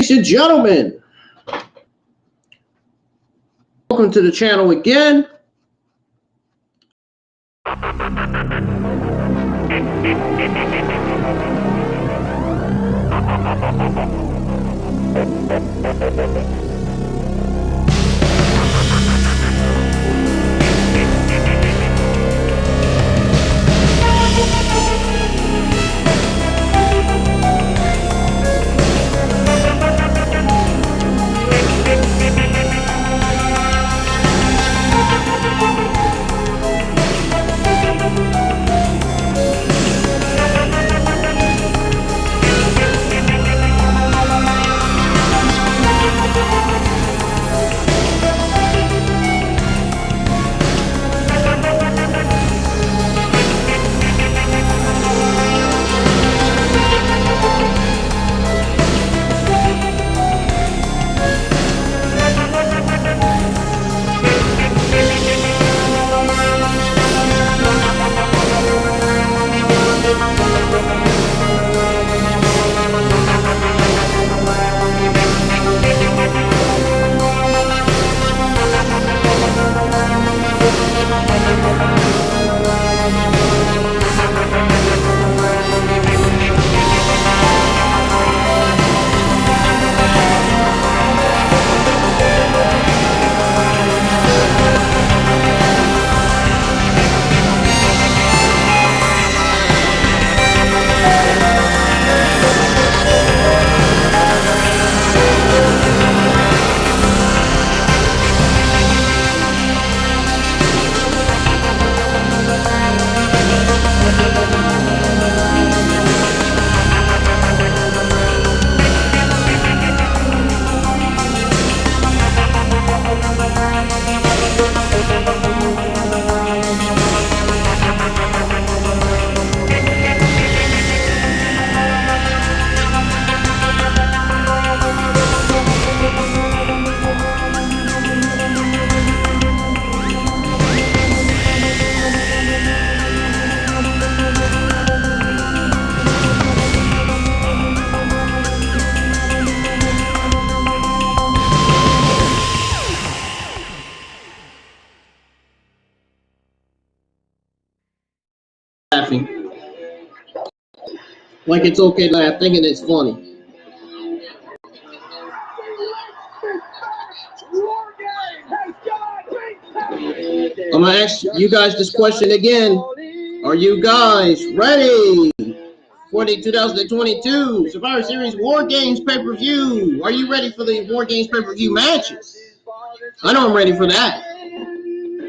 Ladies and gentlemen, welcome to the channel again. Laughing. Like it's okay to laugh, thinking it's funny. I'm gonna ask you guys this question again. Are you guys ready for the 2022 Survivor Series War Games pay-per-view? Are you ready for the War Games pay-per-view matches? I know I'm ready for that.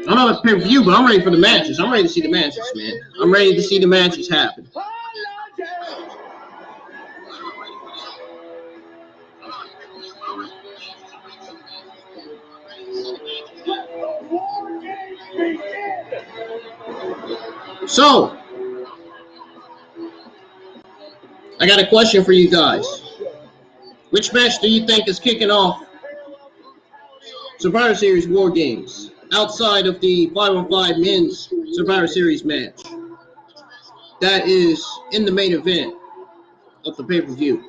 I don't have a pay-per-view, but I'm ready for the matches. I'm ready to see the matches, man. I'm ready to see the matches happen. So, I got a question for you guys. Which match do you think is kicking off Survivor Series War Games outside of the 5-on-5 men's Survivor Series match that is in the main event of the pay-per-view?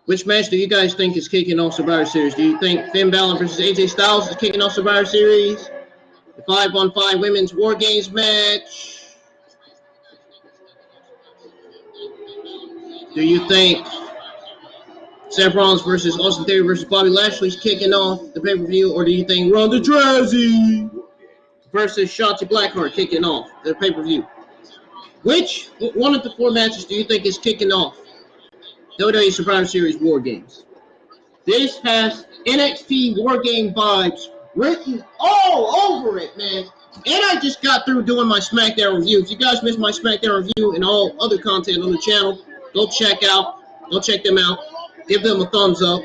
Which match do you guys think is kicking off Survivor Series? Do you think Finn Balor versus AJ Styles is kicking off Survivor Series? The 5-on-5 women's War Games match? Do you think Seth Rollins versus Austin Theory versus Bobby Lashley is kicking off the pay-per-view? Or do you think Ronda Rousey versus Shotzi Blackheart kicking off the pay-per-view? Which one of the four matches do you think is kicking off WWE Survivor Series War Games? This has NXT War Game vibes written all over it, man. And I just got through doing my SmackDown review. If you guys missed my SmackDown review and all other content on the channel, go check them out. Give them a thumbs up.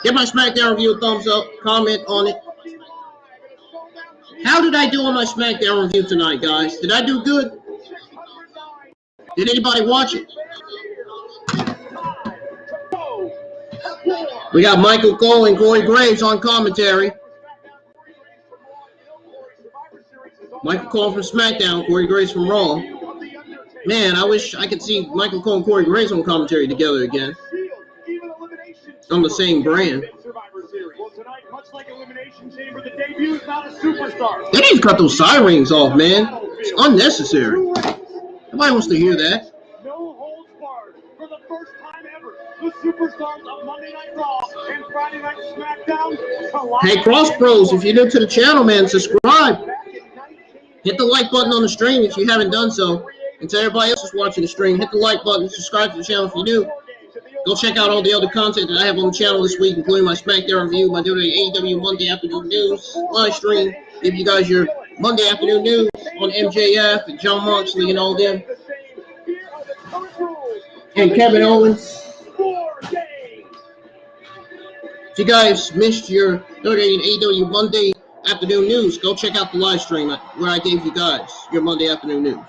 Give my SmackDown review a thumbs up. Comment on it. How did I do on my SmackDown review tonight, guys? Did I do good? Did anybody watch it? We got Michael Cole and Corey Graves on commentary. Michael Cole from SmackDown, Corey Graves from Raw. Man, I wish I could see Michael Cole and Corey Graves on commentary together again. on the same brand. Well, tonight, much like Elimination Chamber, the debut is not a superstar. They need to cut those sirens off, man. It's unnecessary. Nobody wants to hear that. No holds barred. For the first time ever, the superstars of Monday Night Raw and Friday Night SmackDown collide. Hey, Cross Bros, if you're new to the channel, man, subscribe. Hit the like button on the stream if you haven't done so. And to everybody else who's watching the stream, hit the like button, subscribe to the channel if you're new. Go check out all the other content that I have on the channel this week, including my SmackDown review, my AEW Monday Afternoon News live stream. Give you guys your Monday Afternoon News on MJF and John Moxley and all them. And Kevin Owens. If you guys missed your AEW Monday Afternoon News, go check out the live stream where I gave you guys your Monday Afternoon News.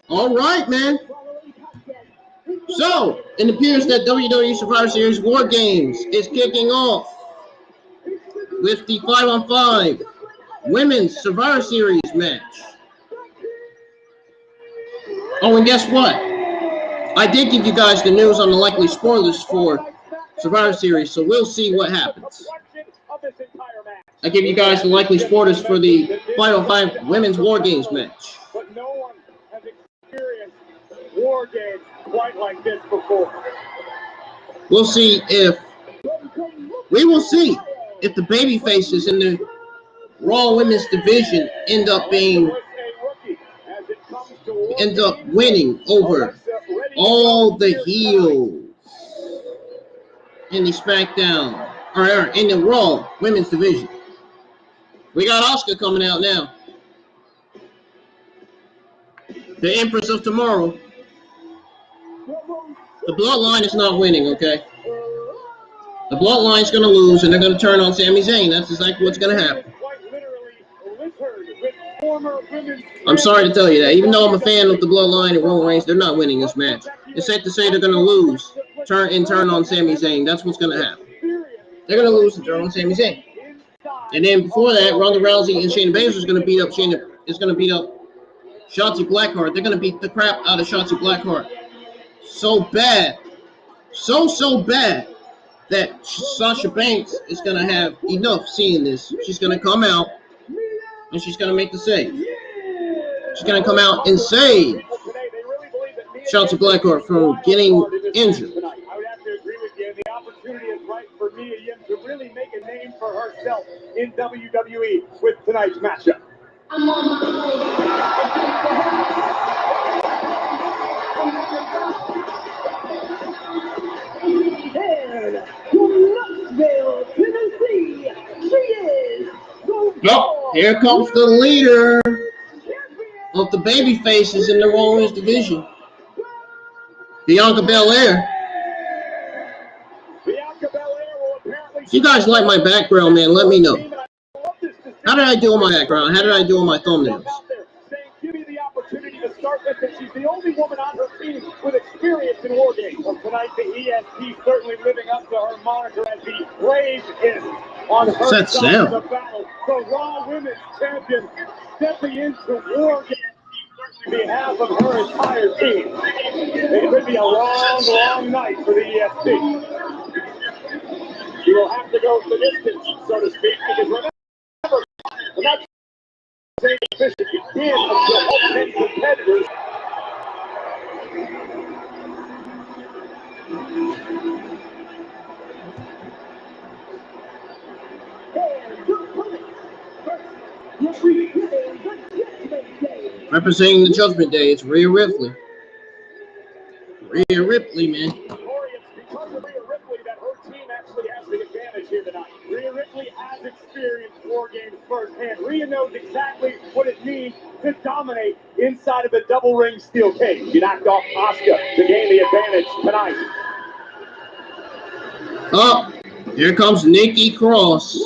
All right, man. So, it appears that WWE Survivor Series Wargames is kicking off with the 5-on-5 Women's Survivor Series match. Oh, and guess what? I did give you guys the news on the likely spoilers for Survivor Series, so we'll see what happens. I give you guys the likely spoilers for the 5-on-5 Women's Wargames match. But no one has experienced Wargames quite like this before. We will see if the baby faces in the Raw Women's division end up winning over all the heels in the SmackDown or in the Raw Women's division. We got Asuka coming out now. The Empress of Tomorrow. The Bloodline is not winning, okay? The Bloodline's going to lose, and they're going to turn on Sami Zayn. That's exactly what's going to happen. I'm sorry to tell you that. Even though I'm a fan of the Bloodline and Roman Reigns, they're not winning this match. It's safe to say they're going to lose, turn on Sami Zayn. That's what's going to happen. They're going to lose and turn on Sami Zayn. And then before that, Ronda Rousey and Shayna Baszler is going to beat up Shotzi Blackheart. They're going to beat the crap out of Shotzi Blackheart. So bad. So bad that Sasha Banks is going to have enough seeing this. She's going to come out and she's going to make the save. She's going to come out and save Shotzi Blackheart from getting injured. I would have to agree with you. The opportunity is right for Rhea to really make a name for herself in WWE with tonight's matchup. Tennessee, she is here comes the leader of the baby faces in the Rollins division, Bianca Belair. If you guys like my background, man, let me know. How did I do on my background? How did I do on my thumbnails? Give me the opportunity to start with it. She's the only woman on her team with experience in Wargames. Well, tonight, the EST certainly living up to her moniker as the brave is on her side of the battle. The Raw Women's Champion stepping into Wargames on behalf of her entire team. It could be a long night for the EST. She will have to go the distance, so to speak, because remember, when that same efficient begin until ultimate competitors. Representing the Judgment Day, it's Rhea Ripley. Rhea Ripley, man. Because of Rhea Ripley that her team actually has the advantage here tonight. Rhea Ripley has experienced Wargames firsthand. Rhea knows exactly what it means to dominate inside of the double ring steel cage. She knocked off Asuka to gain the advantage tonight. Oh, here comes Nikki Cross.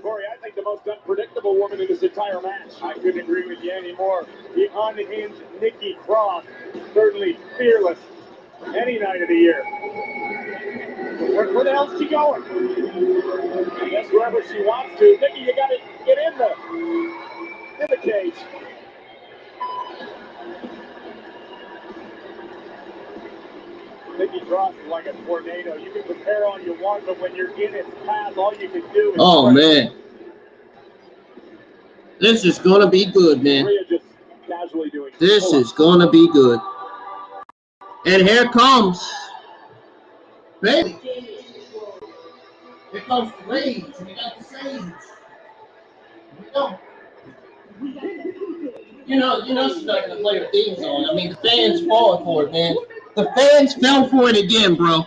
Corey, I think the most unpredictable woman in this entire match. I couldn't agree with you anymore. The unhinged Nikki Cross, certainly fearless any night of the year. Where the hell's she going? I guess wherever she wants to. Nikki, you gotta get in the cage. Nikki Cross is like a tornado. You can prepare all you want, but when you're in its path, all you can do is... Oh, man. This is going to be good, man. Rhea just casually doing this is going to be good. And here comes... baby. Here comes the rage. We got the sage. Here we go. You know she's not going to play her theme song. I mean, the fans falling for it, man. The fans fell for it again, bro.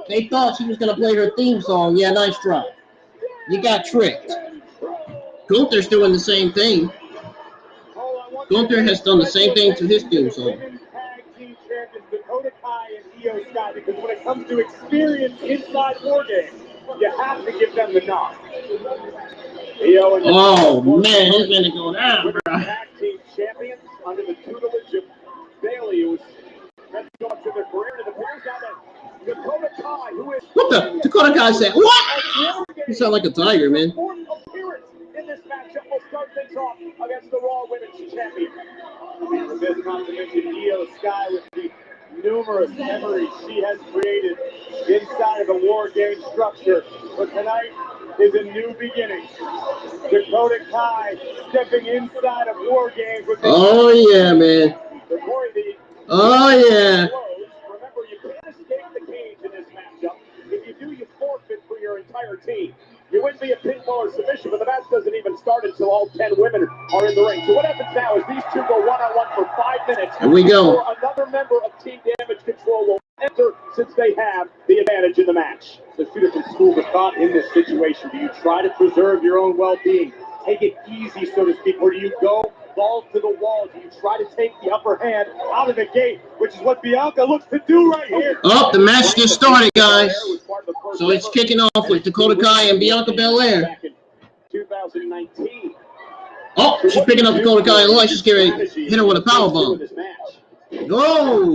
They thought she was going to play her theme song. Yeah, nice try. You got tricked. Gunther's doing the same thing. Gunther has done the same thing to his theme song. Dakota Kai and Io Sky, because when it comes to experience inside Wargames, you have to give them the nod. Oh man, this minute going down, bro. Tag team champions under the tutelage of Bailey, who was meant to go up to their career, and it appears now that Dakota Kai, who is... What the? Dakota Kai said, what? You sound like a tiger, man. Appearance in this matchup will start things off against the Raw Women's Champion. With this not to mention Io Sky with the numerous memories she has created inside of the War Game structure. But tonight is a new beginning. Dakota Kai stepping inside of War Games with... Oh yeah, man. Oh yeah. Remember, you can't escape the cage in this matchup. If you do, you forfeit for your entire team. You wouldn't be a pinfall or submission, but the match doesn't even start until all 10 women are in the ring. So what happens now is these two go one-on-one for 5 minutes. Here we go. Another member of Team Damage Control will enter since they have the advantage in the match. So two different schools of thought in this situation. Do you try to preserve your own well-being? Take it easy, so to speak, or do you go balls to the wall? Do you try to take the upper hand out of the gate, which is what Bianca looks to do right here? Oh, the match just started, guys. So it's kicking off with Dakota Kai and Bianca Belair. 2019. Oh, she's picking up Dakota Kai and she's getting ready to hit her with a powerbomb. Go!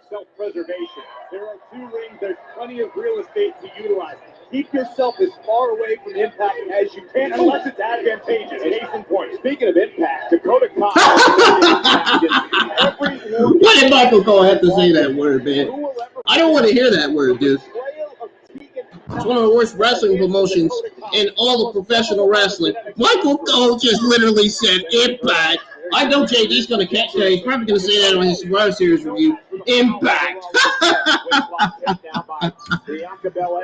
Self-preservation. There are 2 rings. There's plenty of real estate to utilize. Keep yourself as far away from impact as you can, unless it's advantageous. Case in point. Speaking of impact, Dakota Kai. Why did Michael Cole have to say that word, man? I don't want to hear that word, dude. It's one of the worst wrestling promotions in all of professional wrestling. Michael Cole just literally said impact. I know JD's going to catch that. He's probably going to say that on his Survivor Series review. Impact.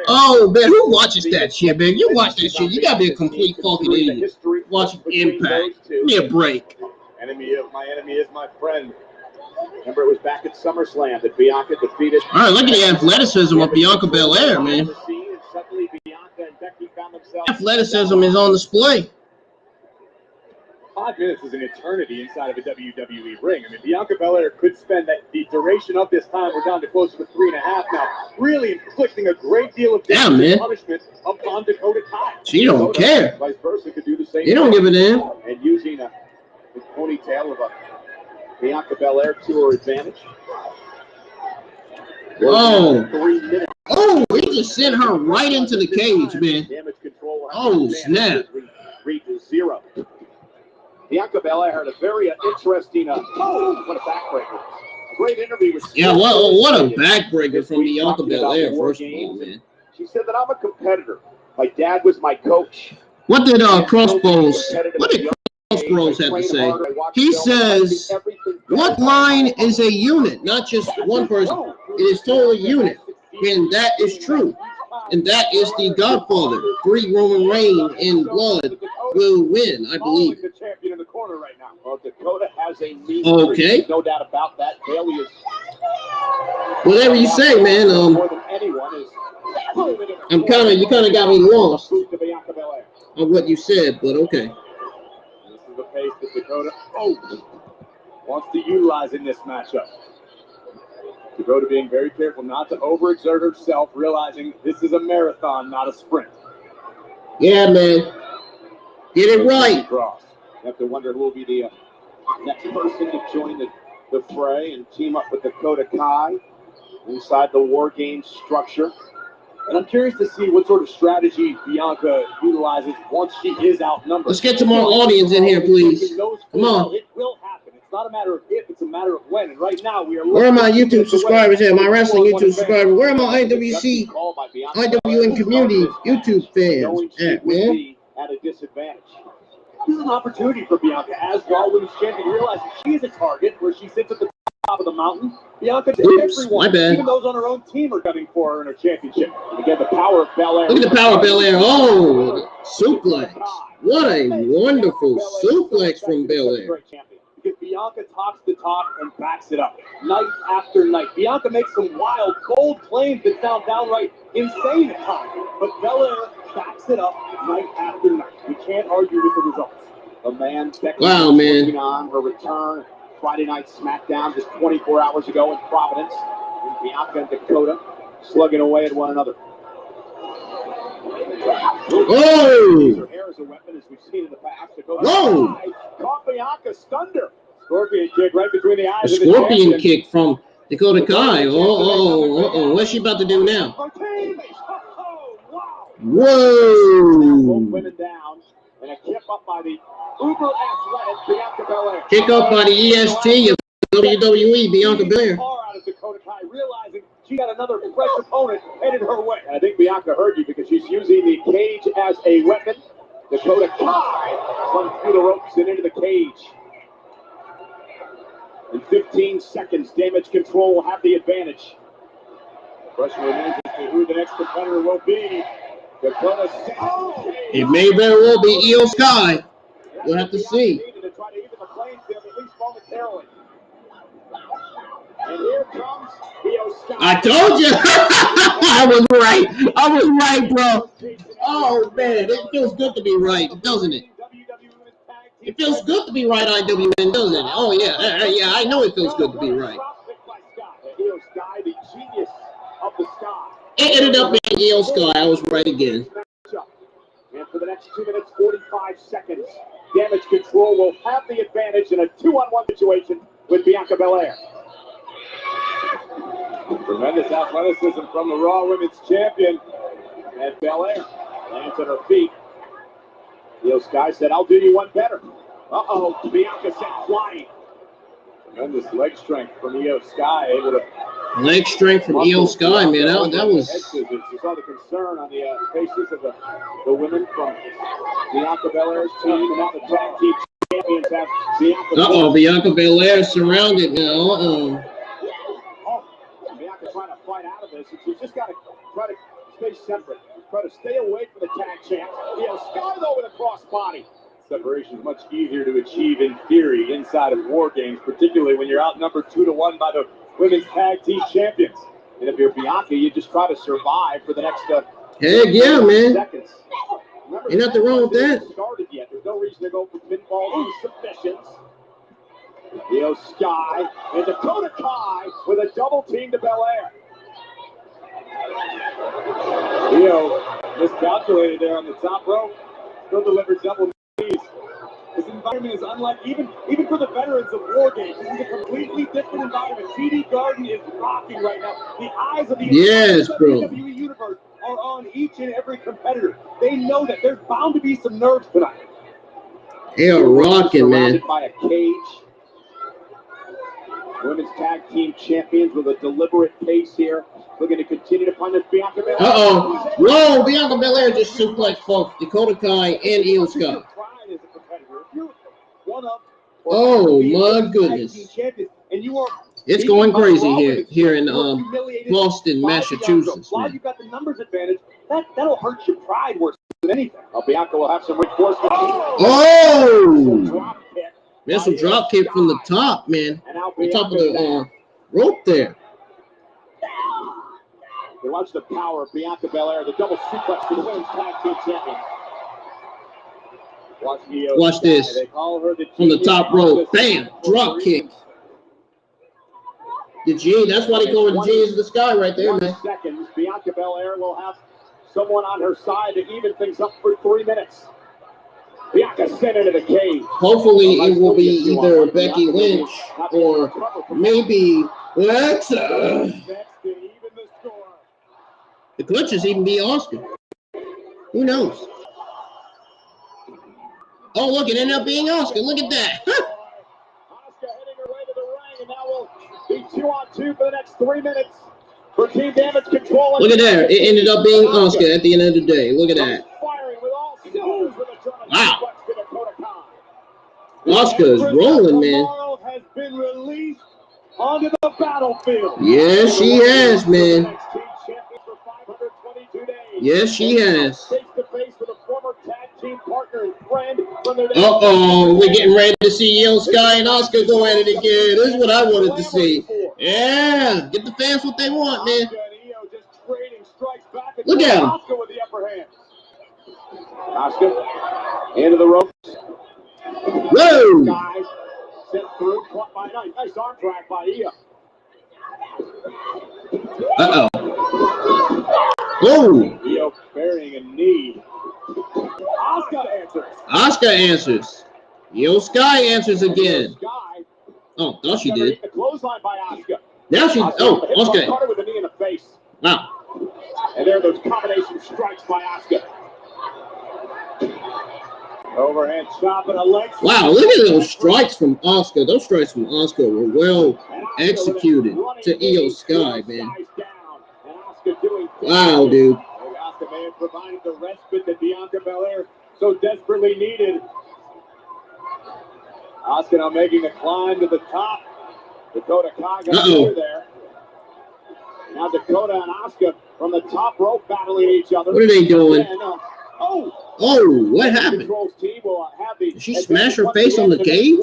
Oh, man, who watches that shit, man? You watch that shit. You got to be a complete fucking idiot. Watching Impact. Give me a break. My enemy is my friend. Remember, it was back at SummerSlam that Bianca defeated... All right, look at the athleticism of Bianca Belair, man. Athleticism is on display. 5 minutes is an eternity inside of a WWE ring. I mean, Bianca Belair could spend the duration of this time. We're down to closer to 3.5 now. Really inflicting a great deal of damage and punishment upon Dakota Kai. She don't care. Vice versa could do the same. They don't give a damn. And using the ponytail of a Bianca Belair to her advantage. Oh. 3 minutes. Oh, he just sent her right into the cage, man. Damage control. Oh, snap. 3-0. Bianca Belair had a very interesting, what a backbreaker. Great interview with... Yeah, what a backbreaker from Bianca Belair, first of all, man. She said that I'm a competitor. My dad was my coach. What did Crossbones have to say? He says, Bloodline is a unit, not just one person. It is totally a unit. And that is true. And that is the Godfather. 3 Roman Reigns in blood will win, I believe. The champion in the corner right now. Well, Dakota has a knee. Okay. No doubt about that. Bailey is... Whatever you say, man. More than anyone is... You kind of got me lost on what you said, but okay. This is the pace that Dakota wants to utilize in this matchup. Dakota being very careful not to overexert herself, realizing this is a marathon, not a sprint. Yeah, man. Get it right. You have to wonder who will be the next person to join the fray and team up with Dakota Kai inside the Wargames structure. And I'm curious to see what sort of strategy Bianca utilizes once she is outnumbered. Let's get some more audience in here, please. Come on. It will happen. It's not a matter of if, it's a matter of when. And right now, we are. Where are my YouTube subscribers at? My wrestling YouTube subscribers. Where are my IWN community YouTube fans at, man? At a disadvantage. This is an opportunity for Bianca as Raw Women's Champion. Realizing she is a target where she sits at the top of the mountain. Bianca, everyone, even those on her own team, are gunning for her in her championship. And again, the power of Belair. Look at the power of Belair. Oh, suplex. What a wonderful suplex from Belair. Because Bianca talks the talk and backs it up night after night. Bianca makes some wild, bold claims that sound downright insane at times. But Belair backs it up night after night. You can't argue with the results. A man working on her return Friday night SmackDown just 24 hours ago in Providence. And Bianca and Dakota slugging away at one another. Oh! Her hair is a weapon, as we've seen in the past. Whoa! Caught Bianca, stunned her. Scorpion kick right between the eyes. A scorpion kick from Dakota Kai. What's she about to do now? Whoa! Both women down, and a kick up by the uber athletic Bianca Belair. Kick up by the EST of WWE, Bianca Belair. Out of Dakota Kai, realizing she got another fresh opponent headed her way. And I think Bianca heard you because she's using the cage as a weapon. Dakota Kai runs through the ropes and into the cage. In 15 seconds, Damage Control will have the advantage. The question remains as to who the next competitor will be. Dakota. It may very well be Io Sky. We'll have to see. To try to even the playing field, at least momentarily. And here comes Io Sky. I told you. I was right. I was right, bro. Oh, man. It feels good to be right, doesn't it? It feels good to be right, IWN, doesn't it? Oh, yeah. Yeah, I know it feels good to be right. Io Sky, the genius of the Sky. It ended up being Io Sky. I was right again. And for the next 2 minutes, 45 seconds, Damage Control will have the advantage in a 2-on-1 situation with Bianca Belair. Tremendous athleticism from the Raw Women's Champion. And Belair lands at her feet. Io Sky said, "I'll do you one better." Uh-oh, Bianca sent flying. Tremendous leg strength from Io Sky, able to... Leg strength from Io Sky, man. That was... You saw the concern on the faces of the women from Bianca Belair's team, and now the tag team champions have Bianca. Bianca Belair surrounded now. Bianca trying to fight out of this, and she's just got to try to stay separate. Try to stay away from the tag champ. Io Sky, though, with a crossbody. Separation is much easier to achieve in theory inside of Wargames, particularly when you're outnumbered 2-1 by the women's tag team champions. And if you're Bianca, you just try to survive for the next heck yeah, man. seconds. Remember, ain't nothing wrong with that. Started yet. There's no reason to go for pinfalls and submissions. Io Sky and Dakota Kai with a double team to Belair. Io miscalculated there on the top rope. Still delivered double knees. This environment is unlike, even for the veterans of Wargames, this is a completely different environment. TD Garden is rocking right now. The eyes of the WWE universe are on each and every competitor. They know that there's bound to be some nerves tonight. They are rocking, man. By a cage. Women's tag team champions with a deliberate pace here. Looking to continue to punish Bianca Belair. Whoa, Bianca Belair just suplexed both Dakota Kai and Io Sky. Oh, my goodness. It's going crazy here in Boston, Massachusetts. While you've got the numbers advantage, that'll hurt your pride worse than anything. Bianca will have some reinforcement. Oh! There's some drop kick from the top, man. On top of the rope there. They watch the power of Bianca Belair, the double suplex to the women's tag team champion. Watch this. From the top rope. Bam! Drop kick. The G, that's why they call it the G is the sky right there, man. Seconds, Bianca Belair will have someone on her side to even things up for 3 minutes. Bianca sent into the cage. Hopefully it will be either Becky Lynch or maybe Alexa. It could just even be Asuka. Who knows? Oh, look, it ended up being Asuka. Look at that. Asuka heading her way to the ring, and now we'll be 2-on-2 for the next 3 minutes for Team Damage Control. Look at that. It ended up being Asuka at the end of the day. Look at that. Wow. Asuka's rolling, man. Has been released onto the battlefield. Yes, she has, man. Yes, she has. Uh-oh, we're getting ready to see Io Sky and Asuka go at it again. This is what I wanted to see. Yeah, get the fans what they want, man. Look at him. Asuka into the ropes. Whoa! Sent through, caught by nice arm drag by Io. Uh-oh. Whoa! Io burying a knee. Asuka answers. Asuka answers. Io Sky answers again. Oh, thought she did. The clothesline by Asuka. Now she. Oh, Asuka. Caught her with a knee in the face. Wow. And there are those combination strikes by Asuka. Overhand chop and a leg. Wow, look at those strikes from Asuka. Those strikes from Asuka were well executed to Io Sky, man. Wow, dude. Asuka may have provided the respite that Bianca Belair so desperately needed. Asuka now making a climb to the top. Dakota Kai got through there. Now Dakota and Asuka from the top rope battling each other. What are they doing? Oh, what happened? Did she smash her face on the cage?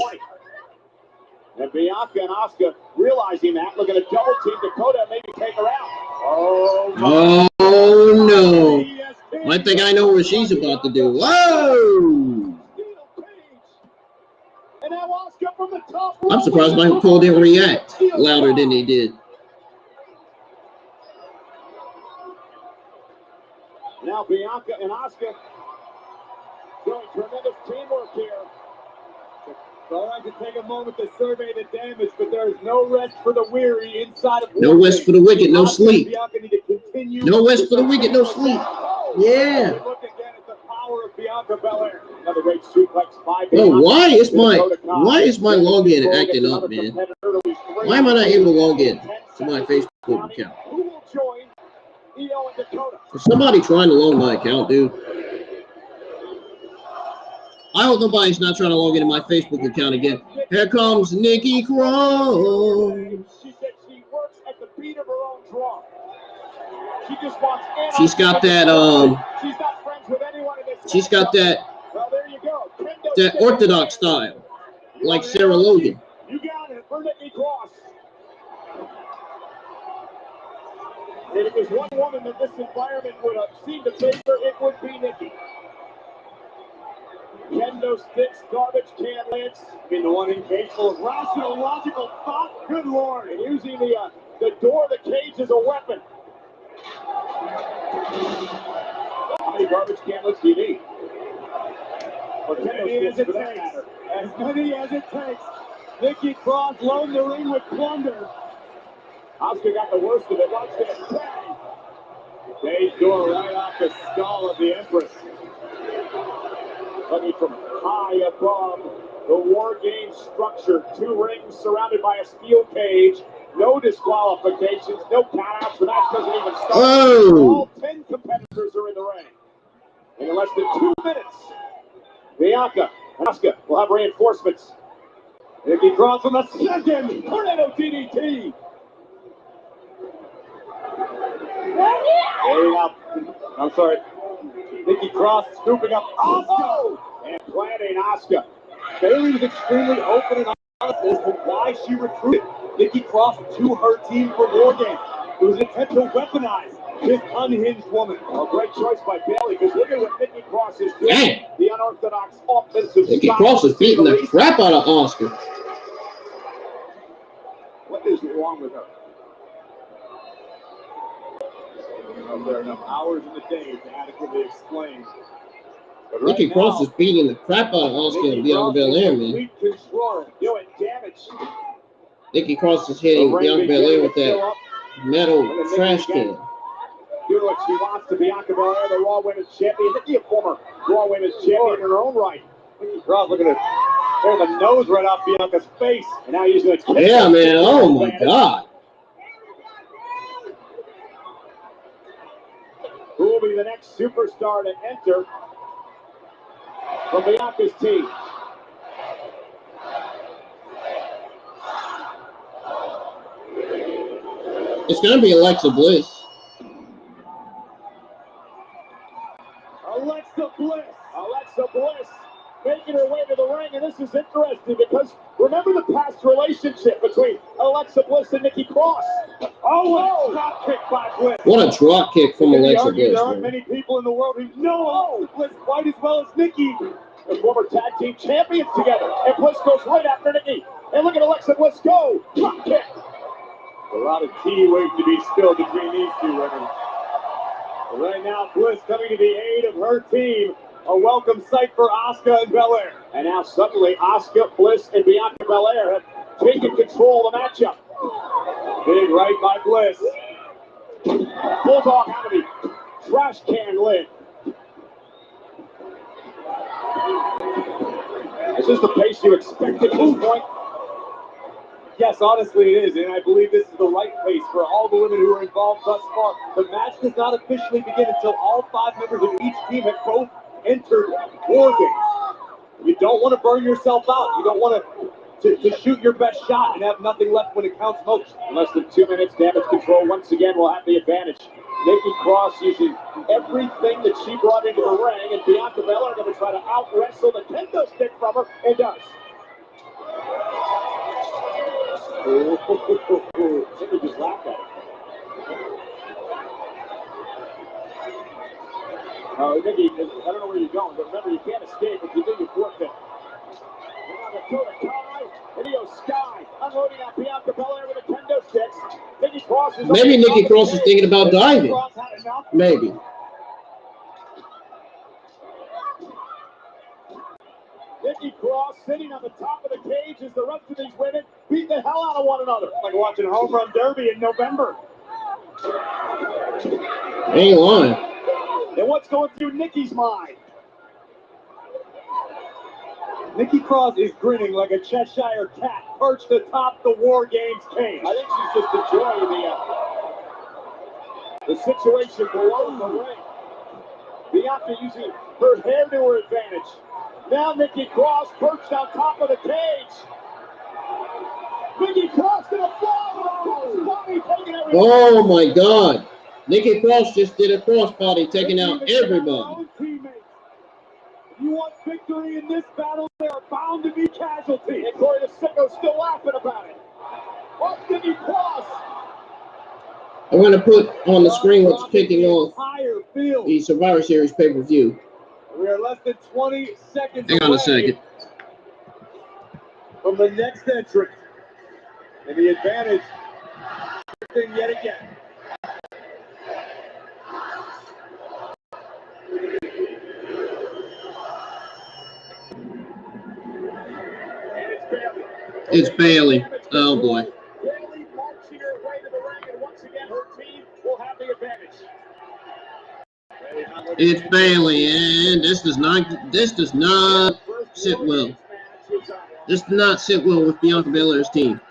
And Bianca and Asuka realizing that, looking to double team Dakota and maybe take her out. Oh no. I think I know what she's about to do. Whoa! I'm surprised Michael Cole didn't react louder than he did. Now Bianca and Asuka showing tremendous teamwork here. So I'd like to take a moment to survey the damage, but there is no rest for the weary inside of no rest for the wicked, no sleep. No rest for the wicked, no sleep. Yeah. Look again at the power of Bianca Belair. Another great suplex by Bianca. Oh, why is my login acting up, man? Why am I not able to log in to my Facebook account? Who will join Io and Dakota? Is somebody trying to log my account, dude? I hope nobody's not trying to log into my Facebook account again. Here comes Nikki Cross. She said she works at the beat of her own drum. She just wants. She's got that She's not friends with anyone in this. She's got that. Well, there you go. That orthodox style, like Sarah Logan. You got it for Nikki Cross. And if there's one woman that this environment would have seemed to favor, it would be Nikki. Kendo sticks, garbage can lids, in the one cage full of rational, logical thought. Good Lord. And using the door of the cage as a weapon. How many garbage can lids do you need? Or kendo sticks, for that matter. As many as it takes. Nikki Cross loaned the ring with plunder. Asuka got the worst of it. Watch this. Bang! Stage door right off the skull of the Empress. Coming from high above the Wargames structure. 2 rings surrounded by a steel cage. No disqualifications, no countouts. The match doesn't even start. Oh. All 10 competitors are in the ring. And in less than 2 minutes, Bianca and Asuka will have reinforcements. Nikki Cross from the second tornado DDT. Getting up. I'm sorry. Nikki Cross scooping up Asuka and planting Asuka. Bayley was extremely open and honest as to why she recruited Nikki Cross to her team for Wargames. It was an attempt to weaponize this unhinged woman. A great choice by Bayley, because look at what Nikki Cross is doing. Dang. The unorthodox offensive Nikki Cross is beating the crap out of Asuka. What is wrong with her? There are enough hours in the day to adequately explain. Nikki Cross is beating the crap out of Asuka and Bianca Belair, man. Doing damage. Nikki Cross is hitting Bianca Belair with that metal trash can. Doing what she wants to Bianca Belair, the Raw Women's Champion. Nikki, a former Raw Women's Champion in her own right. Nikki Cross looking at tear the nose right off Bianca's face. And now using a kick. Yeah, man. Oh, my God. Who will be the next superstar to enter from Bianca's team? It's going to be Alexa Bliss. Alexa Bliss making her way to the ring, and this is interesting because remember the past relationship between Alexa Bliss and Nikki Cross. Oh, drop kick by Bliss. What a drop kick from Alexa Bliss. There aren't many people in the world who know Bliss quite as well as Nikki. The former tag team champions together, and Bliss goes right after Nikki. And look at Alexa Bliss go, drop kick. A lot of tea waiting to be spilled between these two women. But right now, Bliss coming to the aid of her team. A welcome sight for Asuka and Belair. And now suddenly Asuka, Bliss, and Bianca Belair have taken control of the matchup. Big right by Bliss. Bulldog out of the trash can lid. Is this the pace you expect at this point? Yes, honestly it is, and I believe this is the right pace for all the women who are involved thus far. The match does not officially begin until all 5 members of each team have both entered Wargames. You don't want to burn yourself out. You don't want to shoot your best shot and have nothing left when it counts most. In less than 2 minutes, Damage Control once again will have the advantage. Nikki Cross using everything that she brought into the ring, and Bianca Belair going to try to out-wrestle the kendo stick from her, and does. Nikki just laughed at it. Nikki, I don't know where you're going, but remember, you can't escape. If you do, you forfeit. Video Sky unloading on Bianca Belair with a kendo sticks. Nikki Cross is maybe Nikki Cross is thinking about diving. Maybe. Nikki Cross sitting on the top of the cage as the rest of these women beat the hell out of one another. Like watching Home Run Derby in November. Ain't lying. And what's going through Nikki's mind? Nikki Cross is grinning like a Cheshire cat perched atop the Wargames cage. I think she's just enjoying the situation below the ring. Bianca using her hair to her advantage. Now Nikki Cross perched on top of the cage. Nikki Cross gonna fall. Oh my God. Nikki Cross just did a crossbody, taking out everybody. You want victory in this battle, there are bound to be casualties. And Corey the Sicko's still laughing about it. What's Nikki Cross? I'm going to put on the screen what's kicking off the Survivor Series pay-per-view. We are less than 20 seconds Hang on a second. From the next entrant. And the advantage yet again. It's Bailey. Oh boy. Bailey marching her way to the ring, and once again her team will have the advantage. It's Bailey, and this does not sit well. This does not sit well with Bianca Belair's team.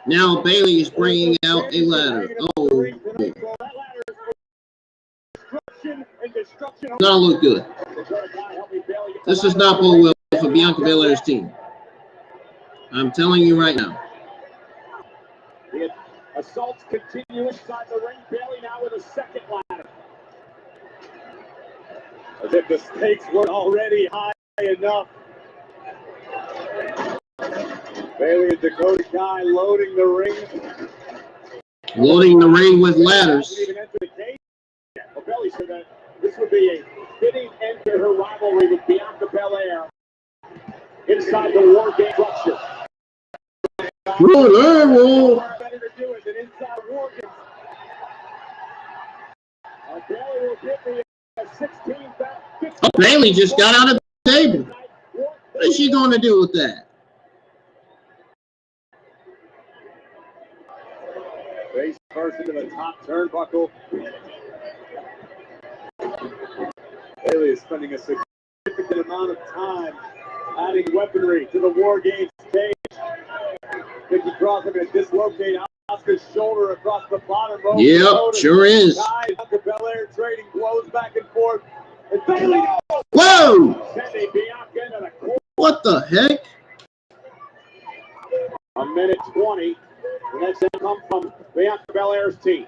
Now Bailey is bringing out a ladder. Oh, boy. Not look good. This does not bode well for Bianca Belair's team. I'm telling you right now. The assaults continue inside the ring. Bailey now with a second ladder. As if the stakes weren't already high enough. Bailey and Dakota Kai loading the ring. Loading the ring with ladders. Well, Bailey said that this would be a fitting end to her rivalry with Bianca Belair inside the Wargame structure. Better to do it than inside Wargames. Oh, Bailey just got out of the table. What is she going to do with that? Face first into the top turnbuckle. Bailey is spending a significant amount of time adding weaponry to the Wargames cage. Nikki Cross going to dislocate Asuka's shoulder across the bottom row. Yep, sure is. Belair trading blows back and forth. And Bailey goes. Whoa! Sending Bianca into the corner. What the heck? A minute 20. The next thing comes from Bianca Belair's team.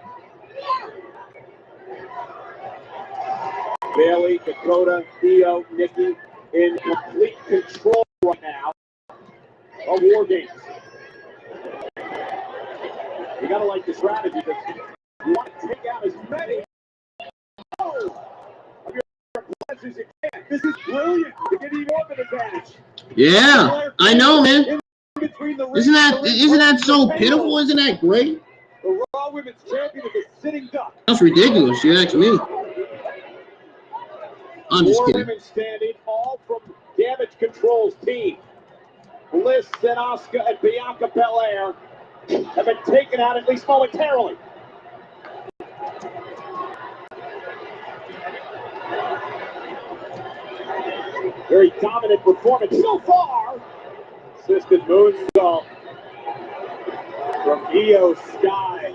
Bailey, Dakota, Theo, Nikki in complete control right now of Wargames. You gotta like the strategy that you want to take out as many of your opponents as you can. This is brilliant to get even more of an advantage. Yeah, I know, man. Isn't that so pitiful? Isn't that great? The Raw Women's Champion is a sitting duck. That's ridiculous, you ask me. I'm just kidding. 4 women standing, all from Damage Control's team. Bliss and Asuka and Bianca Belair have been taken out at least momentarily. Very dominant performance so far. Assisted moonsault from Io Sky.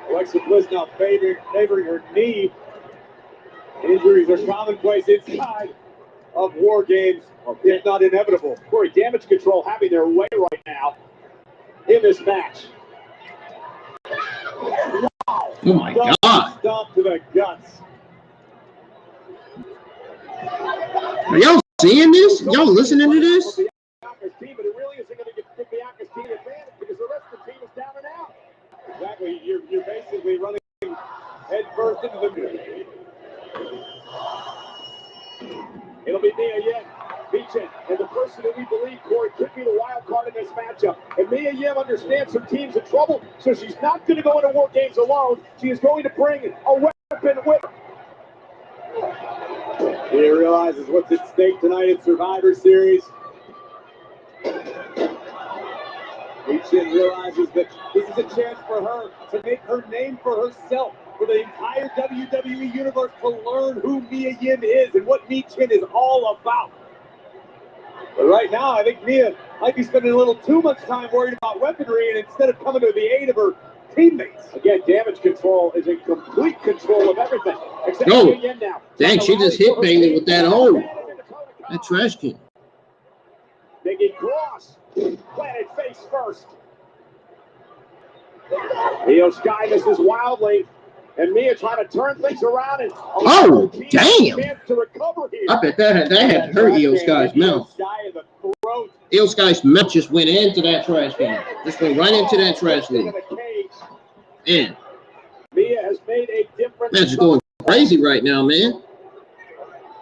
Alexa Bliss now favoring her knee. Injuries are commonplace inside of Wargames, if not inevitable. Corey, Damage Control having their way right now in this match. Wow. Oh my God. Stomp to the guts. Are y'all seeing this? Y'all listening to this? Bianca's team, but it really isn't going to give Bianca's team advantage because the rest of the team is down and out. Exactly. You're basically running head first into the middle. It'll be Mia Yim, Beachin, and the person that we believe, Corey, could be the wild card in this matchup. And Mia Yim understands her team's in trouble, so she's not going to go into Wargames alone. She is going to bring a weapon with her. He realizes what's at stake tonight in Survivor Series. Beachin realizes that this is a chance for her to make her name for herself, for the entire WWE Universe to learn who Mia Yim is and what Beachin is all about. But right now, I think Mia might be spending a little too much time worried about weaponry and instead of coming to the aid of her teammates. Again, Damage Control is in complete control of everything. Except Mia Yim now. Dang, she just hit Bailey with that hole. That trash can. Nikki Cross planted face first. Io Sky misses wildly. And Mia trying to turn things around and damn! To recover here. I bet that had hurt Io Sky's mouth. Io Sky's mouth just went into that trash can. Just went right into that trash can. Man, Mia has made a difference. That's just going crazy right now, man.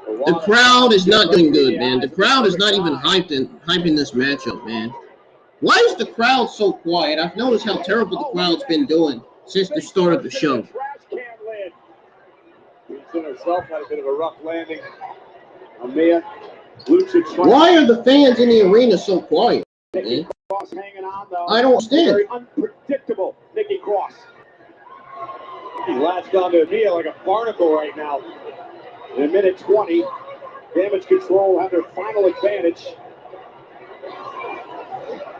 The crowd is not doing good, man. The crowd is not even hyping this matchup, man. Why is the crowd so quiet? I've noticed how terrible the crowd's been doing since the start of the show. Beachin herself had a bit of a rough landing on Mia. Why are the fans in the arena so quiet, man? Cross hanging on, though. I don't understand. Very unpredictable, Nikki Cross. He latched onto Mia like a barnacle right now. In a minute 20, Damage Control have their final advantage.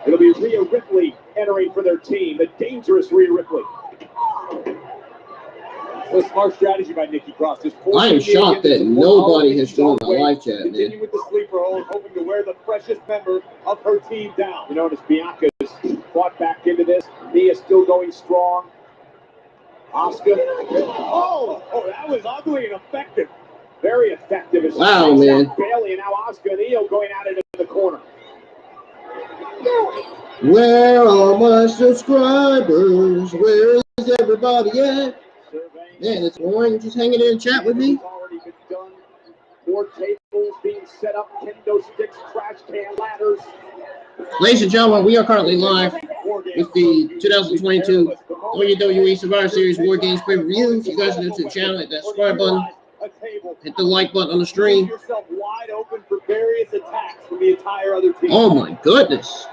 It'll be Rhea Ripley entering for their team, the dangerous Rhea Ripley. A smart strategy by Nikki Cross. I am shocked that nobody has joined the live chat, man. Continue with the sleeper hold, hoping to wear the freshest member of her team down. You notice Bianca's fought back into this. Mia still going strong. Asuka. Oh, that was ugly and effective. Very effective. Wow, man. Bailey and now Asuka and Io going out into the corner. Where are my subscribers? Where is everybody at? Man, it's boring just hanging in and chat with me. Already been done. More tables being set up, kendo sticks, trash can ladders. Ladies and gentlemen, we are currently live with the 2022 WWE Survivor Series War Games pay-per-view. If you guys are new to the channel, hit that subscribe button. Hit the like button on the stream. Yourself wide open for various attacks from the entire other team. Oh my goodness.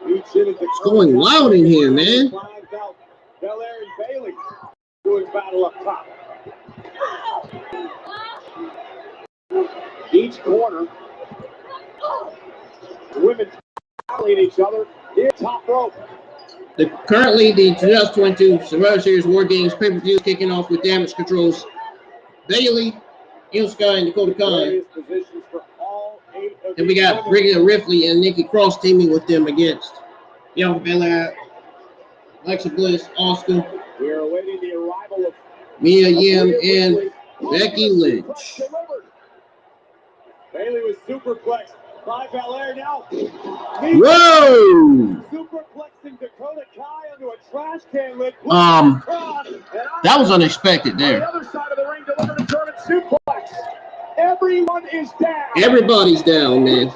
It's going loud in here, man. Belair and Bailey doing battle up top. Each corner, women battling each other in top rope. Currently, the 2022 Survivor Series War Games pay-per-view is kicking off with Damage Control's Bailey, Asuka, and Dakota Kai. And we got Rhea Ripley and Nikki Cross teaming with them against Bianca Belair, Alexa Bliss, Asuka, We are awaiting the arrival of Mia Yim, and Becky Lynch. Bailey was superplexed by Belair now. Whoa! Superplexing Dakota Kai onto a trash can lid. That was unexpected there. On the other side of the ring, delivered a German suplex. Everyone is down. Everybody's down, man.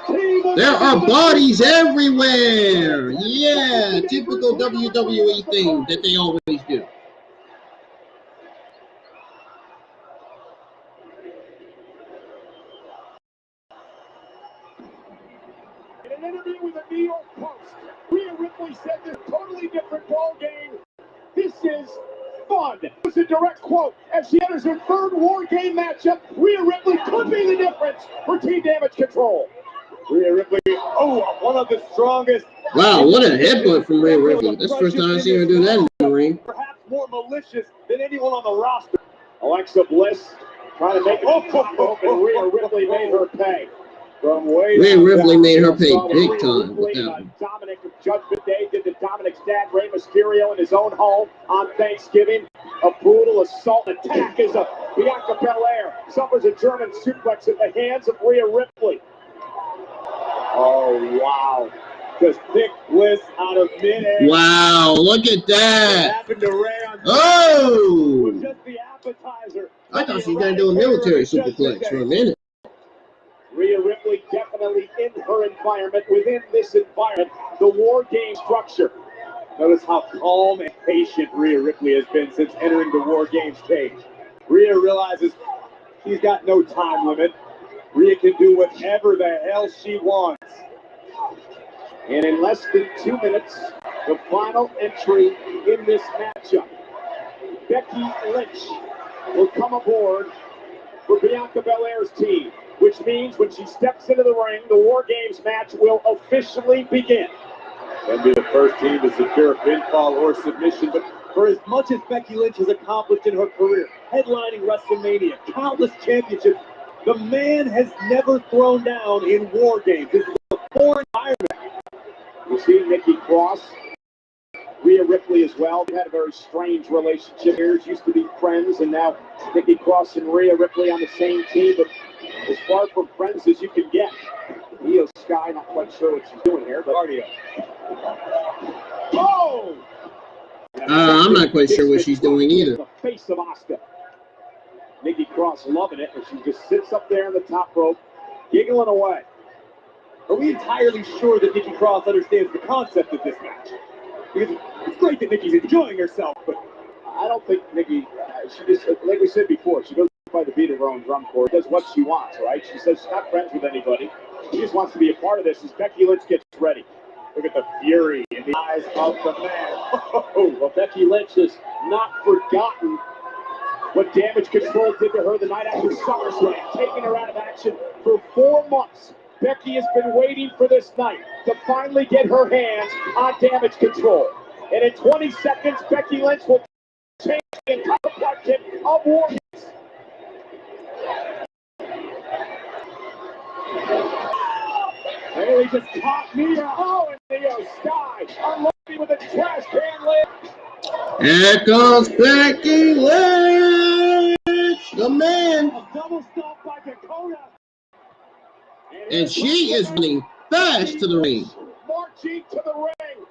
There are bodies everywhere. Yeah, typical WWE thing that they always do. In an interview with the New York Post, Rhea Ripley said this totally different ball game. This is fun. It was a direct quote. As she enters her third War Game matchup, Rhea Ripley could be the difference for Team Damage Control. Rhea Ripley, one of the strongest. Wow, what a headbutt from Rhea Ripley. That's the first time I've seen her do that in the ring. Perhaps more malicious than anyone on the roster. Alexa Bliss trying to make and Rhea Ripley made her pay. Rhea Ripley made her pay big time with that one. Dominic of Judgment Day did to Dominic's dad, Rey Mysterio, in his own home on Thanksgiving. A brutal assault attack as Bianca Belair suffers a German suplex at the hands of Rhea Ripley. Oh, wow. Just pick Bliss out of midair. Wow, look at that. Happened to Rey on just the appetizer. I thought she was going to do a military superplex for a minute. Rhea Ripley definitely in her environment, within this environment, the War Game structure. Notice how calm and patient Rhea Ripley has been since entering the War Games stage. Rhea realizes she's got no time limit. Rhea can do whatever the hell she wants. And in less than 2 minutes, the final entry in this matchup. Becky Lynch will come aboard for Bianca Belair's team, which means when she steps into the ring, the War Games match will officially begin. And be the first team to secure a pinfall or submission, but for as much as Becky Lynch has accomplished in her career, headlining WrestleMania, countless championships, the man has never thrown down in War Games. This is a foreign environment. You see Nikki Cross, Rhea Ripley as well. They had a very strange relationship here. Used to be friends, and now Nikki Cross and Rhea Ripley on the same team, but as far from friends as you can get. Io Sky, not quite sure what she's doing here, but cardio. Oh! I'm not quite sure what she's doing either. The face of Asuka. Nikki Cross loving it, and she just sits up there on the top rope, giggling away. Are we entirely sure that Nikki Cross understands the concept of this match? Because it's great that Nikki's enjoying herself, but I don't think Nikki, she just, like we said before, she goes by the beat of her own drum corps, does what she wants, right? She says she's not friends with anybody. She just wants to be a part of this as Becky Lynch gets ready. Look at the fury in the eyes of the man. Oh, well, Becky Lynch has not forgotten what Damage Control did to her the night after SummerSlam, taking her out of action for 4 months. Becky has been waiting for this night to finally get her hands on Damage Control. And in 20 seconds, Becky Lynch will change the entire budget of Wargames. Bailey just caught Mia. Oh, and Io Sky unloading with a trash can lid. Here comes Becky Lynch, the man. A double stomp by Dakota. And she is running fast to the ring. Marching to the ring.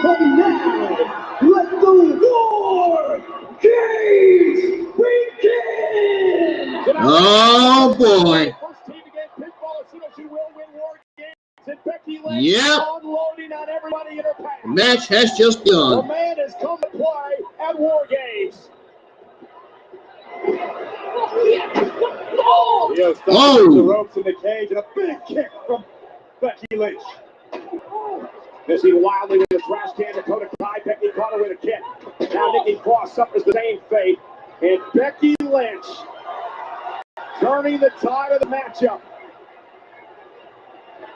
But now, let the War Games begin! Oh boy. First team to get pinfall as soon as she will win War Games. And Becky Lynch Yep. unloading on match has just The begun. man has come to play at Wargames. Rio stuck the ropes in the cage and a big kick from Becky Lynch. Missing wildly with a trash can, Dakota Kai. Becky caught her with a kick. Now Nikki Cross suffers the same fate. And Becky Lynch turning the tide of the matchup.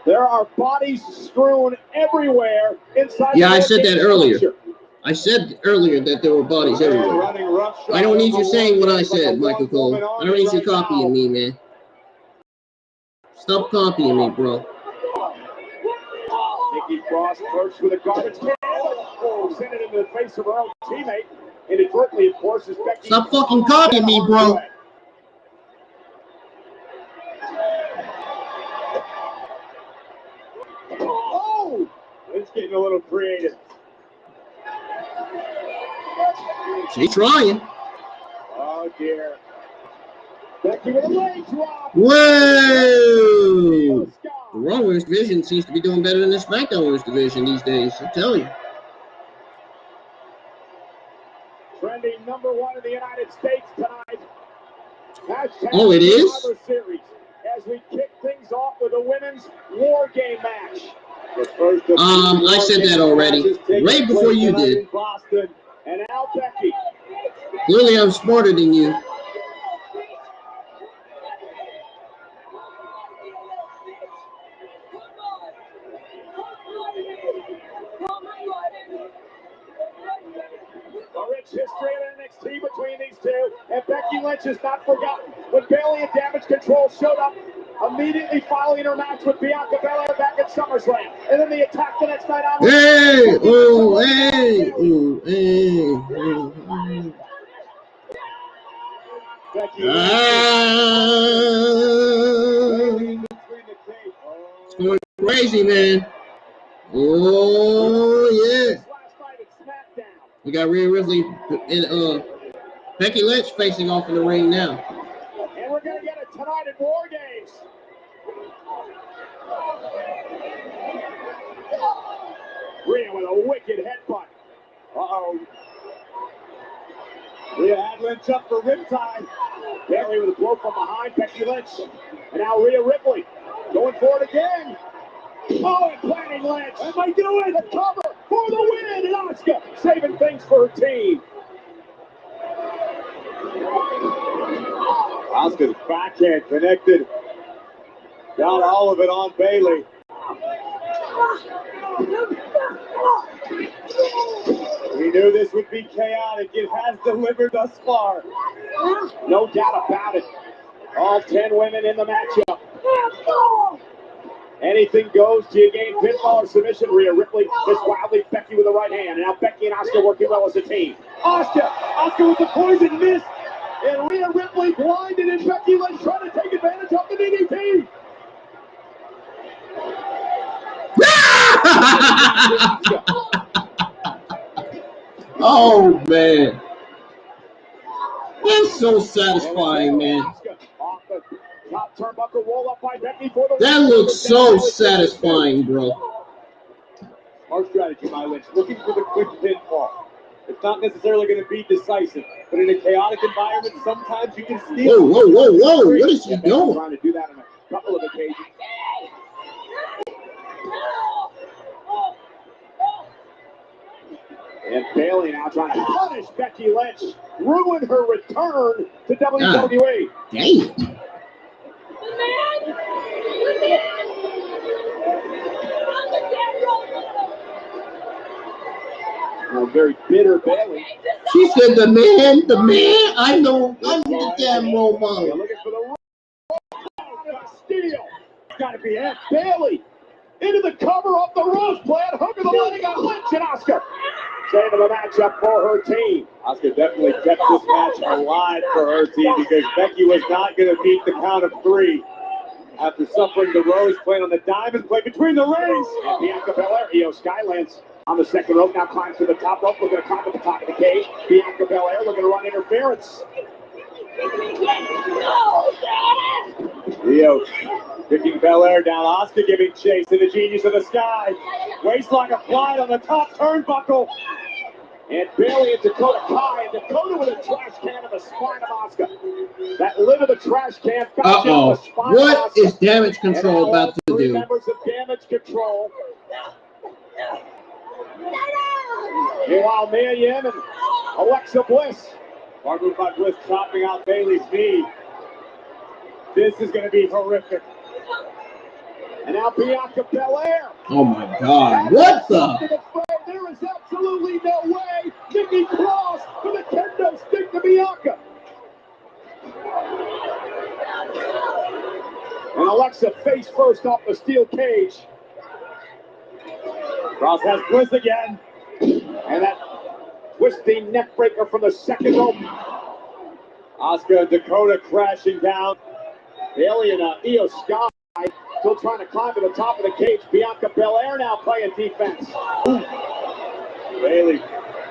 There are bodies strewn everywhere inside. Yeah, I said that earlier. I said earlier that there were bodies everywhere. I don't need you saying what I said, Michael Cole. I don't need you copying me, man. Stop copying me, bro. Nikki Cross perched with a garbage can. Oh, sent it into the face of her own teammate. And it directly, of course, is Becky. Stop fucking copying me, bro. Oh! It's getting a little creative. She's trying. Oh, dear. Becky with a leg drop. Whoa! The Raw Women's division seems to be doing better than the SmackDown Women's division these days. I'm telling you. Trending #1 in the United States tonight. Hashtag Oh, it is? Series, as we kick things off with a women's war game match. I said that already, right before you did. In Boston, and now Becky. Clearly, I'm smarter than you. A rich history of NXT between these two, and Becky Lynch is not forgotten. When Bayley and Damage Control showed up, immediately following her match with Bianca Belair back at SummerSlam, and then the attack the next night on. Hey! Oh, hey! Oh, hey! It's going crazy, man. Oh, yeah. We got Rhea Ripley and Becky Lynch facing off in the ring now. And we're going to get it tonight at Wargames. Rhea with a wicked headbutt. Uh-oh. Rhea had Lynch up for riptide. Bailey with a blow from behind, Becky Lynch. And now Rhea Ripley going for it again. Oh, and planting Lynch. And they do it. The cover for the win. And Asuka saving things for her team. Asuka's backhand connected. Got all of it on Bailey. We knew this would be chaotic. It has delivered thus far. No doubt about it. All 10 women in the matchup. Anything goes. Do you gain pinfall or submission? Rhea Ripley is wildly. Becky with the right hand. And now Becky and Asuka working well as a team. Asuka with the poison miss. And Rhea Ripley blinded, and Becky Lynch trying to take advantage of the DDT. Oh, man. That's so satisfying, man. That looks so satisfying, bro. Our strategy, my Lynch, looking for the quick pinfall. It's not necessarily going to be decisive, but in a chaotic environment, sometimes you can steal. Whoa! What is he doing? Trying to do that on a couple of occasions. And Bailey now trying to punish Becky Lynch, ruin her return to WWE. Damn. A very bitter Bailey. She said, the man. I know the damn role model. Looking for the steal. Got to be it. Bailey into the cover off the Rose plan. Hook of the leg on Lynch and Asuka. Saving the matchup for her team. Asuka definitely kept this match alive for her team because Becky was not going to beat the count of 3 after suffering the Rose plan on the diamond play between the rings. And Bianca Belair, Io Skylands on the second rope, now climbs to the top rope. Looking to climb at the top of the cage. Bianca Belair looking to run interference. Io Kicking Belair down. Asuka giving chase to the Genius of the Sky. Waistline applied on the top turnbuckle. And Bailey and Dakota Kai. And Dakota with a trash can in the spine of Asuka. That lid of the trash can found in the spine of Asuka. What is Damage Control about to do? Members of Damage Control. Meanwhile, Mia Yim and Alexa Bliss. Hard move by Bliss, chopping out Bailey's knee. This is going to be horrific. And now Bianca Belair. Oh my God! What the? There is absolutely no way. Nikki Cross with a kendo stick to Bianca. And Alexa face first off the steel cage. Cross has Bliss again. And that twisting neck breaker from the second rope. Asuka and Dakota crashing down. Bailey and Io Sky still trying to climb to the top of the cage. Bianca Belair now playing defense. Bailey,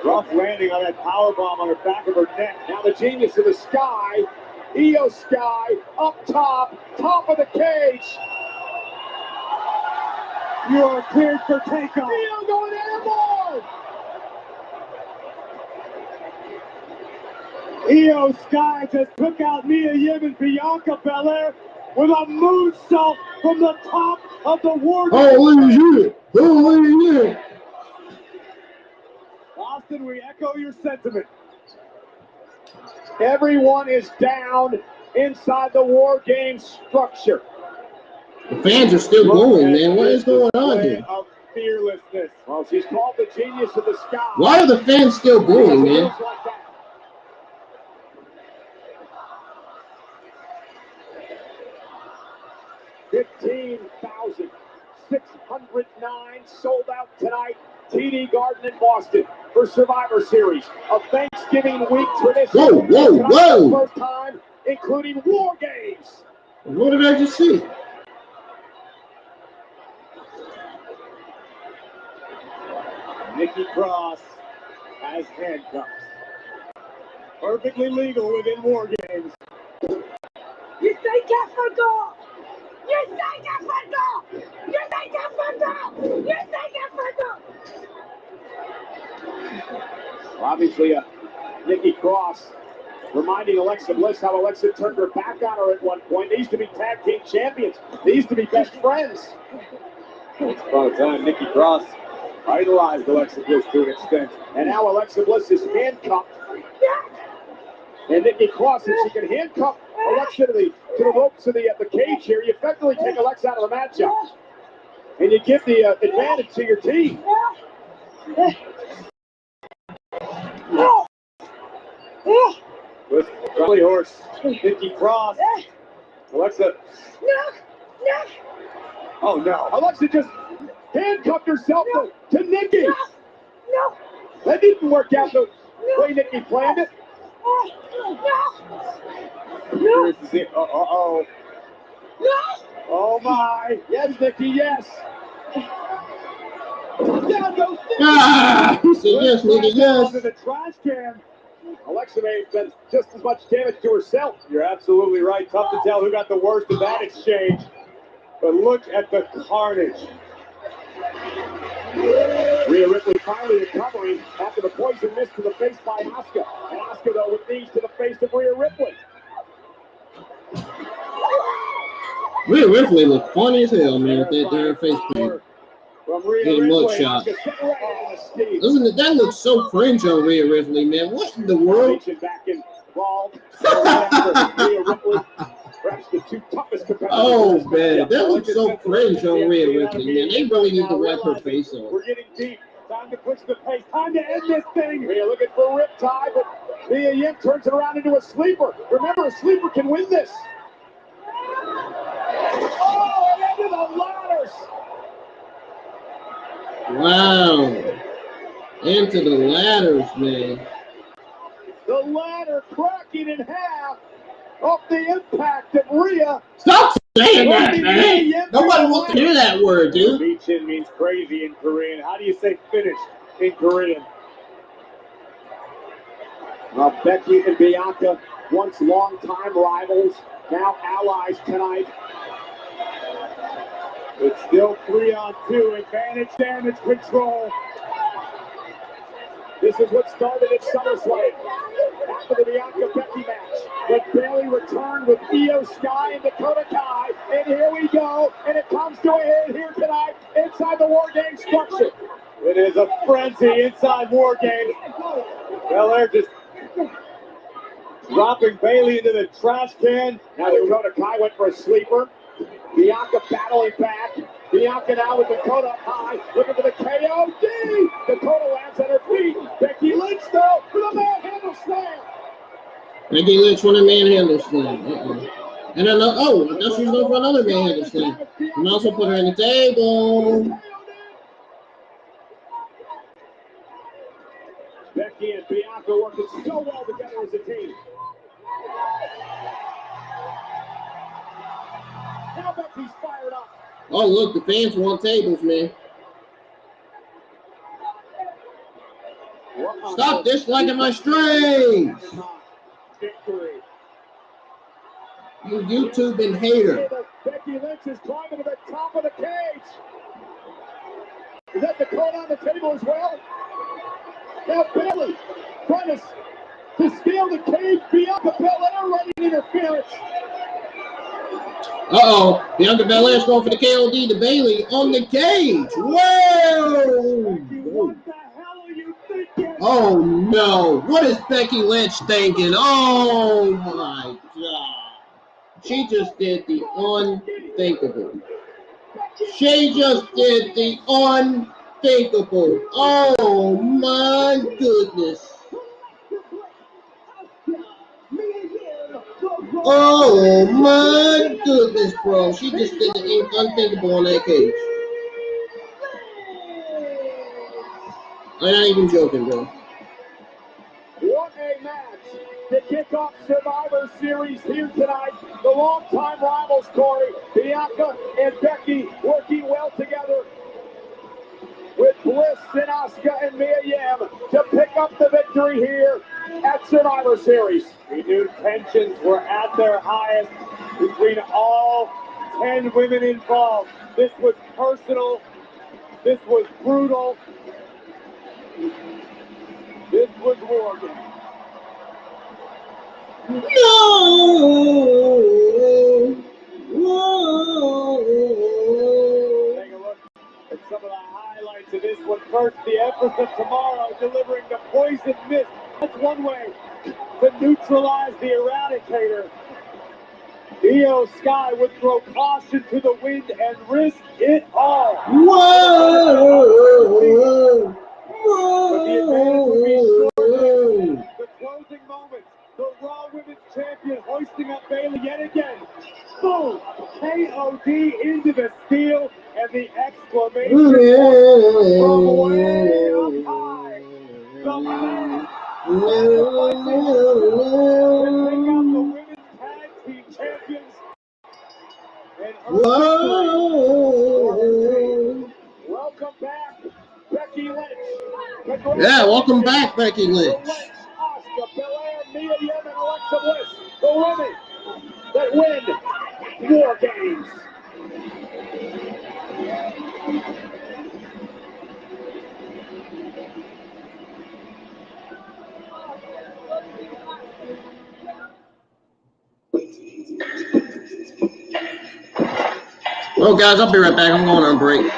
rough landing on that powerbomb on the back of her neck. Now the Genius of the Sky. Io Sky up top of the cage. You are cleared for takeoff. Io going airborne. Io Sky just took out Mia Yim and Bianca Belair with a moonsault from the top of the Wargames. Holy shit! Holy shit! Austin, we echo your sentiment. Everyone is down inside the Wargames structure. The fans are still going, man. What is going on here? Of fearlessness. Well, she's called the Genius of the Sky. Why are the fans still going, man? 15,609 sold out tonight. TD Garden in Boston for Survivor Series. A Thanksgiving week tradition. Whoa, whoa, whoa! First time, including Wargames. What did I just see? Nikki Cross has handcuffs. Perfectly legal within Wargames. You think I forgot? You think I forgot? You think I forgot? You think I forgot? Obviously, Nikki Cross reminding Alexa Bliss how Alexa turned her back on her at one point. They used to be tag team champions. They used to be best friends. Once upon a time, Nikki Cross idolized Alexa Bliss to an extent. And now Alexa Bliss is handcuffed. And Nikki Cross, if she can handcuff Alexa to the ropes of the cage here, you effectively take Alexa out of the matchup. And you give the advantage to your team. With Charlie Horse, Nikki Cross, Alexa. Oh no! Alexa just handcuffed herself to Nikki. No. That didn't work out the way Nikki planned it. No. Uh-oh. Oh my! Yes, Nikki, yes. Ah! He said yes, nigga, yes. The trash can. Alexa may have done just as much damage to herself. You're absolutely right. Tough to tell who got the worst in that exchange. But look at the carnage. Rhea Ripley finally recovering after the poison mist to the face by Asuka. And Asuka, though, with knees to the face of Rhea Ripley. Rhea Ripley looked funny as hell, man, with that damn face paint. Getting mug shot. That looks so cringe on Rhea Ripley, man. What in the world? Oh, man, that looks so cringe on Rhea Ripley, man. They really need to wipe her face off. We're getting deep. Time to push the pace. Time to end this thing. Rhea looking for a riptide, but Mia Yim turns it around into a sleeper. Remember, a sleeper can win this. Oh, and into the ladders. Wow. Into the ladders, man. The ladder cracking in half off the impact of Rhea. Stop saying that, man. Nobody wants to hear that word, dude. Michin means crazy in Korean. How do you say finished in Korean? Becky and Bianca, once longtime rivals, now allies tonight. It's still 3-on-2. Advantage, damage control. This is what started at SummerSlam. After the Bianca Becky match, but Bayley returned with Io Sky and Dakota Kai, and here we go, and it comes to a head here tonight inside the Wargames structure. It is a frenzy inside Wargames. Belair just dropping Bayley into the trash can. Now Dakota Kai went for a sleeper. Bianca battling back. Bianca now with Dakota up high, looking for the KOD. Dakota lands at her feet. Becky Lynch though for the manhandle slam. Becky Lynch won a manhandle slam. And I thought she was going for another manhandle slam. And also put her in the table. Becky and Bianca working so well together as a team. Now Becky's fired up. Oh, look, the fans want tables, man. Stop disliking my streams. Victory. You YouTube and hater. Becky Lynch is climbing to the top of the cage. Is that Dakota on the table as well? Now Bayley trying to steal the cage. Bianca Belair running interference. Uh-oh. Bianca Belair's going for the KOD to Bayley on the cage. Whoa! What the hell are you thinking? Oh, no. What is Becky Lynch thinking? Oh, my God. She just did the unthinkable. She just did the unthinkable. Oh, my goodness. Oh my goodness, bro. She just did the unthinkable on that cage. I'm not even joking, bro. What a match to kick off Survivor Series here tonight. The longtime rivals, Corey, Bianca and Becky working well together with Bliss and Asuka and Mia Yim to pick up the victory here at Survivor Series. We knew tensions were at their highest between all 10 women involved. This was personal. This was brutal. This was Wargames. No! Take a look at some of the highlights of this one. First, the Empress of Tomorrow delivering the poison mist. That's one way to neutralize the Eradicator. Io Sky would throw caution to the wind and risk it all. Whoa! But the advantage would be short. The closing moments. The Raw Women's Champion hoisting up Bayley yet again. Boom! KOD into the steel and the exclamation point from way up high. The man. Welcome back, Becky Lynch. Yeah, welcome back, Becky Lynch. Asuka, Belair, Mia Yim, and Alexa Bliss, the women that win War Games. Well, guys, I'll be right back. I'm going on a break.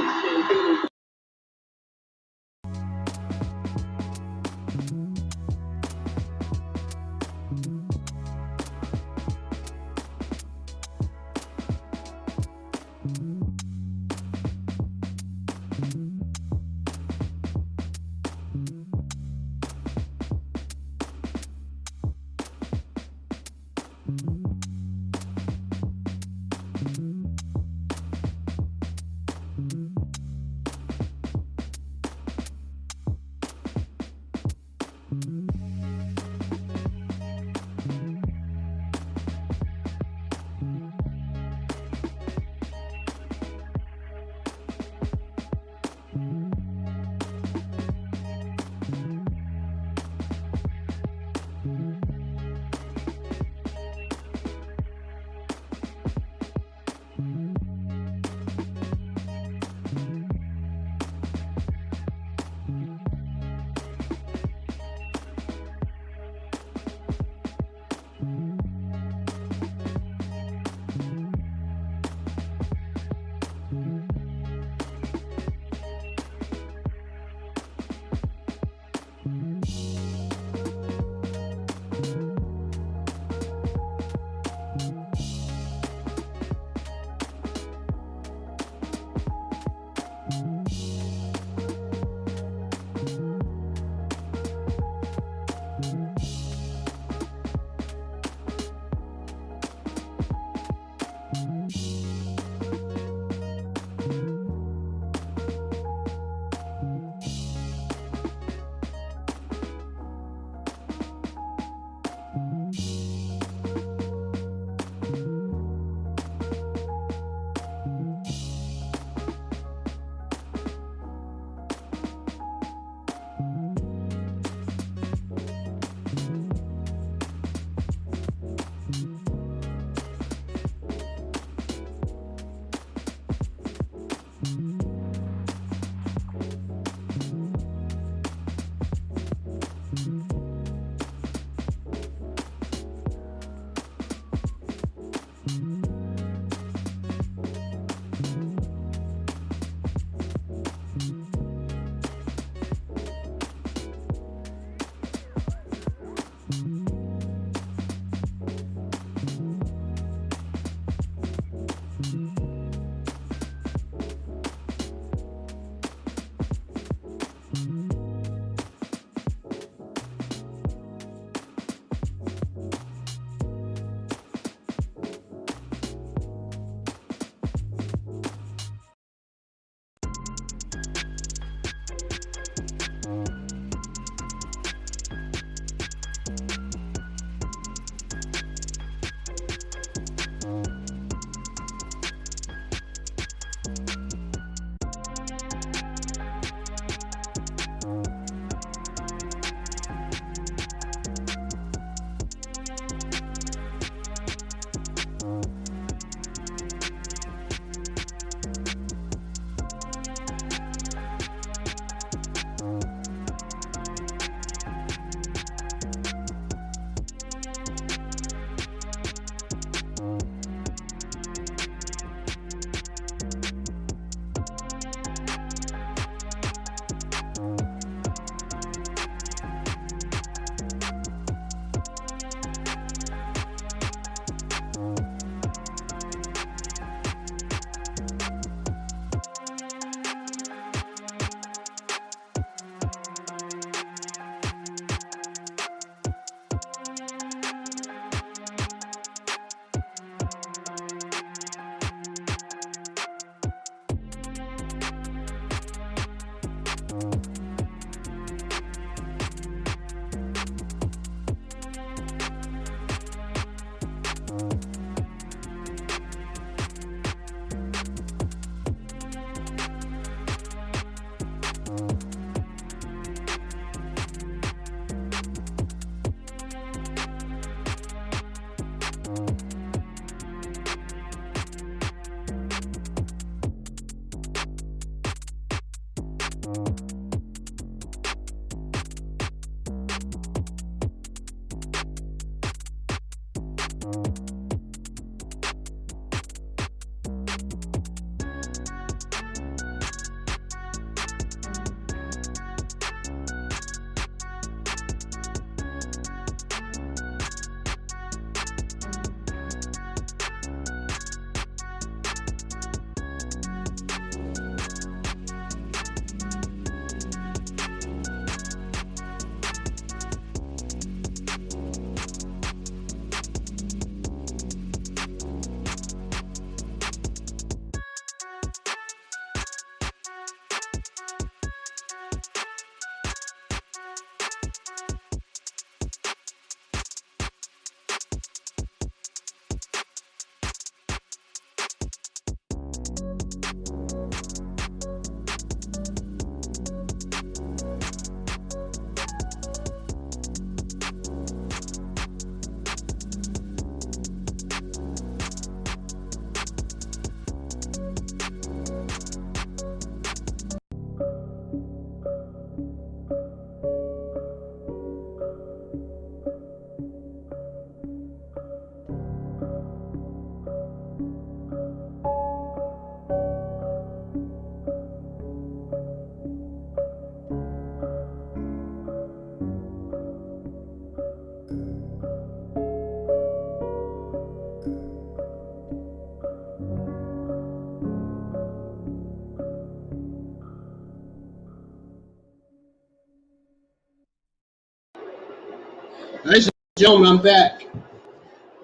Ladies and gentlemen, I'm back.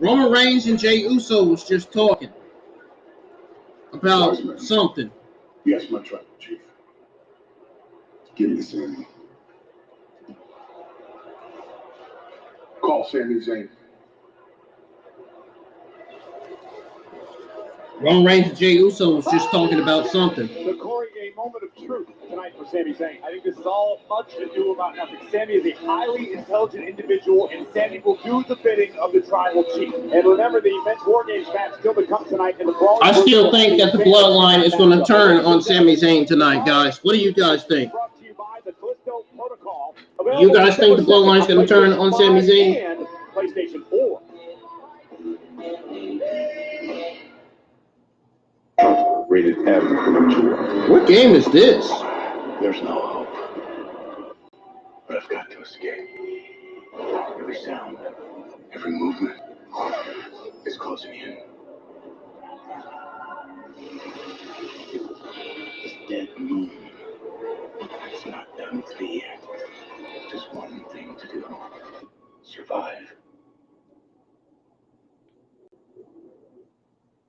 Roman Reigns and Jey Uso was just talking about something. Yes, my tribal chief. Give me Sammy. Call Sami Zayn. Roman Reigns and Jey Uso was just talking about something. So, Corey, a moment of truth tonight for Sami Zayn. I think this is all much ado about nothing. Sami is a highly intelligent individual, and Sami will do the bidding of the tribal chief. And remember, the men's Wargames match still to come tonight in the Brawling. I still think that the Bloodline is going to turn on Sami Zayn tonight, guys. What do you guys think? You guys think the Bloodline is going to turn on Sami Zayn? PlayStation 4. Rated M for mature. What game is this? There's no hope. But I've got to escape. Every sound, every movement is closing in. This dead moon. It's not done with me yet. Just one thing to do. Survive.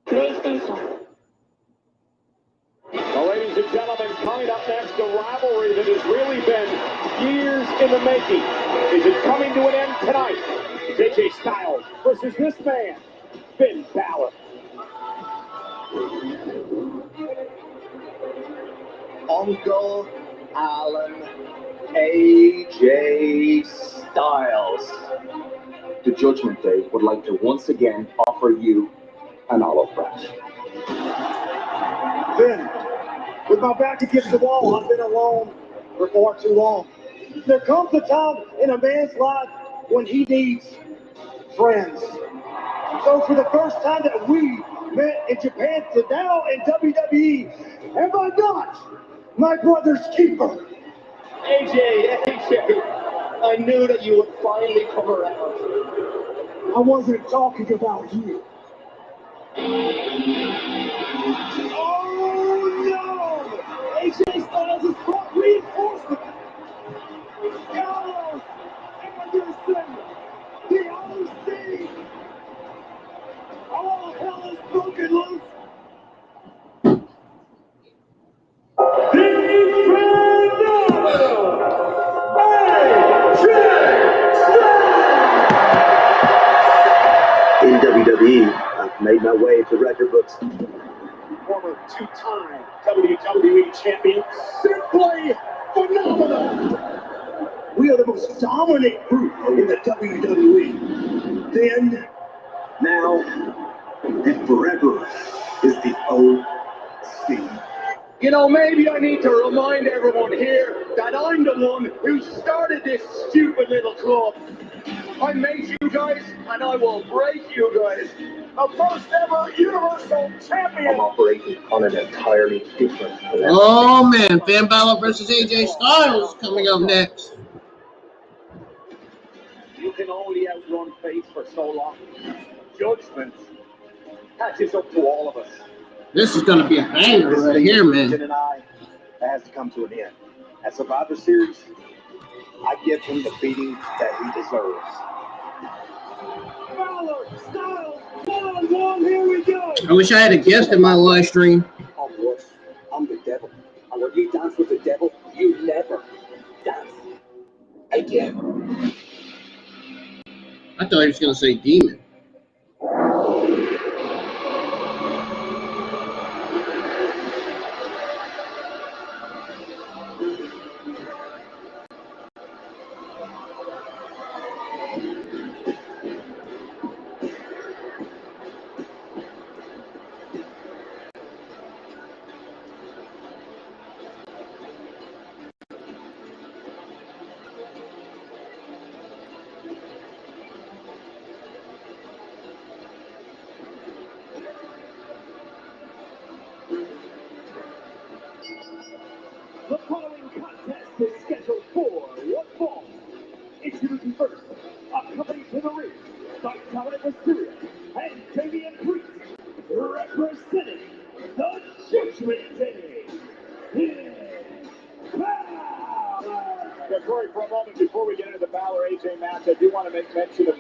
PlayStation. Well, ladies and gentlemen, coming up next, a rivalry that has really been years in the making. Is it coming to an end tonight? It's AJ Styles versus this man, Finn Balor. Uncle Alan AJ Styles. The Judgment Day would like to once again offer you an olive branch. Finn, with my back against the wall, I've been alone for far too long. There comes a time in a man's life when he needs friends. So for the first time that we met in Japan to now in WWE, am I not my brother's keeper? AJ, I knew that you would finally come around. I wasn't talking about you. Oh no! AJ Styles has brought reinforcement! Carlos! Anderson! The OC! All hell is broken loose! In WWE, I've made my way to record books. Former two-time WWE champion, simply phenomenal. We are the most dominant group in the WWE. Then, now, and forever is the OC. You know, maybe I need to remind everyone here that I'm the one who started this stupid little club. I made you guys, and I will break you guys. The first ever Universal Champion. I'm operating on an entirely different level. Oh man, Finn Balor versus AJ Styles coming up next. You can only outrun fate for so long. Judgment catches up to all of us. This is going to be a banger right here, man. And I, that has to come to an end. At Survivor Series, I give him the beating that he deserves. Balor, Styles, one, here we go! I wish I had a guest in my live stream. Oh, boy, I'm the devil. And when you dance with the devil, you never dance again. I thought he was going to say demon. The following contest is scheduled for one fall. Introducing first, accompanied to the ring, by Dominic Mysterio and Damian Priest, representing the Judgment Day. Balor. Yeah, Corey, for a moment before we get into the Balor AJ match, I do want to make mention of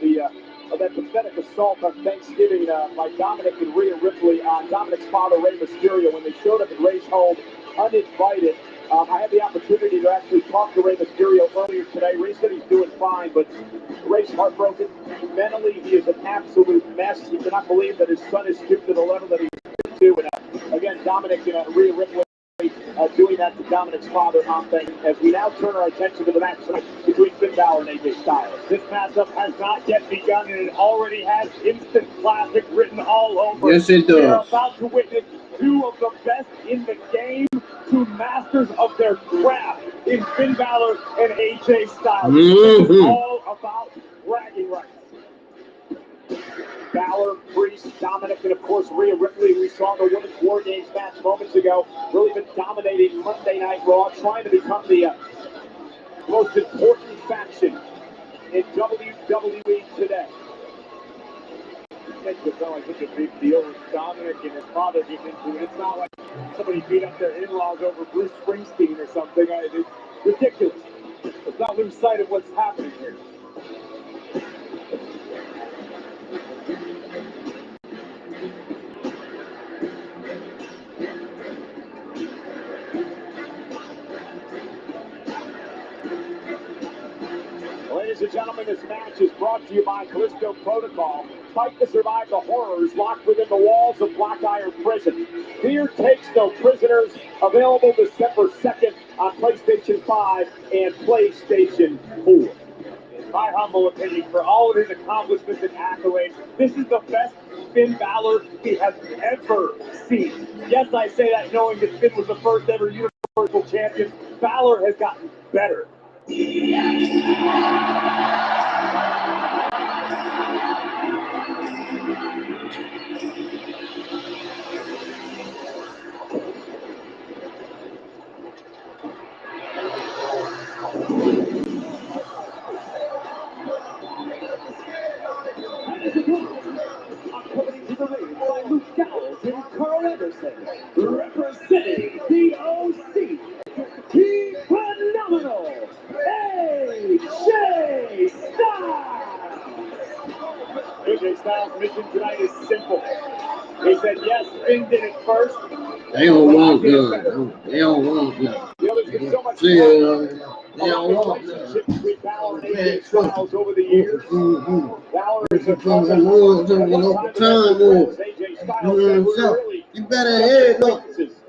that pathetic assault on Thanksgiving by Dominic and Rhea Ripley on Dominic's father, Rey Mysterio, when they showed up at Rey's home uninvited. I had the opportunity to actually talk to Rey Mysterio earlier today. Rey said he's doing fine, but Rey's heartbroken. Mentally, he is an absolute mess. He cannot believe that his son is skipped to the level that he's skipped to. And again, Dominic and Rhea Ripley doing that to Dominic's father on things. As we now turn our attention to the match between Finn Balor and AJ Styles. This matchup has not yet begun, and it already has instant classic written all over. Yes, it does. We are about to witness two of the best in the game, two masters of their craft in Finn Balor and AJ Styles. This is all about bragging rights. Balor, Priest, Dominic, and of course Rhea Ripley. We saw the Women's Wargames match moments ago. Really been dominating Monday Night Raw, trying to become the most important faction in WWE today. It's not like such a big deal with Dominic and his father getting into it. It's not like somebody beat up their in-laws over Bruce Springsteen or something. It's ridiculous. Let's not lose sight of what's happening here. Ladies and gentlemen, this match is brought to you by Callisto Protocol. Fight to survive the horrors locked within the walls of Black Iron Prison. Fear takes no prisoners. Available December 2nd on PlayStation 5 and PlayStation 4. In my humble opinion, for all of his accomplishments and accolades, this is the best Finn Balor he has ever seen. Yes, I say that knowing that Finn was the first ever Universal Champion. Balor has gotten better. According to the ring by Luke Gallows and Carl Anderson, representing the OC, the phenomenal AJ Styles. AJ Styles' mission tonight is simple. He said, yes, Finn did it first. They don't want none. They don't want none. You know, there's been so much They don't want relationship between Balor and AJ Styles over the years. Balor is a time, boy. You better head up.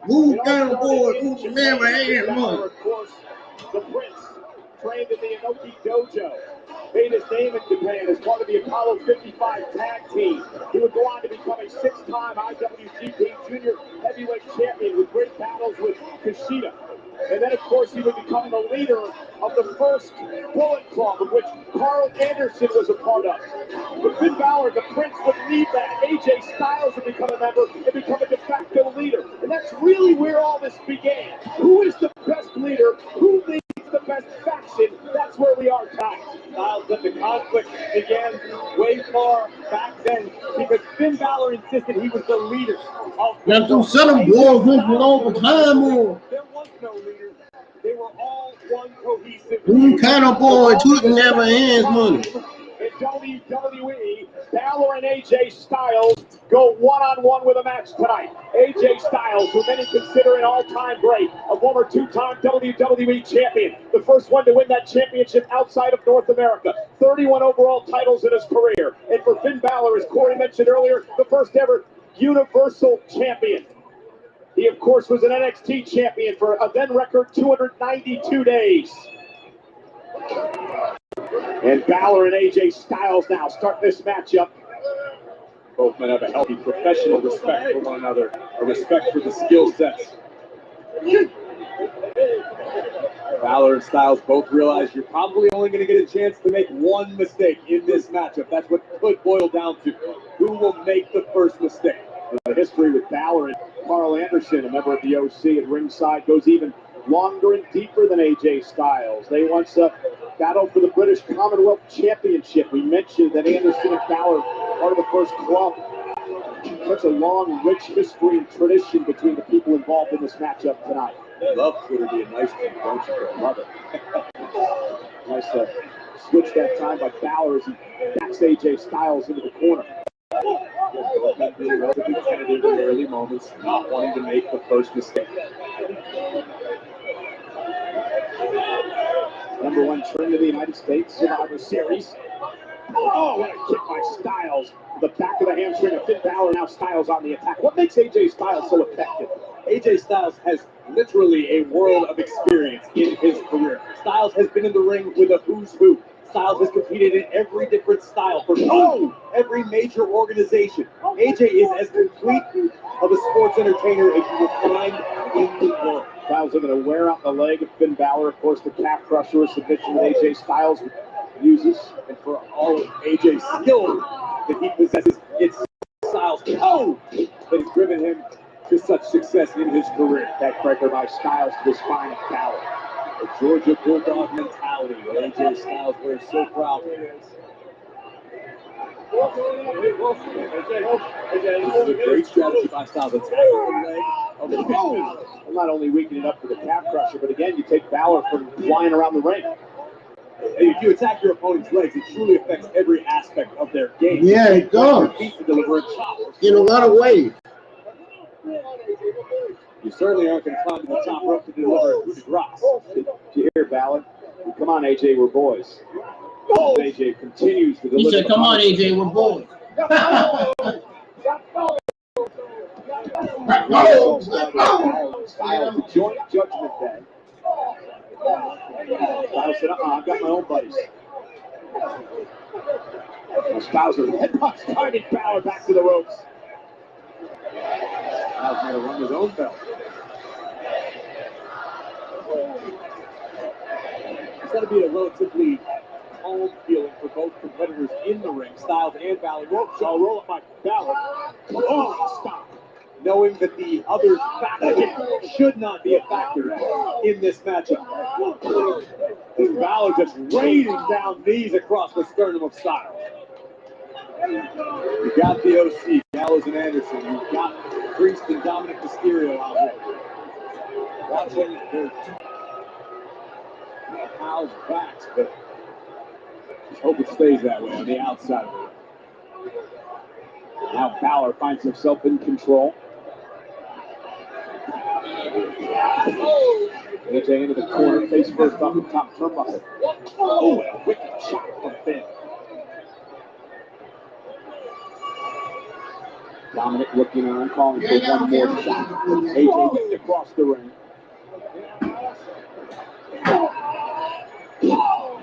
Move down forward. Move never head up. Of course, the Prince, trained in the Inoki Dojo, made his name in Japan as part of the Apollo 55 tag team. He would go on to become a six-time IWGP Junior Heavyweight Champion with great battles with Kushida. And then, of course, he would become the leader of the first Bullet Club, of which Carl Anderson was a part of. But Finn Balor, the Prince, would lead that. AJ Styles would become a member and become a de facto leader. And that's really where all this began. Who is the best leader? Who leads the best faction? That's where we are tonight. Styles said the conflict began way far back then because Finn Balor insisted he was the leader of the Now, some boys went overtime, boy. There was no leader. They were all one cohesive. Who kind of boy took never ends money? In WWE, Balor and AJ Styles go one-on-one with a match tonight. AJ Styles, who many consider an all-time great, a former two-time WWE champion, the first one to win that championship outside of North America, 31 overall titles in his career. And for Finn Balor, as Corey mentioned earlier, the first ever Universal Champion. He, of course, was an NXT champion for a then record 292 days. And Balor and AJ Styles now start this matchup. Both men have a healthy professional respect for one another, a respect for the skill sets. Balor and Styles both realize you're probably only going to get a chance to make one mistake in this matchup. That's what could boil down to. Who will make the first mistake? The history with Balor and Carl Anderson, a member of the OC at ringside, goes even longer and deeper than AJ Styles. They once battled for the British Commonwealth Championship. We mentioned that Anderson and Balor part of the first club. Such a long, rich history and tradition between the people involved in this matchup tonight. I love Twitter being nice to you, don't you? I love it. Nice Switch that time by Balor as he backs AJ Styles into the corner. Being relatively tentative in the early moments, not wanting to make the first mistake. #1 trend of the United States Survivor Series. Oh, what a kick by Styles. The back of the hamstring of Finn Balor, now Styles on the attack. What makes AJ Styles so effective? AJ Styles has literally a world of experience in his career. Styles has been in the ring with a who's who. Styles has competed in every different style for every major organization. AJ is as complete of a sports entertainer as you will find in the world. Styles are going to wear out the leg of Finn Balor. Of course, the calf crusher is submission that AJ Styles uses. And for all of AJ's skill that he possesses, it's Styles' that has driven him to such success in his career. That breaker by Styles to the spine of Balor. The Georgia Bulldog mentality that AJ Styles wears so proudly. This is a great strategy by Styles. Attacking the leg of the Balor. Not only weakening up for the calf crusher, but again, you take Balor from flying around the ring. If you attack your opponent's legs, it truly affects every aspect of their game. Yeah, it does. To deliver a chop. In a lot of ways. You certainly aren't going to climb to the top rope to deliver a coup de grace. Did you hear, Balor? Come on, AJ, we're boys. AJ continues to deliver. He said, come on, AJ, we're boys. Styles, the joint judgment day. Styles said, I've got my own buddies. Styles with headbutts target Balor back to the ropes. Styles had to run his own belt. It's got to be a relatively calm feeling for both competitors in the ring. Styles and Balor. I'll roll up by Balor. Oh, stop. Knowing that the other's factor should not be a factor in this matchup. Balor just raining down knees across the sternum of Styles. You got the OC, Gallows and Anderson. You've got Priest and Dominic Mysterio out there. Watching their pals' backs, but just hope it stays that way on the outside of it. Now Balor finds himself in control. AJ into the corner, face first off the top turnbuckle. Oh, and a wicked shot from Finn. Dominic looking on, calling for one more shot. AJ whipped across the ring.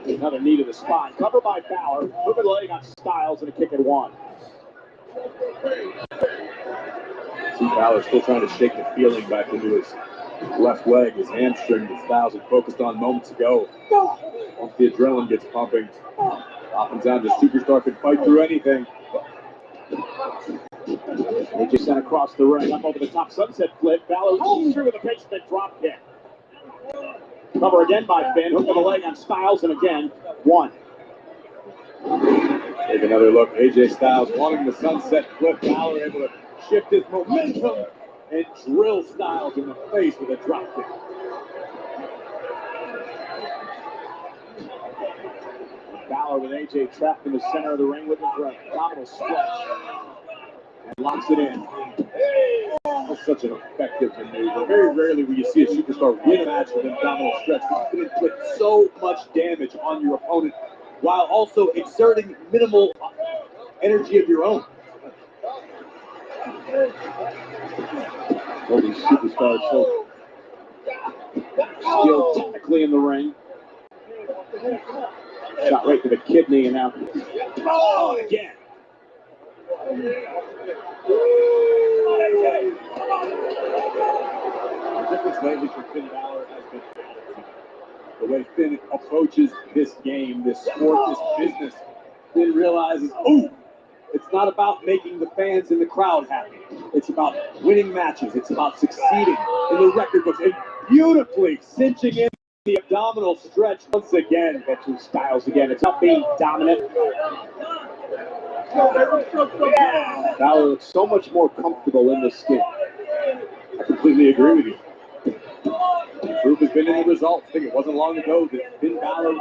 Another knee to the spine. Cover by Balor. Moving leg on Styles and a kick at one. See Balor still trying to shake the feeling back into his left leg. His hamstring that Styles had focused on moments ago. Once the adrenaline gets pumping, oftentimes a superstar can fight through anything. They just sent across the ring, up over the top sunset flip. Balor rolls through with a basement drop kick. Cover again by Finn. Hook of the leg on Styles, and again, one. Take another look. AJ Styles wanting the sunset flip. Balor able to shift his momentum and drill Styles in the face with a drop kick. Balor with AJ trapped in the center of the ring with his abdominal stretch. And locks it in. That's such an effective maneuver. Very rarely will you see a superstar win a match with an abdominal stretch. You can inflict so much damage on your opponent while also exerting minimal energy of your own. All these superstars so skilled technically in the ring. Shot right to the kidney and now. Oh, again. The difference lately for Finn Balor has been the way Finn approaches this game, this sport, this business. Finn realizes, it's not about making the fans in the crowd happy. It's about winning matches. It's about succeeding in the record books and beautifully cinching in the abdominal stretch once again. That's who Styles again. It's not being dominant. Balor looks so much more comfortable in the skin. I completely agree with you. The proof has been in the results. I think it wasn't long ago that Finn Balor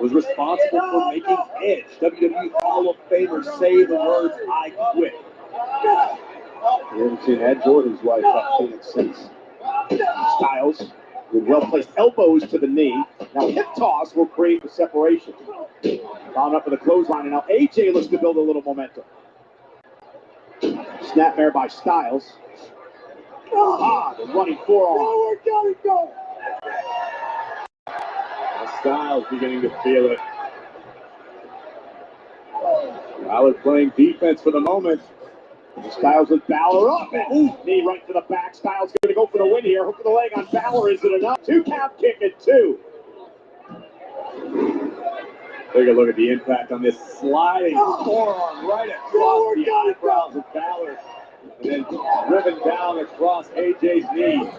was responsible for making Edge, WWE Hall of Famer, say the words, "I quit." We haven't seen Edge or his wife up Phoenix since. Styles with well-placed elbows to the knee. Now hip toss will create the separation. Found up with a clothesline, and now AJ looks to build a little momentum. Snapmare by Styles. The running forearm. Styles beginning to feel it. Balor playing defense for the moment. Styles with Balor up. And knee right to the back. Styles going to go for the win here. Hook of the leg on Balor. Is it enough? 2 count, kick at 2. Take a look at the impact on this sliding forearm right across the eyebrows of Balor. And then driven down across AJ's knee.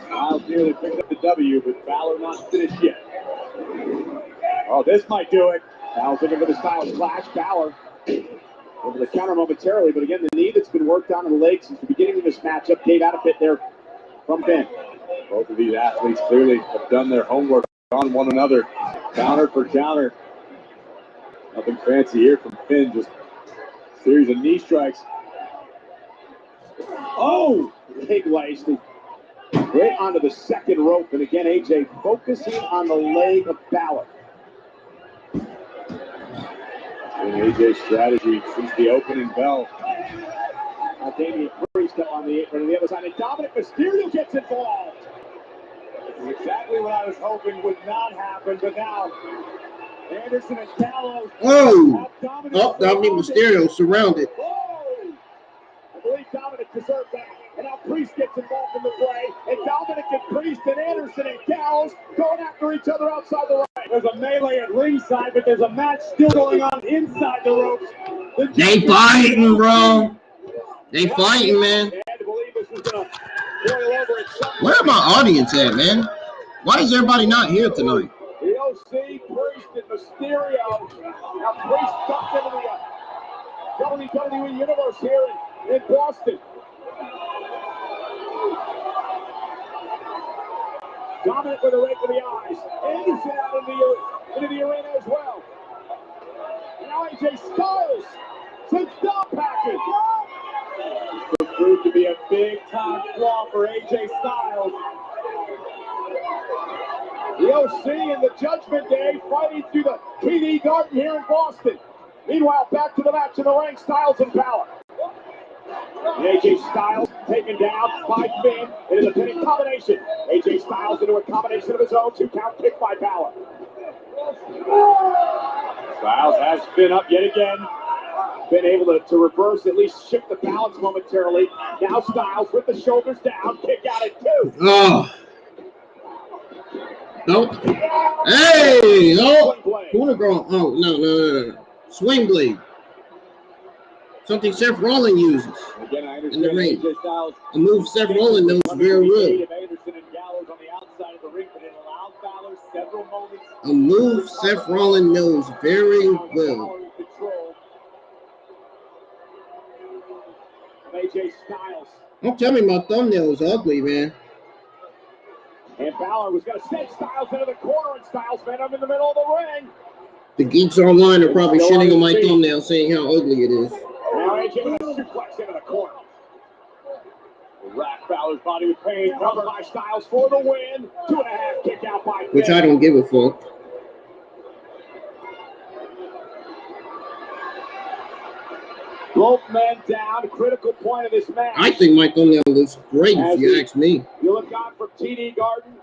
Styles nearly picked up the W, but Balor not finished yet. Oh, this might do it. Styles looking for the Styles clash. Balor over the counter momentarily, but again, the knee that's been worked on in the leg since the beginning of this matchup gave out a bit there from Finn. Both of these athletes clearly have done their homework on one another. Counter for counter. Nothing fancy here from Finn, just a series of knee strikes. Oh! Big Lashley. Right onto the second rope, and again, AJ focusing on the leg of Balor. And AJ's strategy since the opening bell. Now Damian Priest up on the apron on the other side, and Dominic Mysterio gets involved. This is exactly what I was hoping would not happen, but now Anderson and Gallows. Oh, Dominic Mysterio surrounded. I believe Dominic deserved that. And now Priest gets involved in the play. And Dominic and Priest and Anderson and Gallows going after each other outside the ring. There's a melee at ringside, but there's a match still going on inside the ropes. They fighting, bro. They fighting, man. Where my audience at, man? Why is everybody not here tonight? The OC, Priest, and Mysterio. Now Priest ducked into the WWE Universe here in Boston. Dominic with a right for the eyes. Anderson out into the arena as well. And now AJ Styles sends Dom packing. This proved to be a big-time flaw for AJ Styles. The OC and the Judgment Day fighting through the TD Garden here in Boston. Meanwhile, back to the match in the ring, Styles and Balor. And AJ Styles taken down by Finn into the pinning combination. AJ Styles into a combination of his own. 2 count kick by Balor. Styles has Finn up yet again. Been able to reverse, at least shift the balance momentarily. Now Styles with the shoulders down. Kick out at 2. Oh. Nope. Hey, no. Corner girl. Oh, no. Swing blade. Something Seth Rollins uses in the ring. A move Seth Rollins knows very well. A move Seth Rollins knows very well. Don't tell me my thumbnail is ugly, man. And Balor was going to send Styles into the corner, and Styles met him in the middle of the ring. The geeks online are probably shitting on my thumbnail, saying how ugly it is. Now AJ with a suplex into the corner. Rack Balor's body with pain, covered by Styles for the win. 2.5 kick out by Finn. Which I don't give a fuck. Both men down, critical point of this match. I think my thumbnail looks great if you ask me. You look on from TD Garden.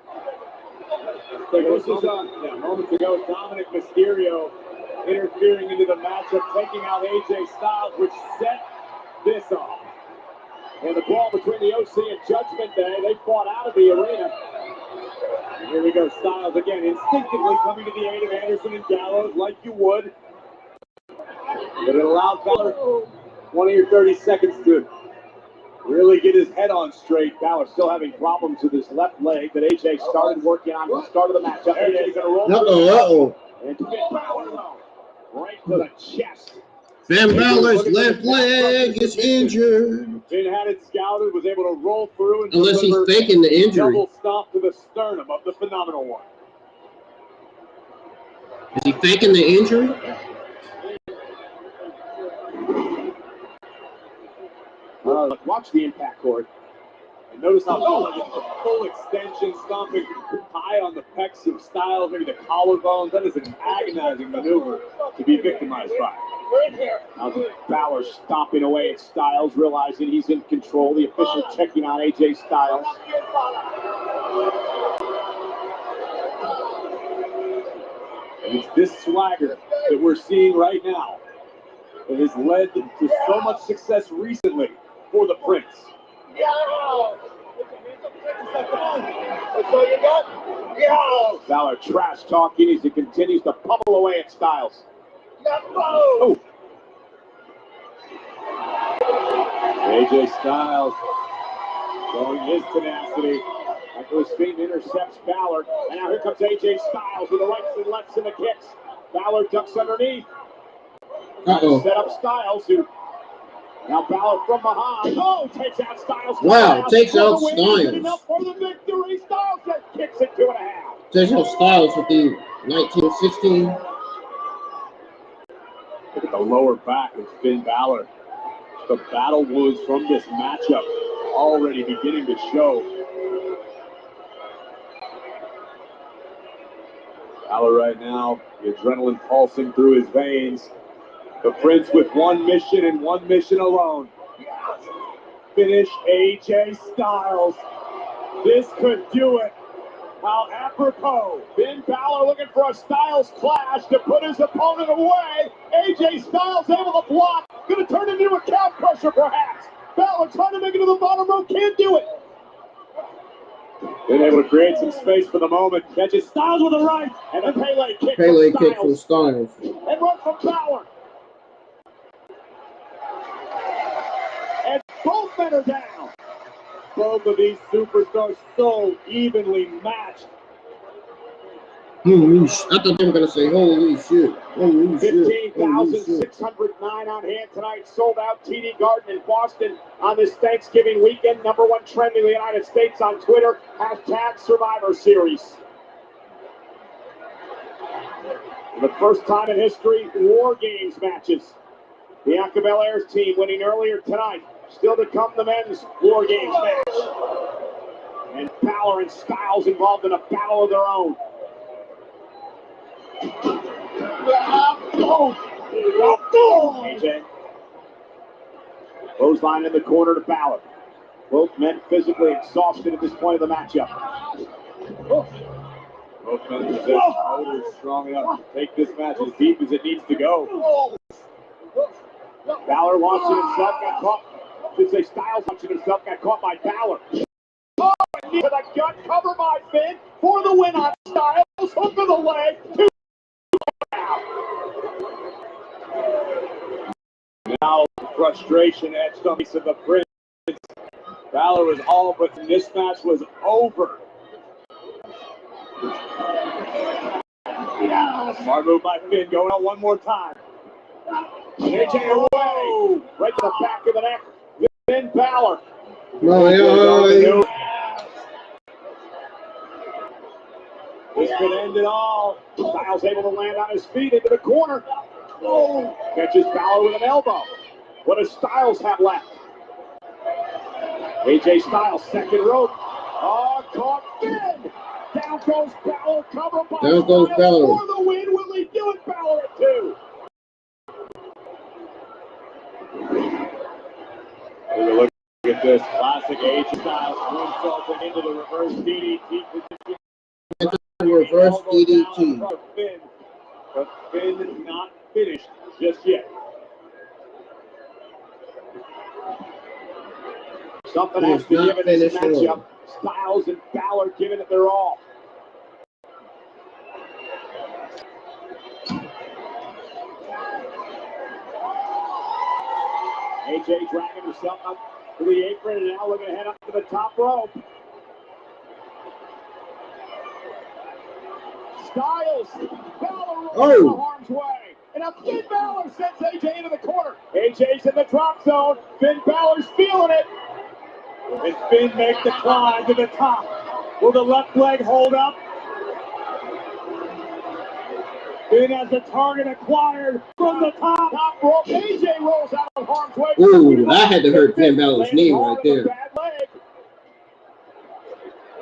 This is moments ago, Dominic Mysterio interfering into the matchup, taking out AJ Styles, which set this up. And the brawl between the OC and Judgment Day, they fought out of the arena. And here we go, Styles again, instinctively coming to the aid of Anderson and Gallows, like you would. But it allowed Balor 20 or 30 seconds to really get his head on straight. Balor still having problems with his left leg that AJ started working on at the start of the matchup. AJ's going to roll. And Finn Balor right to the chest. Finn Balor's left leg is injured. Finn had it scouted, was able to roll through and unless he's faking the injury. Double stomp to the sternum of the Phenomenal One. Is he faking the injury? Watch the impact cord. And notice how the full extension, stomping high on the pecs of Styles, maybe the collarbones. That is an agonizing maneuver to be victimized by. Now Balor stomping away at Styles, realizing he's in control. The official checking on AJ Styles. And it's this swagger that we're seeing right now that has led to so much success recently for the Prince. Balor trash talking as he continues to pummel away at Styles. Oh. AJ Styles showing his tenacity. After his feet intercepts Balor. And now here comes AJ Styles with the rights and lefts and the kicks. Balor ducks underneath. Set up Styles, who now Balor from behind. Oh, takes out Styles. Wow, takes out Styles. Enough for the victory. Styles just kicks it 2.5. Takes out Styles with the 1916. Look at the lower back of Finn Balor. The battle wounds from this matchup already beginning to show. Balor right now, the adrenaline pulsing through his veins. The Prince with one mission and one mission alone. Finish AJ Styles. This could do it. How apropos. Finn Balor looking for a Styles clash to put his opponent away. AJ Styles able to block. Going to turn into a calf crusher perhaps. Balor trying to make it to the bottom row. Can't do it. Been able to create some space for the moment. Catches Styles with a right. And a Pele kick from Styles. And run from Balor. And both men are down. Both of these superstars so evenly matched. Holy shit. I thought they were going to say, holy shit. Holy shit. 15,609 on hand tonight. Sold out TD Garden in Boston on this Thanksgiving weekend. #1 trend in the United States on Twitter. #Survivor Series. For the first time in history, Wargames matches. Bianca Belair's team winning earlier tonight. Still to come, the men's Wargames match. And Balor and Styles involved in a battle of their own. AJ. Clothesline in the corner to Balor. Both men physically exhausted at this point of the matchup. Both men possess motors strong enough to take this match as deep as it needs to go. Balor launching himself, got caught. Styles launching himself, got caught by Balor. Oh, knee to the gut, cover by Finn for the win on Styles. Hook of the leg. Now frustration etched on the face of the Prince. Balor was all but this match was over. Yeah, smart move by Finn, going out one more time. AJ away, right to the back of the neck. Finn Balor. This could end it all. Styles able to land on his feet into the corner. Oh, catches Balor with an elbow. What does Styles have left? AJ Styles, second rope. Oh, caught Finn. Down goes Balor, cover by Styles for the win. Will he do it? Balor at 2. Look at this classic AJ Styles moonsaulting into the reverse DDT position. Reverse DDT. But Finn is not finished just yet. Something has to give in this matchup. Styles and Balor giving it their all. AJ dragging herself up to the apron and now looking to head up to the top rope. Styles, Balor rolls the harm's way. And now Finn Balor sends AJ into the corner. AJ's in the drop zone. Finn Balor's feeling it. And Finn makes the climb to the top. Will the left leg hold up? Finn has the target acquired from the top rope. AJ rolls out of harm's way. Ooh, that had to hurt Finn Balor's knee right there.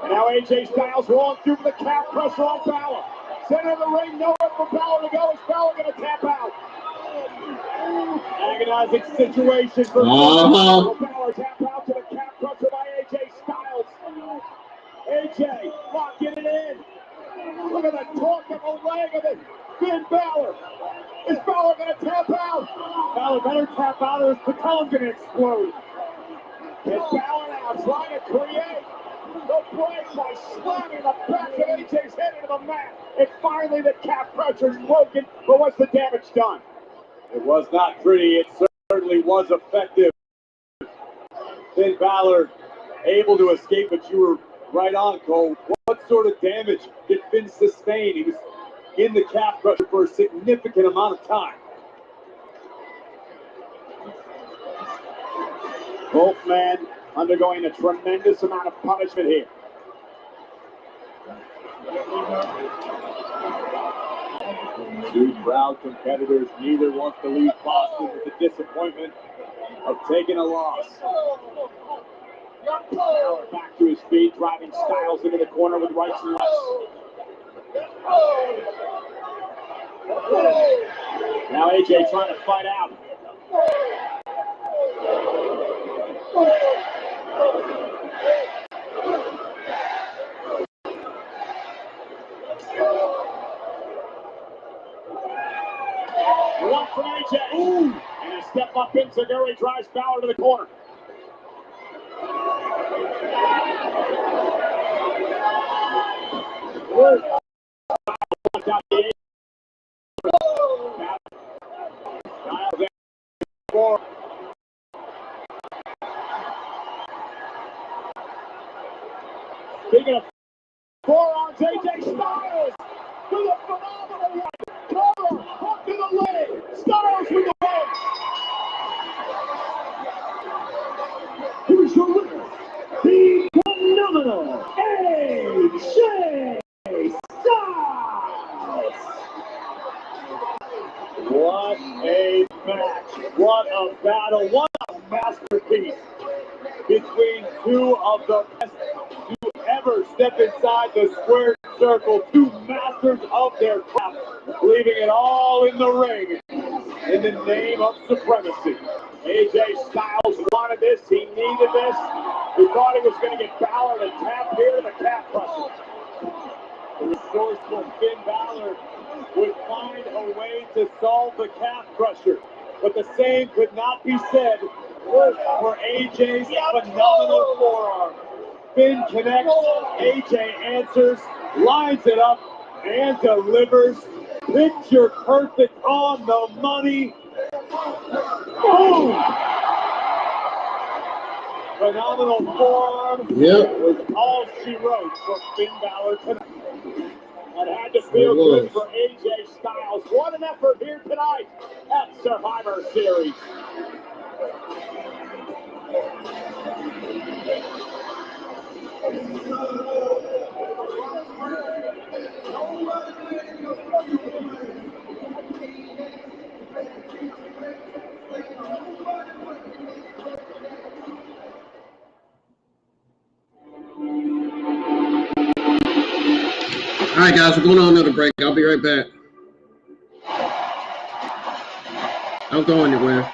And now AJ Styles rolling through the calf pressure on Balor. Center of the ring, nowhere for Balor to go. Is Balor going to tap out? Agonizing situation for Balor. Tap out to the calf pressure by AJ Styles. AJ locking it in. Look at the torque of the leg of it. Finn Balor. Is Balor going to tap out? Balor better tap out or his patel's going to explode. And Balor now trying to create the break by slamming the back of AJ's head into the mat. And finally the calf pressure's broken, but what's the damage done? It was not pretty. It certainly was effective. Finn Balor able to escape, but you were right on, Cole. What sort of damage did Finn sustain? He was in the calf pressure for a significant amount of time. Both men undergoing a tremendous amount of punishment here. Two proud competitors, neither wants to leave Boston with the disappointment of taking a loss. Balor back to his feet, driving Styles into the corner with rights and lefts. Now AJ trying to fight out. One from AJ. Ooh. And a step up in Zaguri drives Balor to the corner. Speaking of forearms, AJ Styles to the phenomenal one. Balor up to the leg. Styles with the leg. Here's your winner, the phenomenal AJ Styles. What a match. What a battle. What a masterpiece between two of the best to ever step inside the squared circle. Two masters of their craft, leaving it all in the ring in the name of supremacy. AJ Styles wanted this. He needed this. He thought he was going to get Balor to tap here to the calf pressure. The resourceful Finn Balor would find a way to solve the calf crusher. But the same could not be said for AJ's phenomenal forearm. Finn connects, AJ answers, lines it up, and delivers. Picture perfect on the money. Boom! Phenomenal forearm. Yep. Was all she wrote for Finn Balor tonight. It had to feel good for AJ Styles. What an effort here tonight at Survivor Series. All right, guys, we're going on another break. I'll be right back. Don't go anywhere.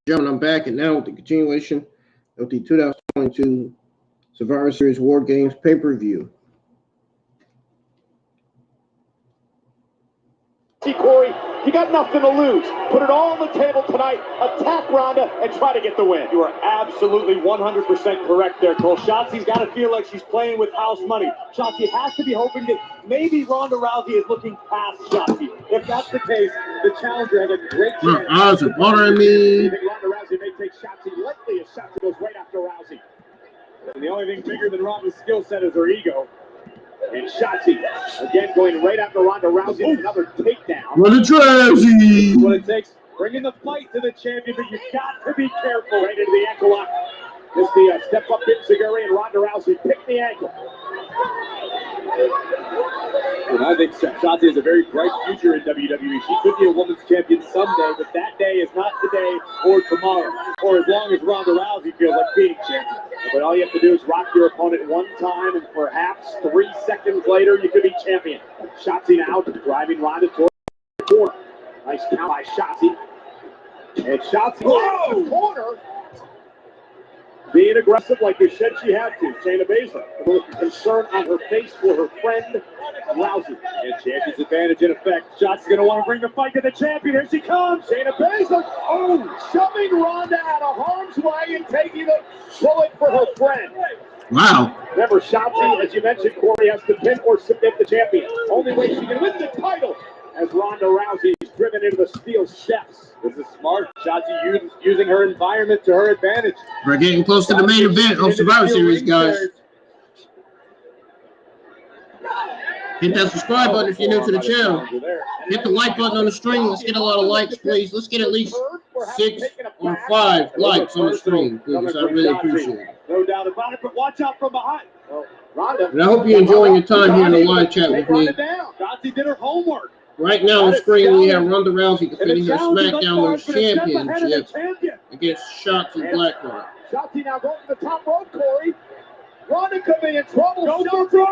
Gentlemen, I'm back, and now with the continuation of the 2022 Survivor Series War Games pay-per-view. See, Corey, you got nothing to lose. Put it all on the table tonight. Attack Ronda and try to get the win. You are absolutely 100% correct there, Cole. Shotzi's got to feel like she's playing with house money. Shotzi has to be hoping that maybe Ronda Rousey is looking past Shotzi. If that's the case, the challenger has a great chance. My eyes are bothering me. I think Ronda Rousey may take Shotzi lightly as Shotzi goes right after Rousey. And the only thing bigger than Ronda's skill set is her ego. And Shotzi, again, going right after Ronda Rousey with another takedown. Ronda Rousey! What it takes, bringing the fight to the champion, but you've got to be careful right into the ankle lock. As the step-up Enziguri and Ronda Rousey pick the ankle. And I think Shotzi has a very bright future in WWE. She could be a women's champion someday, but that day is not today or tomorrow, or as long as Ronda Rousey feels like being champion. But all you have to do is rock your opponent one time, and perhaps 3 seconds later, you could be champion. Shotzi now driving Ronda toward the corner. Nice count by Shotzi. And Shotzi in the corner. Being aggressive like you said she had to. Shayna Baszler, a little concern on her face for her friend, Rousey. And champion's advantage in effect. Shotzi's going to want to bring the fight to the champion. Here she comes. Shayna Baszler, shoving Ronda out of harm's way and taking the bullet for her friend. Wow. Remember, Shotzi, as you mentioned, Corey, has to pin or submit the champion. Only way she can win the title as Ronda Rousey is driven into the steel steps. This is smart. Shotzi using her environment to her advantage. We're getting close to the main event of Survivor Series, guys. Hit that subscribe button if you're new to the channel. Hit the like button on the stream. Let's get a lot of likes, please. Let's get at least 6 or 5 likes on the stream, please. I really appreciate it. No doubt about it, but watch out from behind. Ronda. And I hope you're enjoying your time here in the live chat with me. Shotzi did her homework. Right now on the screen, we have Ronda Rousey defending her SmackDown Women's Championship against Shotzi Blackheart. Shotzi now going to the top rope, Corey. Ronda could be in trouble. Go for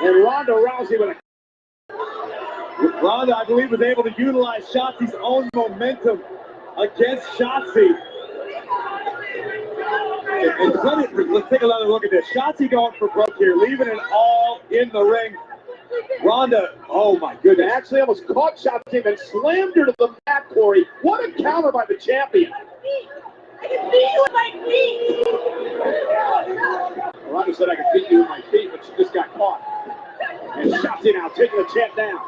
and Ronda Rousey with a... Ronda, I believe, was able to utilize Shotzi's own momentum against Shotzi. And let's take another look at this. Shotzi going for broke here, leaving it all in the ring. Ronda, oh my goodness, actually almost caught Shotzi and slammed her to the mat, Corey. What a counter by the champion. I can beat you with my feet. Ronda said I can beat you with my feet, but she just got caught. And Shotzi now taking the champ down.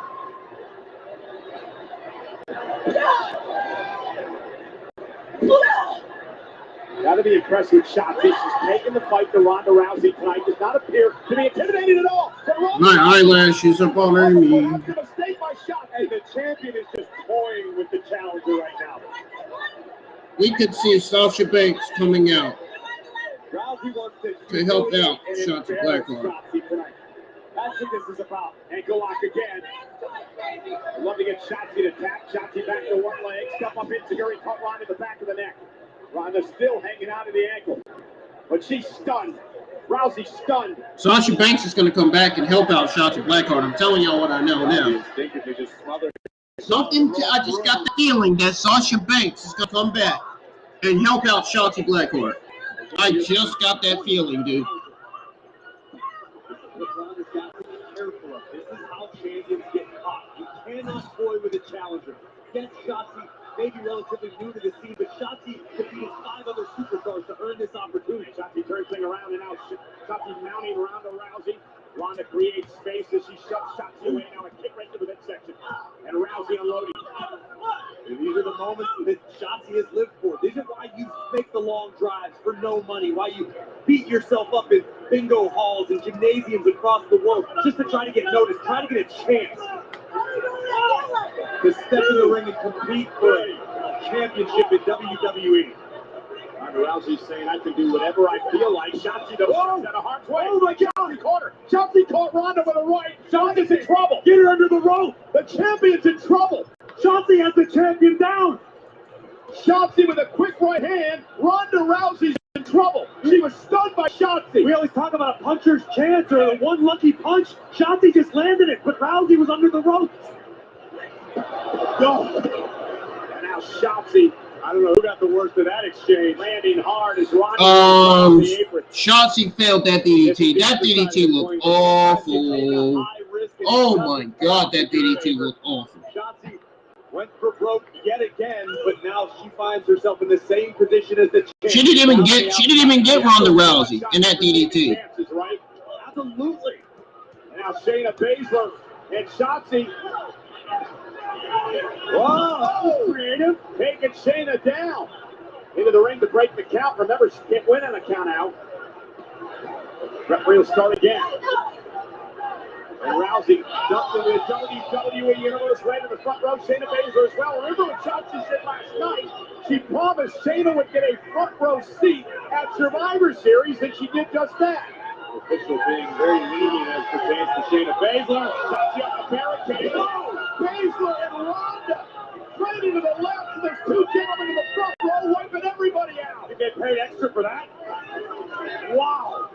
Got to be impressed with Shotzi. She's taking the fight to Ronda Rousey tonight. Does not appear to be intimidated at all. My eyelashes are bothering me. That's a mistake by Shotzi. The champion is just toying with the challenger right now. We could see Sasha Banks coming out Rousey wants to help out Shotzi Blackheart. That's what this is about. Ankle lock again. I'd love to get Shotzi to tap. Shotzi back to one leg. Step up Enziguri, caught Ronda in the back of the neck. Ronda's still hanging out of the ankle. But she's stunned. Rousey stunned. Sasha Banks is going to come back and help out Shotzi Blackheart. I'm telling y'all what I know now. I just got the feeling that Sasha Banks is going to come back and help out Shotzi Blackheart. I just got that feeling, dude. This is how champions get caught. You cannot toy with a challenger. Yes, Shotzi may be relatively new to the scene, but Shotzi defeated 5 other superstars to earn this opportunity. Shotzi turns things around, and now Shotzi mounting Ronda Rousey. Ronda creates space as she shoves Shotzi away. Now a kick right to the midsection. And Rousey unloading. And these are the moments that Shotzi has lived for. These are why you make the long drives for no money. Why you beat yourself up in bingo halls and gymnasiums across the world just to try to get noticed, try to get a chance to step in the ring and compete for a championship in WWE. Ronda Rousey saying, I can do whatever I feel like. Shotzi does out of harm's way. Oh my God, he caught her. Shotzi caught Ronda with a right. Shotzi's in trouble. Get her under the rope. The champion's in trouble. Shotzi has the champion down. Shotzi with a quick right hand. Ronda Rousey's in trouble. She was stunned by Shotzi. We always talk about a puncher's chance or the one lucky punch. Shotzi just landed it, but Rousey was under the ropes. Go. And now Shotzi, I don't know who got the worst of that exchange. Landing hard as Ronda. Shotzi failed that DDT. That DDT looked awful. Oh my God, that DDT looked awful. Shotzi went for broke yet again, but now she finds herself in the same position as the champion. She didn't even get Ronda Rousey in that DDT. Right? Absolutely. Now Shayna Baszler and Shotzi. Whoa, that was creative. Taking Shayna down into the ring to break the count. Remember, she can't win on a count out. Referee will start again. And Rousey dumped into the WWE Universe right in the front row. Shayna Baszler as well. Remember what Shotzi said last night? She promised Shayna would get a front row seat at Survivor Series, and she did just that. Official being very lenient as pertains to Shayna Baszler. Shotzi up the barricade. Oh, Baszler and Ronda straight into the left. So there's two gentlemen in the front row wiping everybody out. You get paid extra for that? Wow.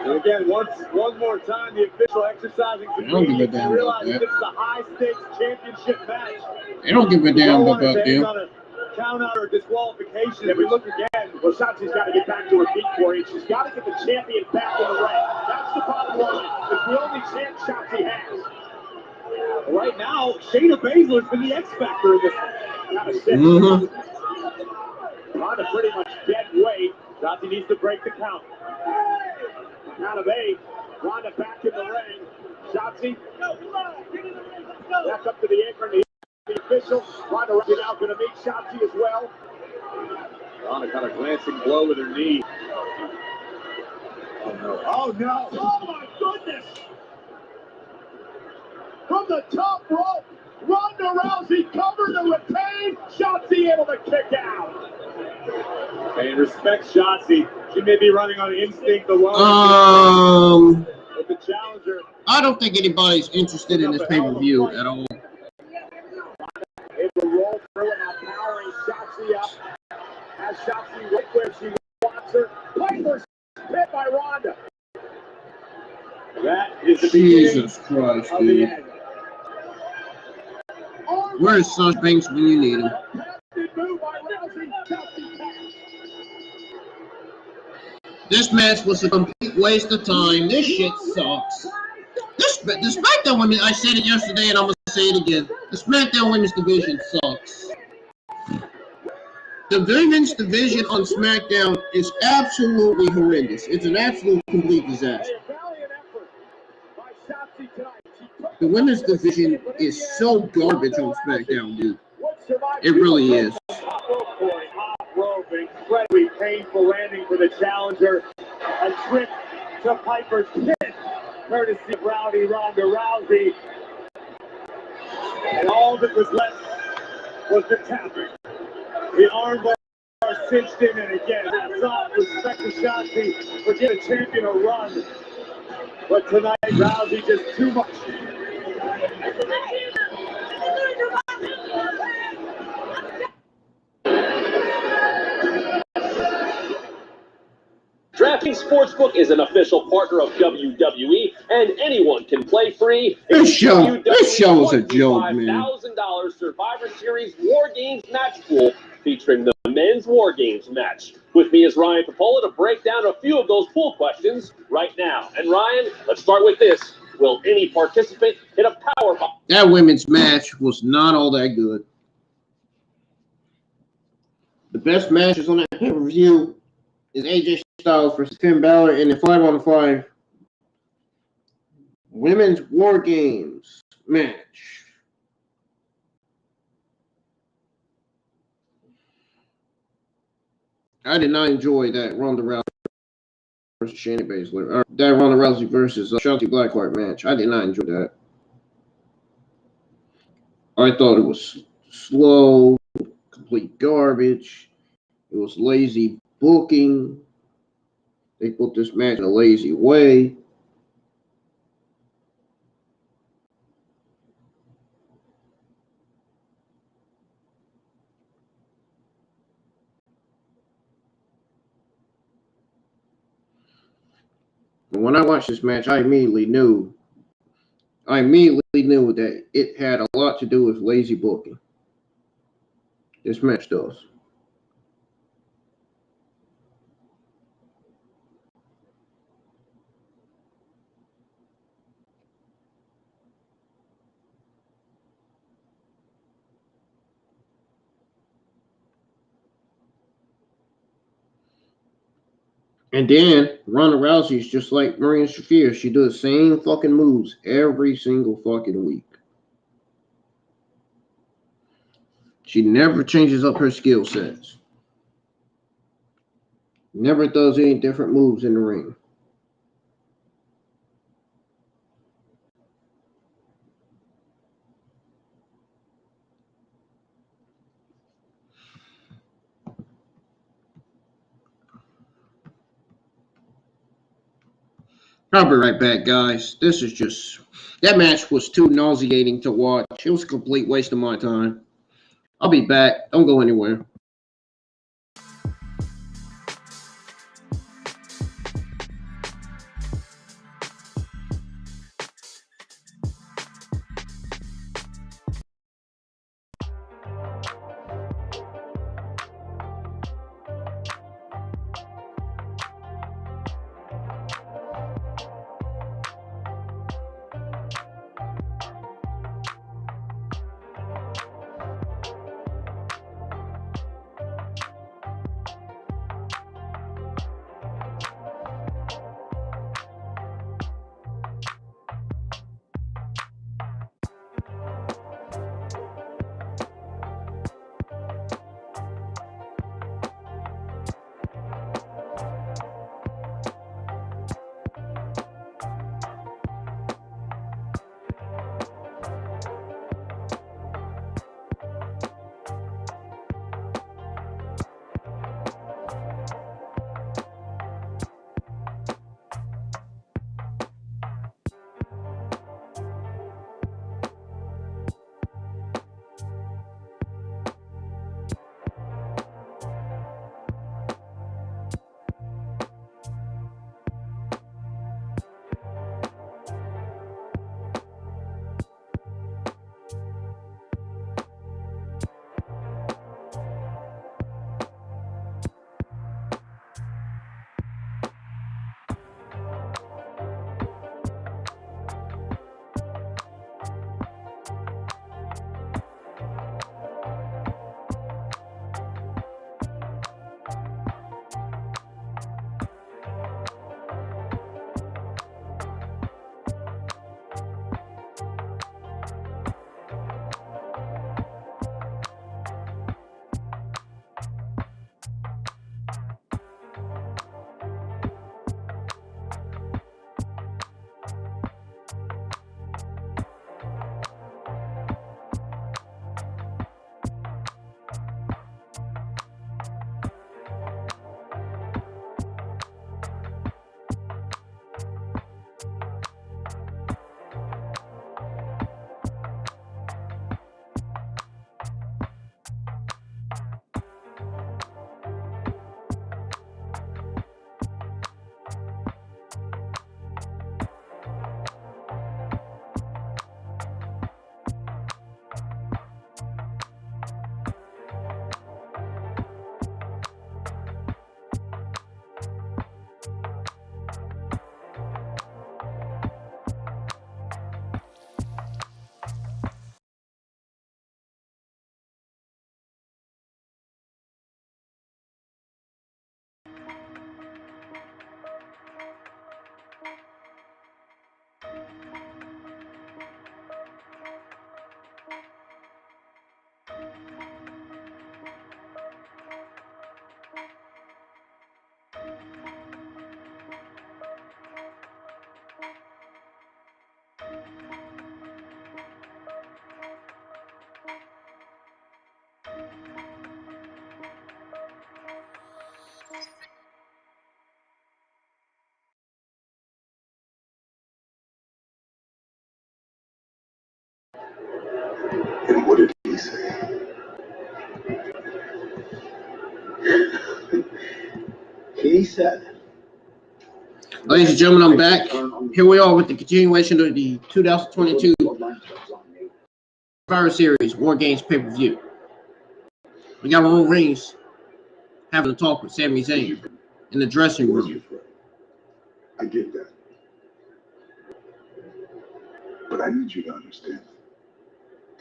And again, one more time, the official exercising convenience and realizing this is a high-stakes championship match. They don't give a damn about them. Count out or disqualification. If we look again, well, Shotzi's got to get back to her feet for it. She's got to get the champion back in the ring. That's the bottom line. It's the only chance Shotzi has. Right now, Shayna Baszler's been the X factor in this one. Got to sit. Ronda pretty much dead weight. Shotzi needs to break the count. Out of 8. Ronda back in the ring. Shotzi. Back up to the apron. The official, Ronda Rousey now going to meet Shotzi as well. Ronda got a glancing blow with her knee. Oh no. Oh no. Oh my goodness. From the top rope, Ronda Rousey covered and retained. Shotzi able to kick out. And respect Shotzi. She may be running on instinct alone. With the challenger. I don't think anybody's interested in this pay-per-view at all. Able to roll through it, now powering Shotzi up. Has Shotzi right where she wants her. Piper's hit by Ronda. That is the Jesus Christ, of dude. the end. Where's Sasha Banks when you need him? Move by Rousey. Shotzi taps. This match was a complete waste of time. This shit sucks. The SmackDown women, I said it yesterday and I'm going to say it again. The SmackDown women's division sucks. The women's division on SmackDown is absolutely horrendous. It's an absolute complete disaster. The women's division is so garbage on SmackDown, dude. It really is. Incredibly painful landing for the challenger. A trip to Piper's pit, courtesy of Rowdy Ronda Rousey. And all that was left was the tapping. The armbar cinched in, and again, hats off, respect to Shotzi for giving the champion a run. But tonight, Rousey just too much. DraftKings Sportsbook is an official partner of WWE, and anyone can play free. This show is a joke, man. $5,000 Survivor Series Wargames match pool featuring the men's Wargames match. With me is Ryan Papola to break down a few of those pool questions right now. And Ryan, let's start with this. Will any participant hit a power bomb? That women's match was not all that good. The best matches on that pay-per-view is AJ Styles versus Finn Balor in the 5-on-5 women's War Games match. I did not enjoy that Ronda Rousey versus Shayna Baszler, or that Ronda Rousey versus Shotzi Blackheart match. I did not enjoy that. I thought it was slow, complete garbage. It was lazy booking. They put this match in a lazy way. And when I watched this match, I immediately knew I immediately knew that it had a lot to do with lazy booking. This match does. And then Ronda Rousey is just like Marina Shafir. She does the same fucking moves every single fucking week. She never changes up her skill sets. Never does any different moves in the ring. I'll be right back, guys. This is just... That match was too nauseating to watch. It was a complete waste of my time. I'll be back. Don't go anywhere. And what did he say? He said, Ladies and gentlemen, I'm back. Here we are with the continuation of the 2022 Survivor Series War Games pay-per-view. We got Roman Reigns having a talk with Sami Zayn in the dressing room. I get that. But I need you to understand,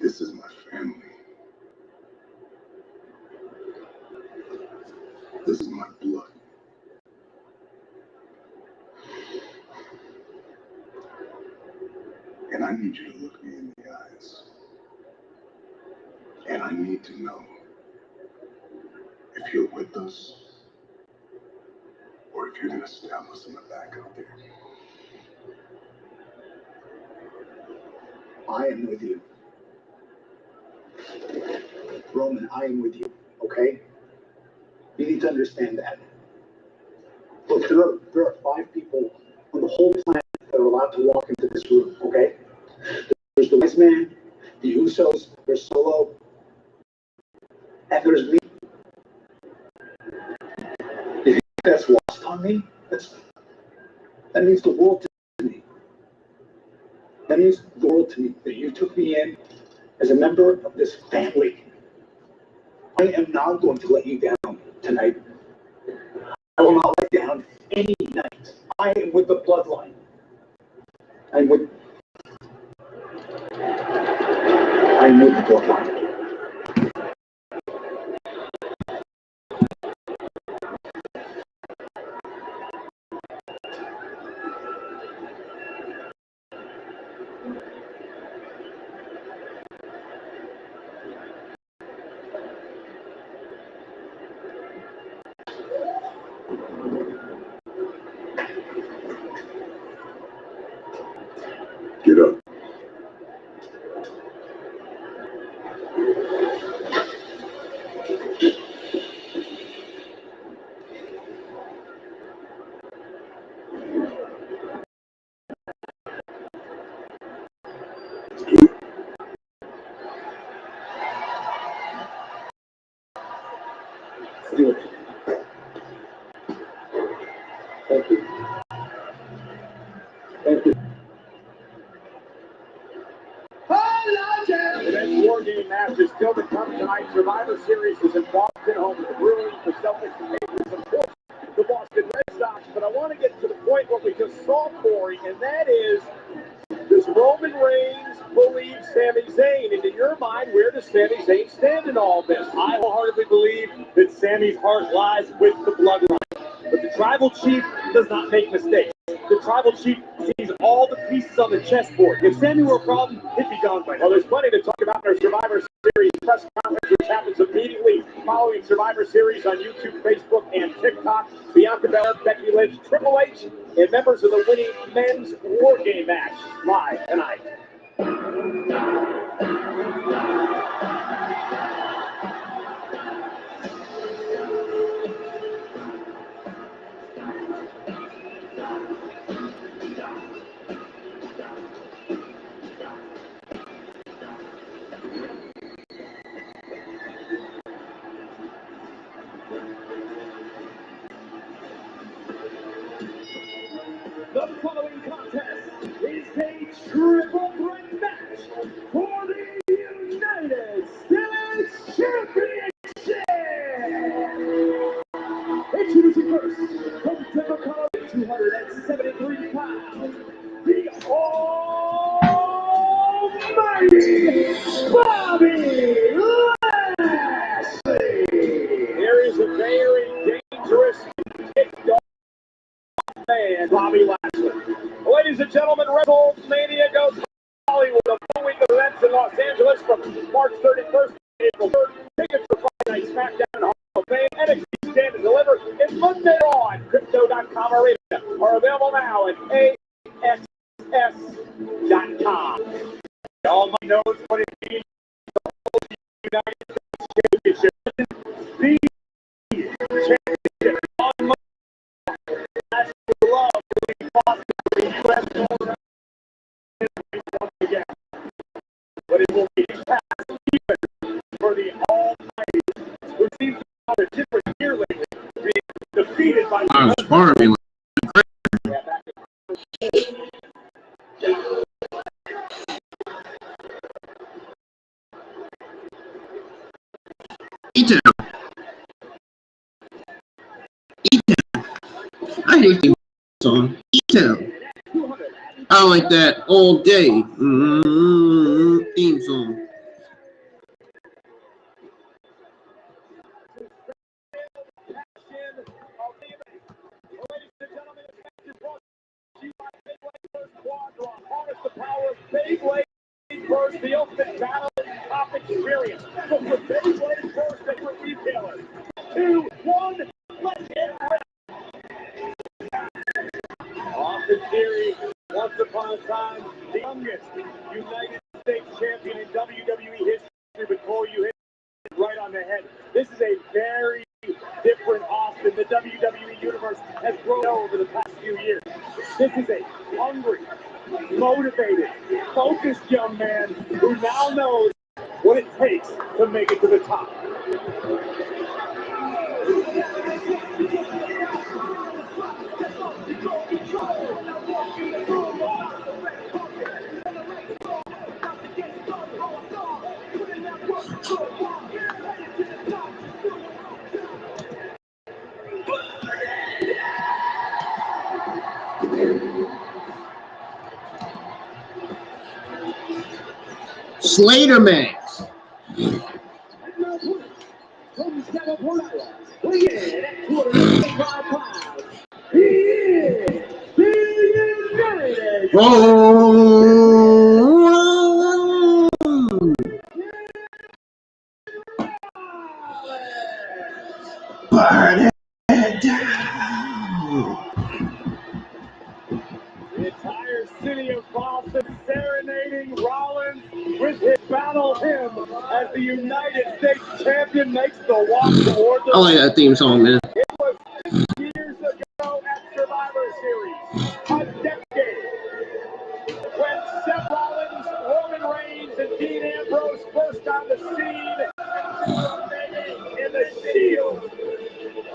this is my family. This is my blood. And I need you to look me in the eyes. And I need to know if you're with us or if you're going to stab us in the back out there. I am with you. Roman, I am with you, okay? You need to understand that. Look, there are 5 people on the whole planet that are allowed to walk into this room, okay? There's the Wise Man, the Usos, there's Solo, and there's me. You think that's lost on me? That means the world to me. That means the world to me, that you took me in as a member of this family. I am not going to let you down tonight. I will not let down any night. I am with the Bloodline. I'm with the Bloodline. Get up. Do it. Thank you. Thank you. The next War Game match is still to come tonight. Survivor Series is in Boston, home to the Brewers, the Celtics, and Matrix, of course, the Boston Red Sox. But I want to get to the point what we just saw, Corey, and that is, does Roman Reigns believe Sami Zayn? And in your mind, where does Sami Zayn stand in all this? I wholeheartedly believe that Sami's heart lies with the Bloodline. But the Tribal Chief does not make mistakes. The Tribal Chief sees all the pieces on the chessboard. If Sami were a problem, he'd be gone by now. Well, there's plenty to talk about in our Survivor Series press conference, which happens immediately following Survivor Series on YouTube, Facebook, and TikTok. Bianca, Belair, Becky Lynch, Triple H, and members of the winning men's War Game match live tonight. The following contest is a triple threat match for the United States Championship. Introducing first, from Denver, Colorado, 273 pounds, the almighty Bobby Lashley. There is a very dangerous man, Bobby Lashley. Ladies and gentlemen, WrestleMania goes Hollywood, a full-week of events in Los Angeles from March 31st to April 3rd. Tickets for Friday Night SmackDown Hall of Fame, NXT Stand and Deliver, and Monday on Crypto.com Arena are available now at AXS.com. All my knows what it means to hold the United States Championship. The championship on Monday. That's the love that we foster for the U.S. once again. But it will be passed even for the Almighty, who seems to have a different year lately, being defeated by Sparring. yeah, back New theme song. I like that all day. Theme song. First, the ultimate battle top experience. So for Beyblade first, they were retailers. 2, 1, let's get ready. Austin Theory, once upon a time, the youngest United States champion in WWE history. Before you hit it right on the head. This is a very different Austin. The WWE universe has grown over the past few years. This is a hungry, motivated, focused young man who now knows what it takes to make it to the top. Slater Max. From California, weighing at 285 pounds, he is the United. Burn it down. The entire city of Boston serenading Rollins with his battle hymn as the United States champion makes the walk toward the... I like that theme song, man. It was 6 years ago at Survivor Series, a decade, when Seth Rollins, Roman Reigns, and Dean Ambrose first on the scene, and the Shield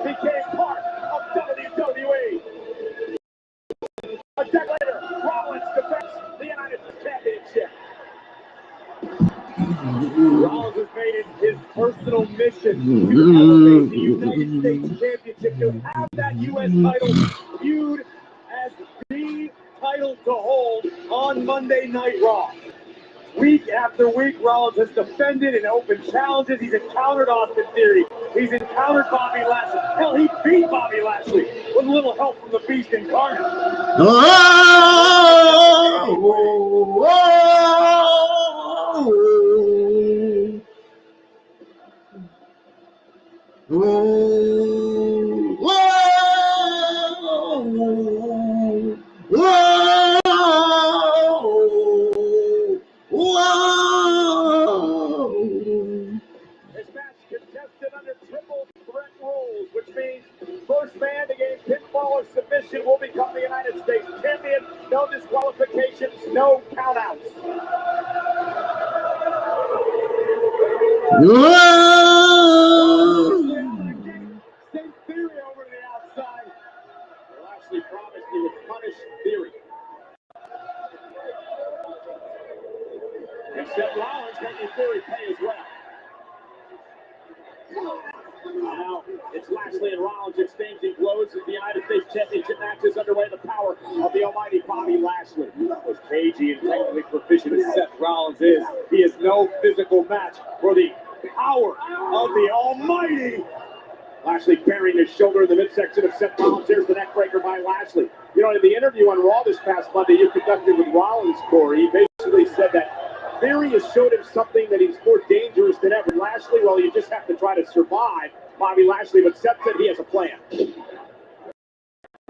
became part of WWE. A decade later, Rollins defends the United States Championship. Rollins has made it his personal mission to elevate the United States Championship, to have that U.S. title viewed as the title to hold on Monday Night Raw. Week after week, Rollins has defended and opened challenges. He's encountered Austin Theory. He's encountered Bobby Lashley. Hell, he beat Bobby Lashley with a little help from the Beast incarnate. This match contested under triple threat rules, which means first man to gain pinfall or submission will become the United States champion. No disqualifications, no countouts. Send Theory over to the outside. Lashley promised he would punish Theory. Except Rollins making Theory pay as well. Now it's Lashley and Rollins exchanging blows as the United States Championship match is underway. The power of the almighty Bobby Lashley. As cagey and technically proficient as Seth Rollins is, he is no physical match for the power of the almighty. Lashley burying his shoulder in the midsection of Seth Rollins. Here's the neckbreaker by Lashley. You know, in the interview on Raw this past Monday you conducted with Rollins, Corey, he basically said that Theory has showed him something that he's more dangerous than ever. Lashley, well, you just have to try to survive Bobby Lashley, but Seth said he has a plan.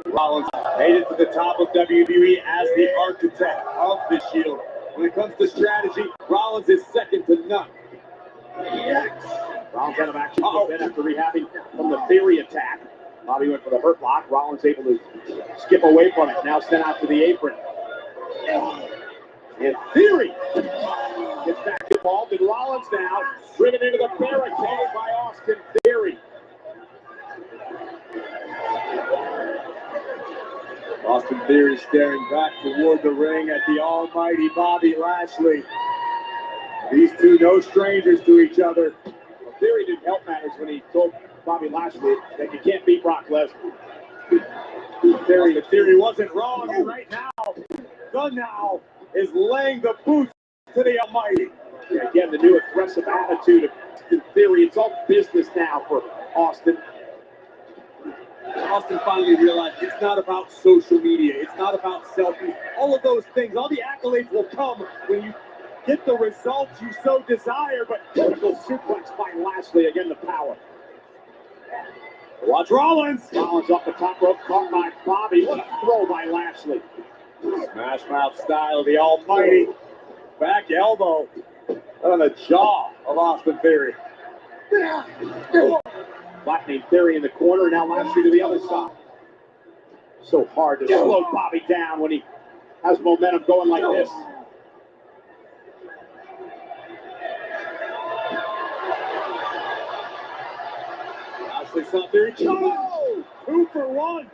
Rollins made it to the top of WWE as the architect of the Shield. When it comes to strategy, Rollins is second to none. Rollins out of action after rehabbing from the Theory attack. Bobby went for the hurt lock. Rollins able to skip away from it. Now sent out to the apron. And Theory gets back involved, and Rollins now driven into the barricade by Austin Theory. Austin Theory staring back toward the ring at the almighty Bobby Lashley. These two no strangers to each other. Well, Theory didn't help matters when he told Bobby Lashley that you can't beat Brock Lesnar. Theory wasn't wrong, and right now, the Now is laying the boots to the Almighty. Yeah, again, the new aggressive attitude of Austin Theory. It's all business now for Austin. Austin finally realized it's not about social media. It's not about selfies. All of those things, all the accolades will come when you get the results you so desire. But Vertical suplex by Lashley. Again, the power. watch Rollins. Rollins off the top rope, caught by Bobby. What a throw by Lashley. Smash mouth style of the Almighty. Back elbow on the jaw of Austin Theory. Flattening Theory in the corner, now Lashley to the other side. So hard to slow Bobby down when he has momentum going like this. Lashley saw Theory. Oh, 2 for 1.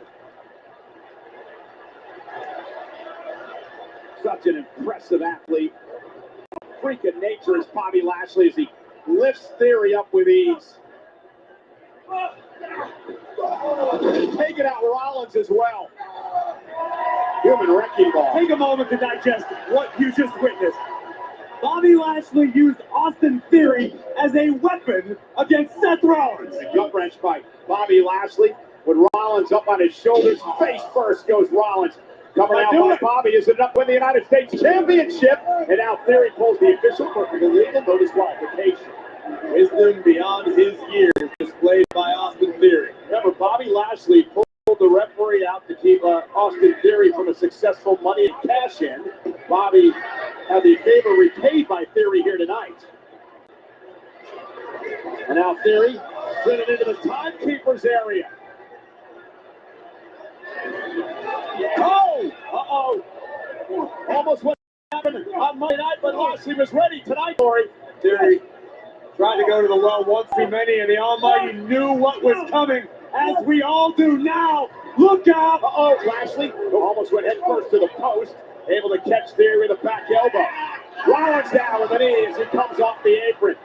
Such an impressive athlete. Freak of nature is Bobby Lashley as he lifts Theory up with ease. Taking out Rollins as well. Human wrecking ball. Take a moment to digest what you just witnessed. Bobby Lashley used Austin Theory as a weapon against Seth Rollins. A gut wrench by Bobby Lashley with Rollins up on his shoulders. Face first goes Rollins. Coming out by Bobby is enough to win the United States Championship. And now Theory pulls the official for illegal no disqualification. Wisdom beyond his years displayed by Austin Theory. Remember, Bobby Lashley pulled the referee out to keep Austin Theory from a successful money and cash in. Bobby had the favor repaid by Theory here tonight. And now Theory slid into the timekeeper's area. Oh! Uh-oh! Almost what happened on Monday night, but Lashley was ready tonight, Corey. Theory tried to go to the well once too many, and the Almighty knew what was coming, as we all do now. Look out! Uh-oh, Lashley almost went head first to the post, able to catch Theory with a back elbow. Rollins down with the knee as he comes off the apron.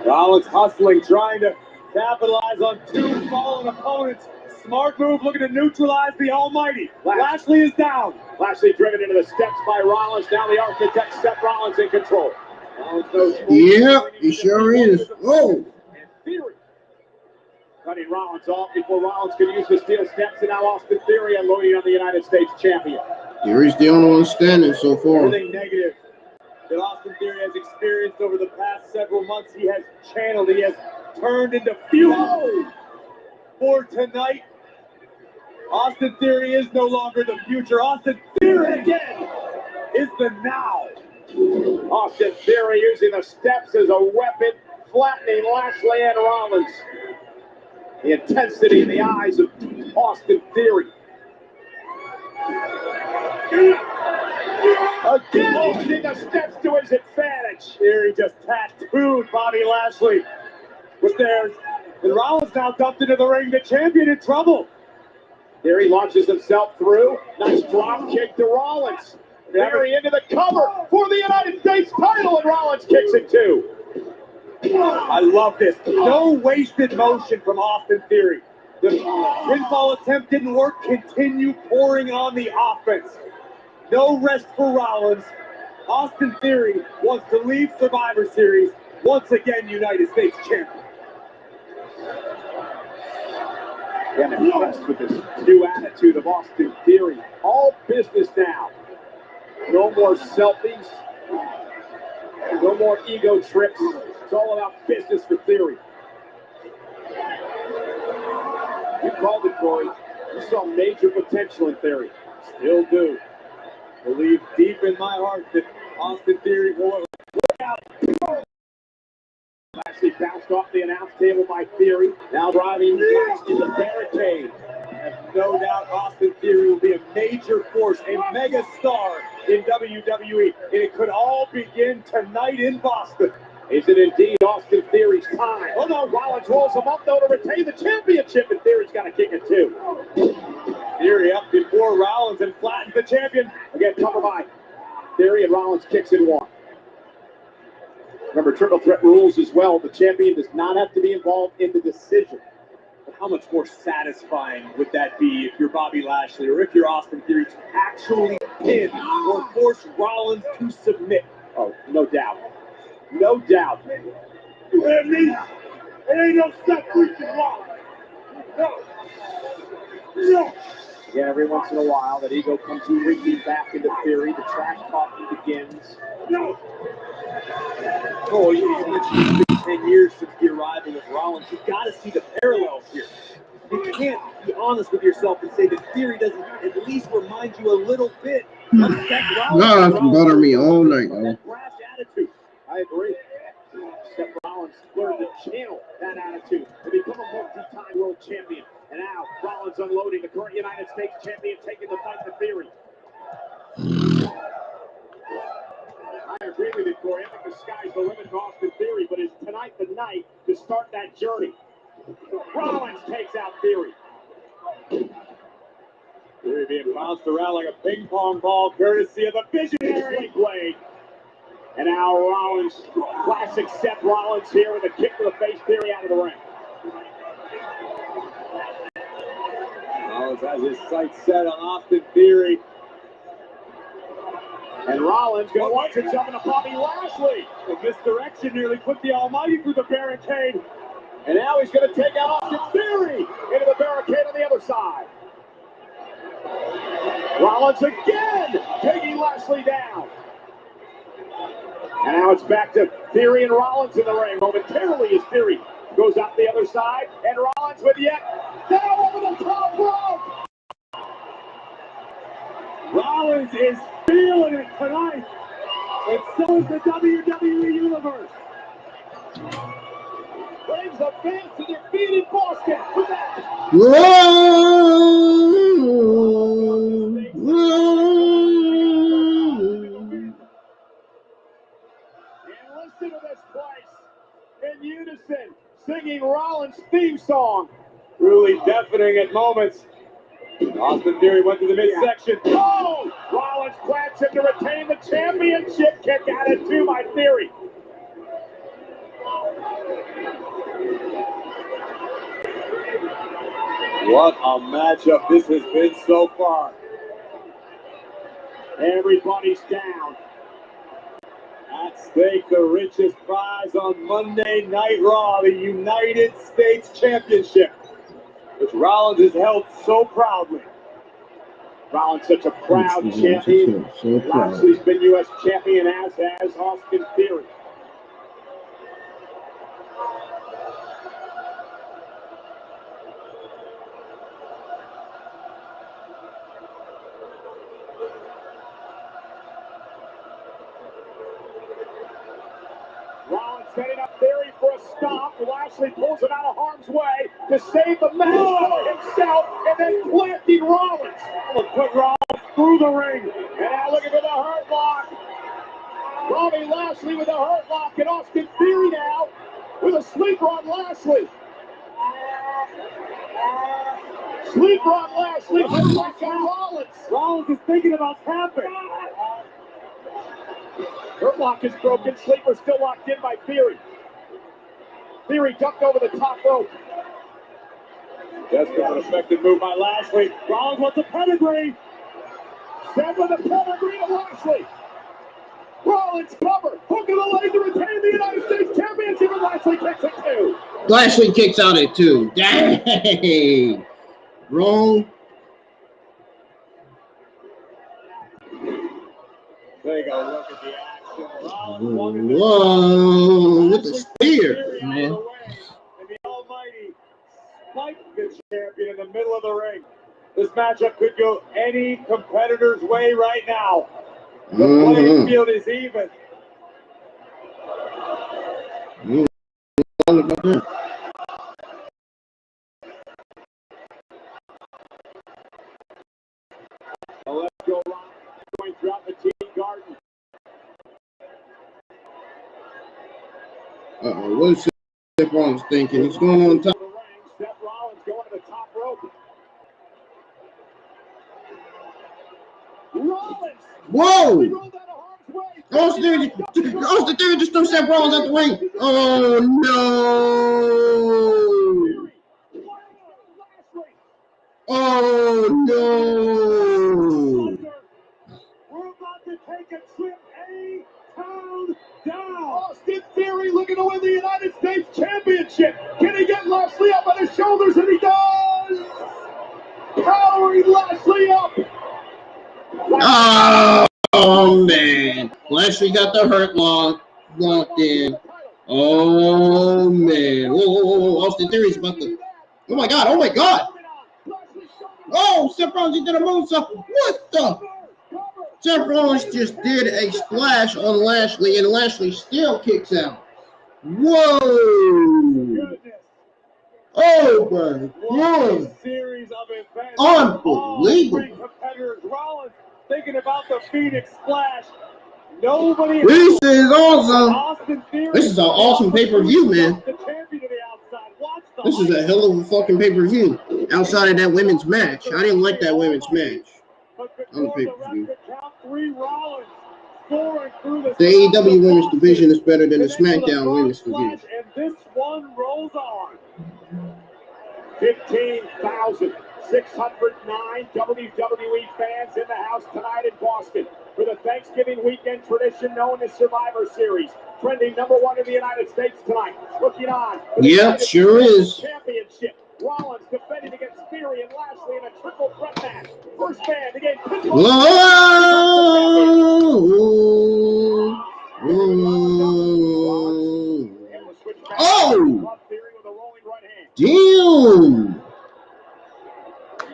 Rollins hustling, trying to capitalize on 2 fallen opponents. Smart move, looking to neutralize the Almighty. Lashley is down. Lashley driven into the steps by Rollins. Now the architect, Seth Rollins, in control. Yeah, he sure is. Whoa. And Theory cutting Rollins off before Rollins could use the steel steps. And now Austin Theory unloading on the United States champion. Theory's the only one standing so far. Everything negative that Austin Theory has experienced over the past several months, he has channeled, he has turned into fuel for tonight. Austin Theory is no longer the future. Austin Theory again is the now. Austin Theory using the steps as a weapon, flattening Lashley and Rollins. The intensity in the eyes of Austin Theory. Again, using the steps to his advantage. Theory just tattooed Bobby Lashley with theirs. And Rollins now dumped into the ring. The champion in trouble. Theory launches himself through. Nice drop kick to Rollins. Theory into the cover for the United States title, and Rollins kicks it too. I love this. No wasted motion from Austin Theory. The pinfall attempt didn't work. Continue pouring on the offense. No rest for Rollins. Austin Theory wants to leave Survivor Series once again United States champion. I'm impressed with this new attitude of Austin Theory. All business now. No more selfies. No more ego trips. It's all about business for Theory. You called it, Corey. You saw major potential in Theory. Still do. Believe deep in my heart that Austin Theory will look out. Lashley bounced off the announce table by Theory. Now driving past in the barricade. I have no doubt Austin Theory will be a major force, a mega star in WWE. And it could all begin tonight in Boston. Is it indeed Austin Theory's time? Oh no, Rollins rolls him up though to retain the championship, and Theory's got to kick it too. Theory up before Rollins and flattens the champion. Again, cover by Theory, and Rollins kicks in one. Remember, triple threat rules as well. The champion does not have to be involved in the decision. How much more satisfying would that be if you're Bobby Lashley or if you're Austin Theory to actually pin or force Rollins to submit? Oh, no doubt. No doubt. It ain't no Seth Freakin Rollins. No. Again, every once in a while, that ego comes creeping back into Theory. The trash talking begins. No. Oh, you mentioned it's been 10 years since the arrival of Rollins. You've got to see the parallels here. You can't be honest with yourself and say that Theory doesn't at least remind you a little bit of Seth Rollins. God, it's butter me all night, man. That brash attitude. I agree. Seth Rollins learned to channel that attitude and become a multi-time world champion. And now Rollins unloading, the current United States champion, taking the fight to Theory. I agree with you, Corey. I think the sky's the limit to Austin Theory, but is tonight the night to start that journey? Rollins takes out Theory. Theory being bounced around like a ping pong ball, courtesy of the visionary blade. And now Rollins, classic Seth Rollins here with a kick to the face, Theory out of the ring. Rollins has his sights set on Austin Theory. And Rollins going to watch it jumping to Bobby Lashley. The misdirection nearly put the Almighty through the barricade. And now he's going to take out Austin Theory into the barricade on the other side. Rollins again taking Lashley down. And now it's back to Theory and Rollins in the ring. Momentarily as Theory goes out the other side. And Rollins with yet down over the top rope. Rollins is feeling it tonight. And so is the WWE Universe. Brings the fans to their feet in Boston with that. And listen to this place in unison, singing Rollins' theme song. Really deafening at moments. Austin Theory went to the midsection. Oh! Rollins grabs him to retain the championship. Kick out at 2 by Theory. What a matchup this has been so far. Everybody's down. At stake, the richest prize on Monday Night Raw, the United States Championship, which Rollins has held so proudly. Rollins such a proud champion. So proud. Lashley's been U.S. champion, as has Austin Theory. Rollins setting up Theory for a stop. Lashley pulls him out of harm's way to save the match for himself, and then planting Rollins. Put Rollins through the ring. And now looking for the hurt lock. Bobby Lashley with a hurt lock, and Austin Theory now with a sleeper on Lashley. Sleeper on Lashley. Hurt lock on Rollins. Rollins is thinking about tapping. Hurt lock is broken. Sleeper still locked in by Theory. Theory ducked over the top rope. Just an effective move by Lashley. Rollins wants a pedigree. Seth with a pedigree to Lashley. Rollins cover. Hook of the leg to retain the United States Championship, and Lashley kicks it too. Lashley kicks out at 2. Dang. Wrong. Take a look at the action. Rollins Whoa, with the spear. and the Almighty spiked the champion in the middle of the ring. This matchup could go any competitor's way right now. The playing field is even. All about that. Let's go around going throughout the team garden. What is Seth Rollins thinking? He's going on top. Seth Rollins going to the top rope. Rollins! Whoa! Austin Theory just threw Seth Rollins out the ring. Oh no! championship. Can he get Lashley up on his shoulders? And he does! Powering Lashley up! Oh man. Lashley got the hurt locked in. Oh man. Whoa. Austin Theory's about to. Oh my god. Oh, Seth Rollins did a moonsault. What the? Seth Rollins just did a splash on Lashley, and Lashley still kicks out. Whoa! Oh my god! Series of events. Unbelievable! Competitors. Rollins thinking about the Phoenix Splash. Nobody. This is awesome. This is an awesome pay-per-view, man. This is a hell of a fucking pay-per-view. Outside of that women's match, I didn't like that women's match on the pay-per-view. The AEW women's division is better than the SmackDown women's division. And this one rolls on. 15,609 WWE fans in the house tonight in Boston for the Thanksgiving weekend tradition known as Survivor Series. Trending #1 in the United States tonight. Looking on. Yep, sure is. Championship. Rollins defending against Theory and Lashley in a triple threat match. First man to gain pinfall. Oh! Damn!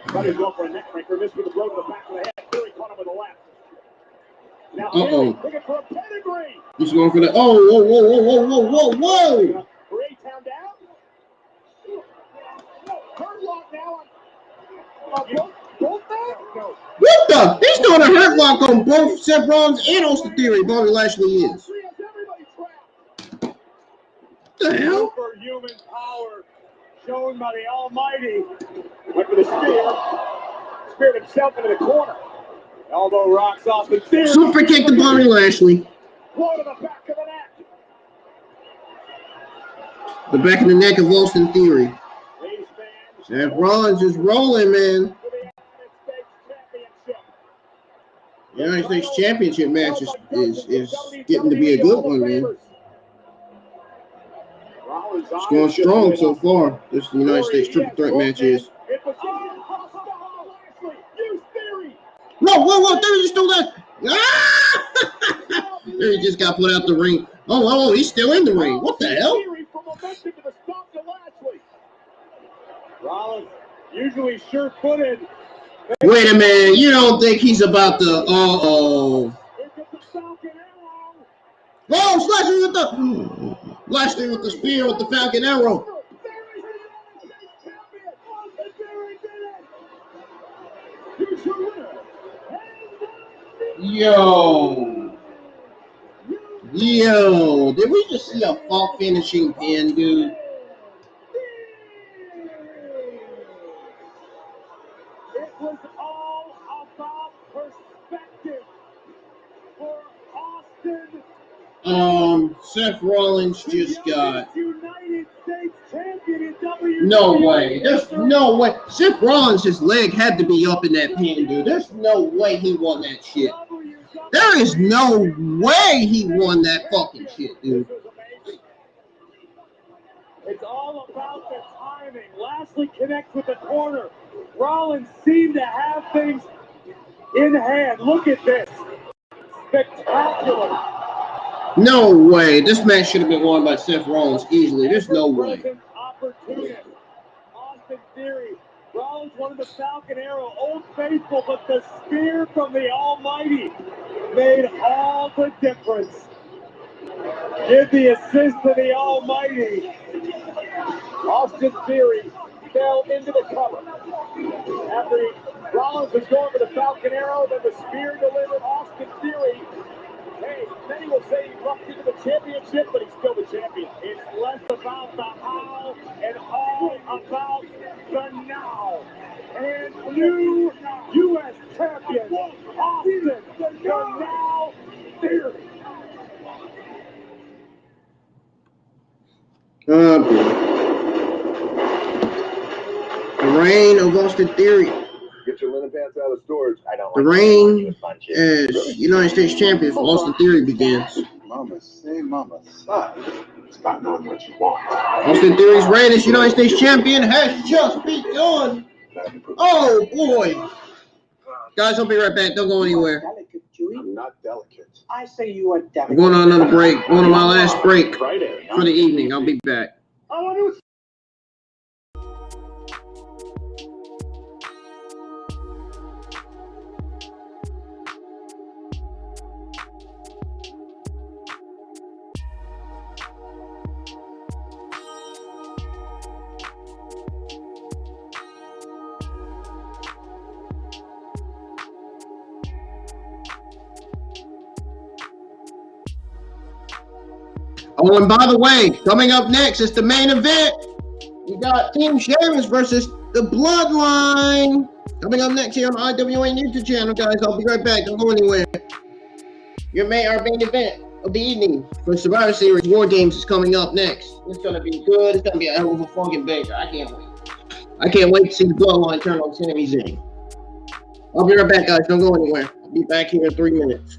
Trying to go for a neck breaker. Missed with a blow to the back of the head. Theory caught him with the left. Now Uh-oh. looking for a pedigree. He's going for the. Oh, whoa. Town down. Hurt lock now on both men? No. What the? He's doing a hurt lock on both Seth Rollins and Austin Theory. Bobby Lashley is. What the hell? Superhuman power shown by the Almighty. Went for the spear. Speared himself into the corner. Elbow rocks Austin Theory. Super kick to Bobby Lashley. Blow to the back of the neck. The back of the neck of Austin Theory. Seth Rollins is rolling, man. The United States Championship match is getting to be a good one, man. It's going strong so far. This United States triple threat match is. Whoa, Theory just stole that. Ah! Theory just got put out the ring. Oh, he's still in the ring. What the hell? Rollins, usually sure-footed. Wait a minute. You don't think he's about to... Oh, Lashley with the spear with the Falcon Arrow. Yo, did we just see a fall finishing pin, dude? It was all about perspective for Austin. Seth Rollins just got. United States champion in WWE. No way. There's no way. Seth Rollins, his leg had to be up in that pin, dude. There's no way he won that shit. There is no way he won that fucking shit, dude. It's all about the timing. Lashley connects with the corner. Rollins seemed to have things in hand. Look at this. Spectacular. No way. This match should have been won by Seth Rollins easily. There's no way. Opportunist. Austin Theory. Rollins wanted the Falcon Arrow. Old Faithful, but the spear from the Almighty made all the difference. Give the assist to the Almighty. Austin Theory fell into the cover. After Rollins was going for the Falcon Arrow, then the spear delivered. Austin Theory. Hey, many will say he lucked into the championship, but he's still the champion. It's less about the how and all about the now. And new U.S. champion, Austin the Now Theory. The reign of Austin Theory. Get your linen pants out of storage. I don't. The reign as United States champion for Austin Theory begins. Mama say, mama sigh. It's about knowing what you want. Austin Theory's reign as United States champion has just begun. Oh boy. Guys, I'll be right back. Don't go anywhere. I'm not delicate. I say you are delicate. I'm going on another break. Going on my last break for the evening. I'll be back. I want to Oh, and by the way, coming up next is the main event. We got Team Sheamus versus the Bloodline. Coming up next here on IWN YouTube channel, guys. I'll be right back. Don't go anywhere. Our main event of the evening for Survivor Series War Games is coming up next. It's gonna be good. It's gonna be a hell of a fucking banger. I can't wait. I can't wait to see the Bloodline turn on Sami Zayn. I'll be right back, guys. Don't go anywhere. I'll be back here in 3 minutes.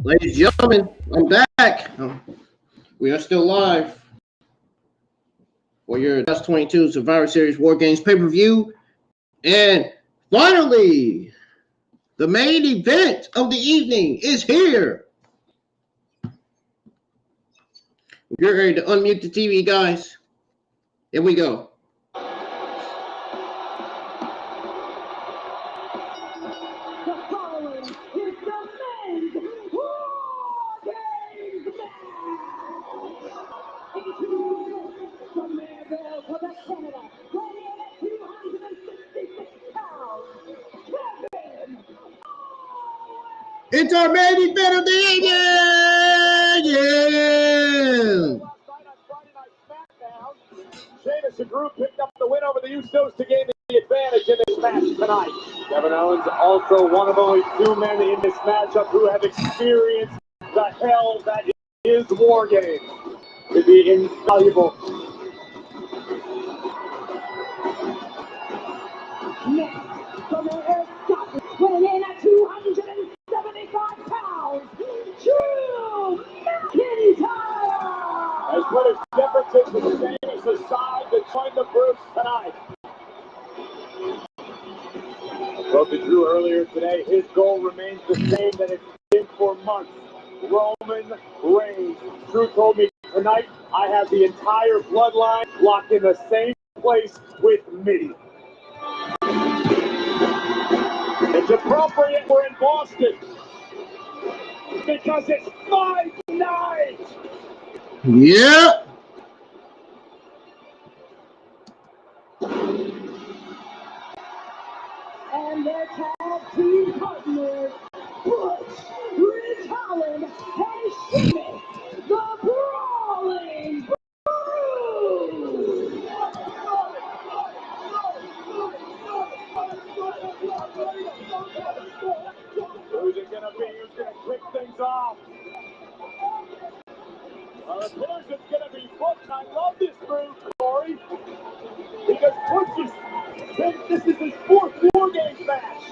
Ladies and gentlemen, I'm back. We are still live for your 2022 Survivor Series War Games pay-per-view. And finally, the main event of the evening is here. Get ready to unmute the TV, guys. Here we go. The following is the men's War Games match. Introducing from Maryville, Quebec, Canada, weighing in at 266 pounds, Kevin Owens. It's our main event of the evening. Yeah. Last night on Friday Night SmackDown, Sheamus and Drew picked up the win over the Usos to gain the advantage in this match tonight. Kevin Owens, also one of only two men in this matchup who have experienced the hell that is War Games. It'd be invaluable. Next, from Earth, Scotland, weighing in at 275 pounds, Drew McIntyre. Has put his differences with Sheamus aside to join the group tonight. I spoke to Drew earlier today. His goal remains the same that it's been for months. Roman Reigns. Drew told me tonight I have the entire bloodline locked in the same place with me. It's appropriate we're in Boston because it's my night. Yeah. And their tag team partners, Bush, Ridge Holland, and Sheamus, the Brawling Brew. Who's it gonna be? Who's gonna kick things off? Well, it appears it's gonna be Bush. I love this move, Corey, because Bush this is his fourth War Games match.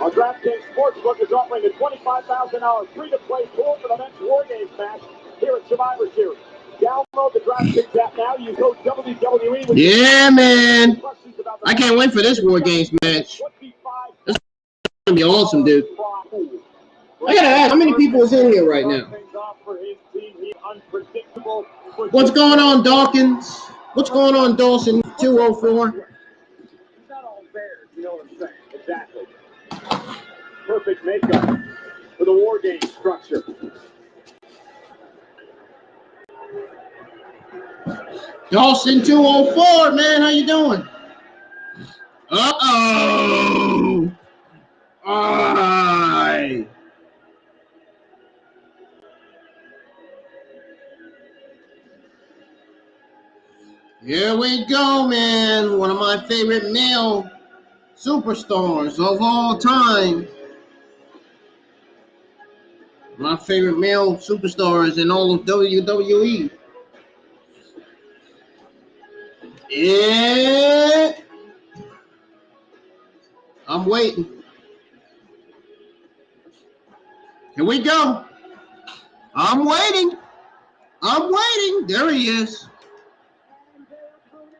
Our DraftKings Sportsbook is offering a $25,000 free-to-play pool for the men's War Games match here at Survivor Series. Download the DraftKings app now. Use code WWE. Yeah, man. I can't wait for this War Games match. It's gonna be awesome, dude. I gotta ask, how many people is in here right now? What's going on, Dawkins? What's going on, Dawson 204? It's not all fair, you know what I'm saying? Exactly. Perfect makeup for the War Games structure. Dawson 204, man, how you doing? Uh-oh. Aye. Here we go, man. One of my favorite male superstars of all time. My favorite male superstars in all of WWE. Yeah. I'm waiting. Here we go. I'm waiting. There he is.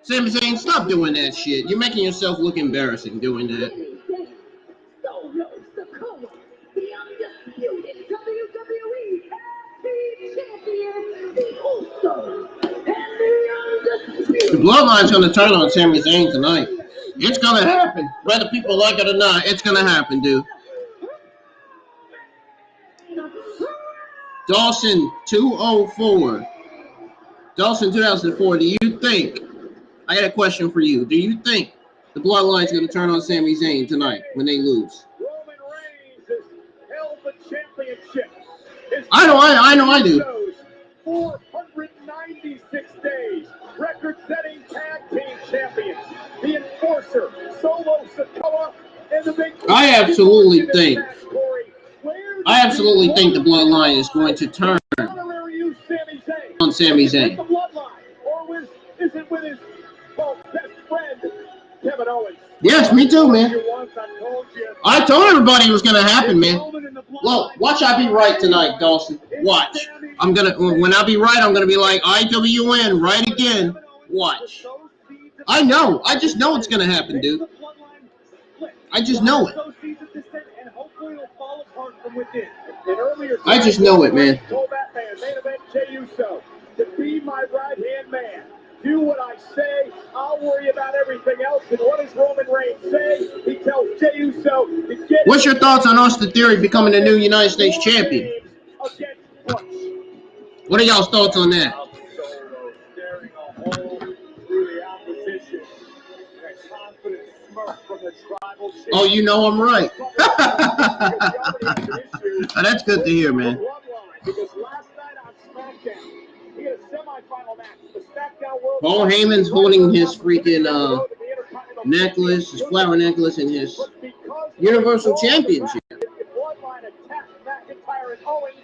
Sami Zayn, stop doing that shit. You're making yourself look embarrassing doing that. Solo Sikoa, the undisputed WWE Tag Champion, the Usos, and the undisputed. The Bloodline's going to turn on Sami Zayn tonight. It's going to happen. Whether people like it or not, it's going to happen, dude. Dawson 204. Dawson 2004, do you think, I got a question for you. Do you think the Bloodline's going to turn on Sami Zayn tonight when they lose? Roman Reigns has held the championship. I know I do. 496 days. Record-setting tag team champions. The Enforcer, Solo Sikoa, and the big... I absolutely think the Bloodline is going to turn on Sami Zayn. The Bloodline, or is it with his best friend, Kevin Owens. Yes, me too, man. Once, I told you. I told everybody it was gonna happen, man. Well, watch I be right tonight, Dawson. Watch. I'm gonna when I be right, I'm gonna be like IWN right again. Watch. I know. I just know it's gonna happen, dude. I just know it. I just know it, man. Told that man, main event Jey Uso, to be my right-hand man. Do what I say, I'll worry about everything else. And what does Roman Reigns say? He tells Jey Uso to get. What's your thoughts on Austin Theory becoming the new United States champion? What are y'all's thoughts on that? Staring a hole through the opposition. A confident smirk from the tribal chief. Oh, you know I'm right. Oh, that's good to hear, man. Because last night on SmackDown, he had a semifinal match. The SmackDown World. Paul Heyman's holding his freaking necklace, his flower necklace, and his Universal Championship. Bloodline attacked McIntyre and Owens.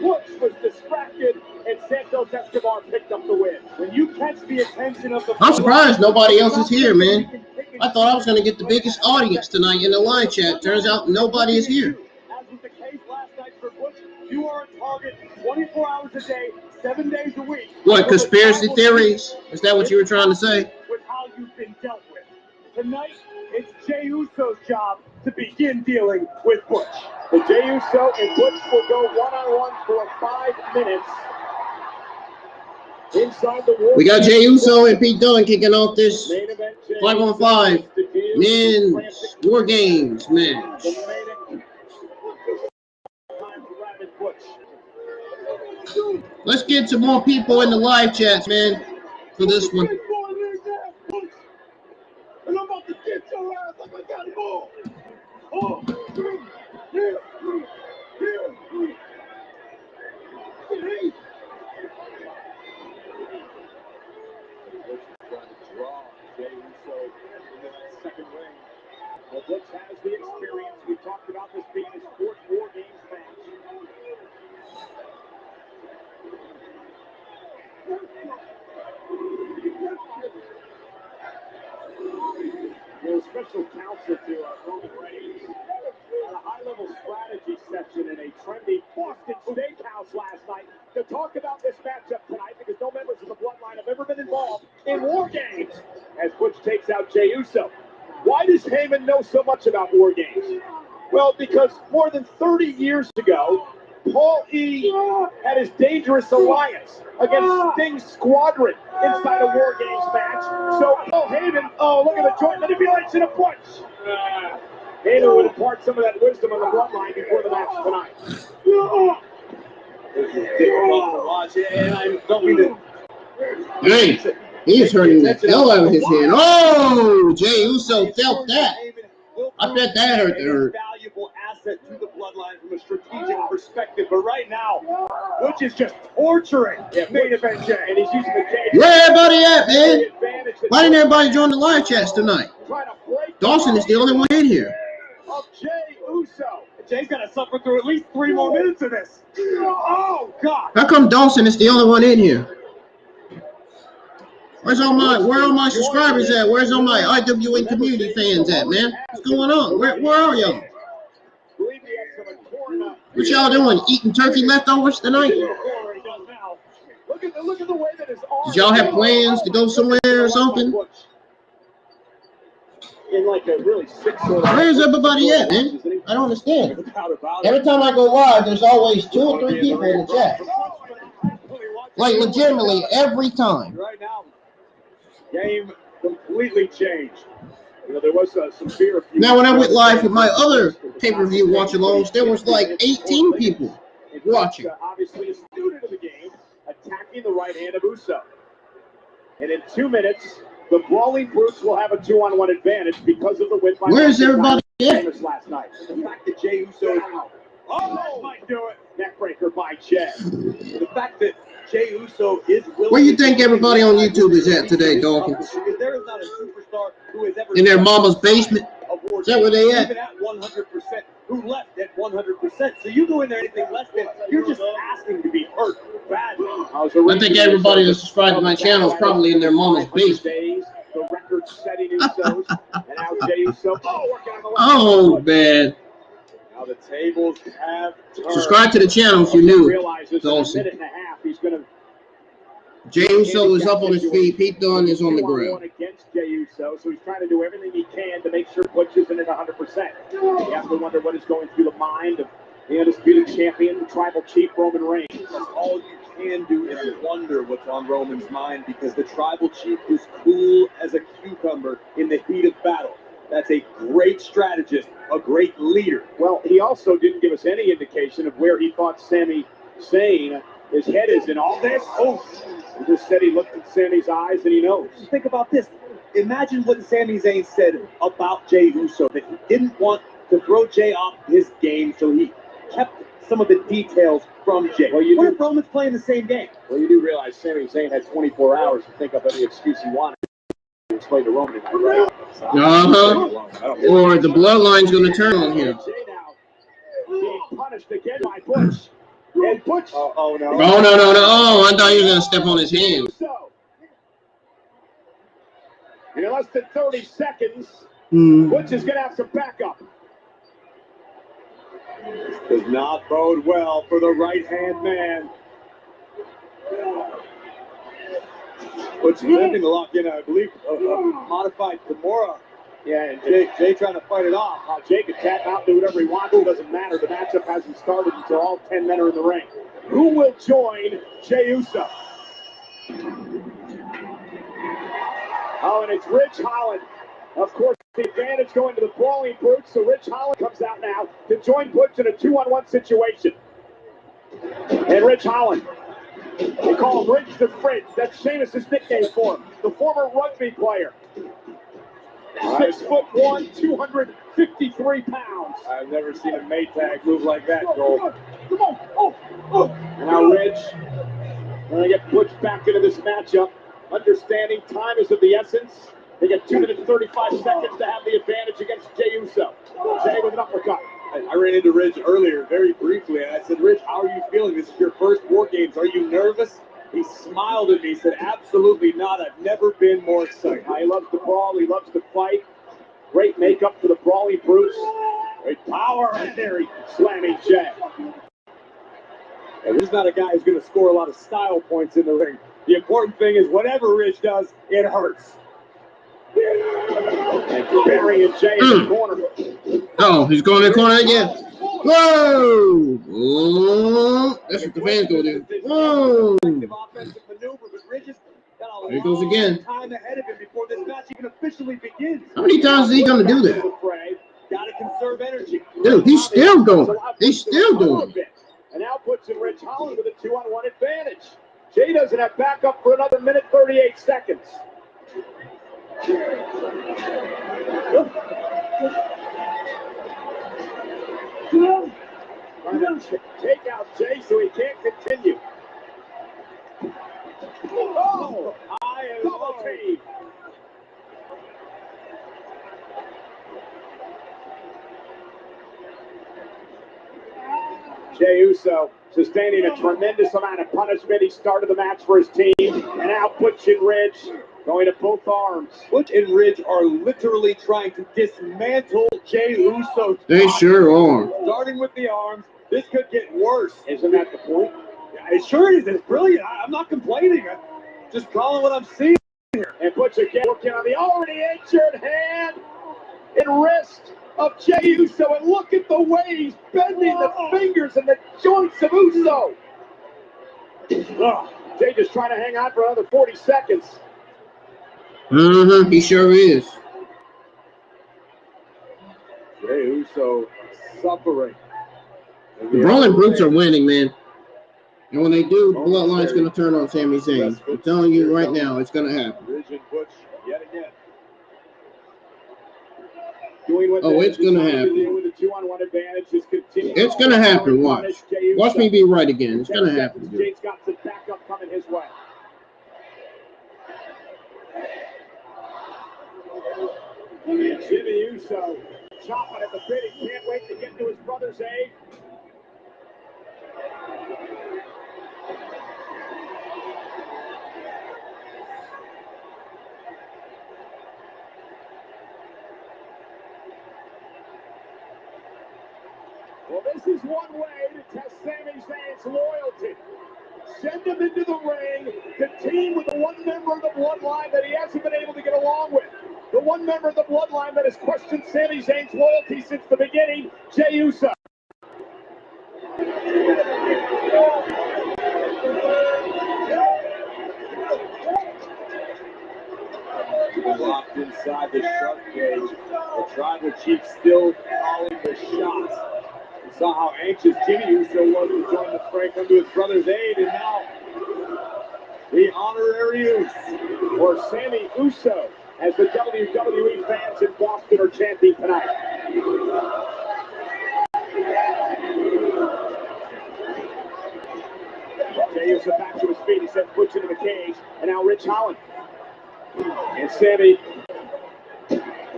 Woods was distracted, and Santos Escobar picked up the win. When you catch the attention of the. I'm surprised nobody else is here, man. I thought I was going to get the biggest audience tonight in the live chat. Turns out nobody is here. As was the case last night for Bush, you are on target 24 hours a day, 7 days a week. What, conspiracy theories? Is that what you were trying to say? With how you've been dealt with. Tonight, it's Jey Uso's job to begin dealing with Butch. The Jey Uso and Butch will go one-on-one for 5 minutes. Inside the war. We got Jey Uso and Pete Dunne kicking off this 5-on-5 men's War Games match. Let's get some more people in the live chats, man, for this one. And I'm about to get your ass like I got it all. Oh, here. Well, Butch has the experience. We talked about this being his fourth War Games match. Special counsel to Roman Reigns on a high-level strategy session in a trendy Boston steakhouse last night to talk about this matchup tonight because no members of the Bloodline have ever been involved in War Games as Butch takes out Jey Uso. Why does Heyman know so much about War Games? Well, because more than 30 years ago, Paul E. had his dangerous alliance against Sting's squadron inside a War Games match. So Paul Heyman, look at the joint manipulation of Butch. Heyman would impart some of that wisdom on the Bloodline before the match tonight. This is difficult to watch, and I don't mean to. Hey, he's hurting the hell out of his hand. Oh, Jey Uso felt that. I bet that hurt the hurt. Valuable asset to the Bloodline from a strategic perspective, but right now, Butch is just torturing main event Jey, and he's using the cage. Where everybody at, man? Why didn't everybody join the live chats tonight? Dawson is the only one in here. Of Jey Uso. Jey's got to suffer through at least 3 more minutes of this. Oh, God. How come Dawson is the only one in here? Where are all my subscribers at? Where's all my IWN community fans at, man? What's going on? Where are y'all? What y'all doing? Eating turkey leftovers tonight? Did y'all have plans to go somewhere or something? Where's everybody at, man? I don't understand. Every time I go live, there's always 2 or 3 people in the chat. Like, legitimately, every time. Right now, game completely changed. You know, there was some fear. Now, when I went live with my other pay-per-view watch-alongs, there was like 18 people watching. Obviously, a student of the game, attacking the right hand of Uso. And in 2 minutes, the Brawling Brutes will have a 2-on-1 advantage because of the win by. Where's everybody at? Last night. The fact that Jey Uso that might do it. Neckbreaker by Jey. The fact that Jey Uso is willing. Where you think everybody on YouTube is at today, Dawkins? Because there is not a superstar who has ever in their mama's basement? Is that where they at? Even at 100%, who left at 100%. So you go in there anything less than, you're just asking to be hurt badly. I think everybody that's subscribed to my channel is probably in their mama's basement. The record-setting Usos. And now Jey Uso. Oh, working on the left. Oh, man. Now the tables have turned. Subscribe to the channel if you're new. Realizes in a minute and a half he's going to. Jey Uso is up on his feet. Pete Dunne is on the ground. Against Jey Uso, so he's trying to do everything he can to make sure Butch isn't at 100%. You have to wonder what is going through the mind of the undisputed champion, the tribal chief, Roman Reigns. That's all you can do is wonder what's on Roman's mind, because the tribal chief is cool as a cucumber in the heat of battle. That's a great strategist, a great leader. Well, he also didn't give us any indication of where he thought Sami Zayn, his head is in all this. Oh, he just said he looked at Sami's eyes and he knows. Think about this. Imagine what Sami Zayn said about Jey Uso, that he didn't want to throw Jey off his game, so he kept some of the details from Jey. Well, what if Roman's playing the same game? Well, you do realize Sami Zayn had 24 hours to think up any excuse he wanted to explain to Roman tonight, right? Or the bloodline's going to turn on him. Jey now being punished again by Butch. And Butch. Oh, no. Oh, no. Oh, I thought you were going to step on his hand. In less than 30 seconds, Butch is going to have some backup. This does not bode well for the right-hand man. Butch attempting to lock in, I believe, a modified Kimura. Yeah, and Jey trying to fight it off. Jey could tap out, do whatever he wants. It doesn't matter. The matchup hasn't started until all 10 men are in the ring. Who will join Jey Uso? Oh, and it's Ridge Holland. Of course, the advantage going to the Brawling Brutes, so Ridge Holland comes out now to join Butch in a 2-on-1 situation. And Ridge Holland, they call him Ridge the Fridge. That's Sheamus' nickname for him, the former rugby player. 6'1", 253 pounds. I've never seen a Maytag move like that, Cole. Come on. Oh. And now Ridge, when they get Butch back into this matchup, understanding time is of the essence. They get 2 minutes 35 seconds to have the advantage against Jey Uso. Jey with an uppercut. I ran into Ridge earlier very briefly, and I said, Ridge, how are you feeling? This is your first Wargames. Are you nervous? He smiled at me, said, absolutely not. I've never been more excited. He loves to brawl. He loves to fight. Great makeup for the Brawling Brutes. Great power. And there he slamming Jey. And this is not a guy who's going to score a lot of style points in the ring. The important thing is whatever Ridge does, it hurts. And burying Jey in the corner. Oh, he's going in the corner again. Whoa! Oh, that's what the fans go do. Whoa! There he goes again. Time ahead of him before this match even officially begins. How many times is he going to do that? Gotta conserve energy. Dude, he's still going. He's still doing it. And now puts in Ridge Holland with a 2-on-1 advantage. Jey doesn't have backup for another minute 38 seconds. Trying to take out Jey so he can't continue. Oh, double team. Jey Uso sustaining a tremendous amount of punishment. He started the match for his team, and now Butch and Ridge going to both arms. Butch and Ridge are literally trying to dismantle Jey Uso. They sure are. Starting with the arms, this could get worse. Isn't that the point? Yeah, it sure is. It's brilliant. I'm not complaining. I'm just calling what I'm seeing here. And Butch again working on the already injured hand and wrist of Jey Uso. And look at the way he's bending the fingers and the joints of Uso. Jey just trying to hang on for another 40 seconds. He sure is. Jey Uso suffering. The Brawling Brutes are winning, man. And when they do, the Bloodline's going to turn on Sami Zayn. I'm telling you right now, it's going to happen. Ridge and Butch yet again. Oh, it's going to happen. With a 2-on-1 advantage, just continue. It's going to happen. Watch. Watch me be right again. It's going to happen. Jey's got some backup coming his way. And Jimmy Uso chopping at the bit. He can't wait to get to his brother's aid. Well, this is one way to test Sami Zayn's loyalty. Send him into the ring to team with the one member of the Bloodline that he hasn't been able to get along with. The one member of the Bloodline that has questioned Sami Zayn's loyalty since the beginning, Jey Uso. Locked inside the shark cage. The tribal chief still calling the shots. We saw how anxious Jimmy Uso was to join the fray, come to his brother's aid, and now the honorary use Or Sami Uso, as the WWE fans in Boston are chanting tonight. Jey Uso back to his feet. He sent Butch into the cage, and now Rich Holland. And Sami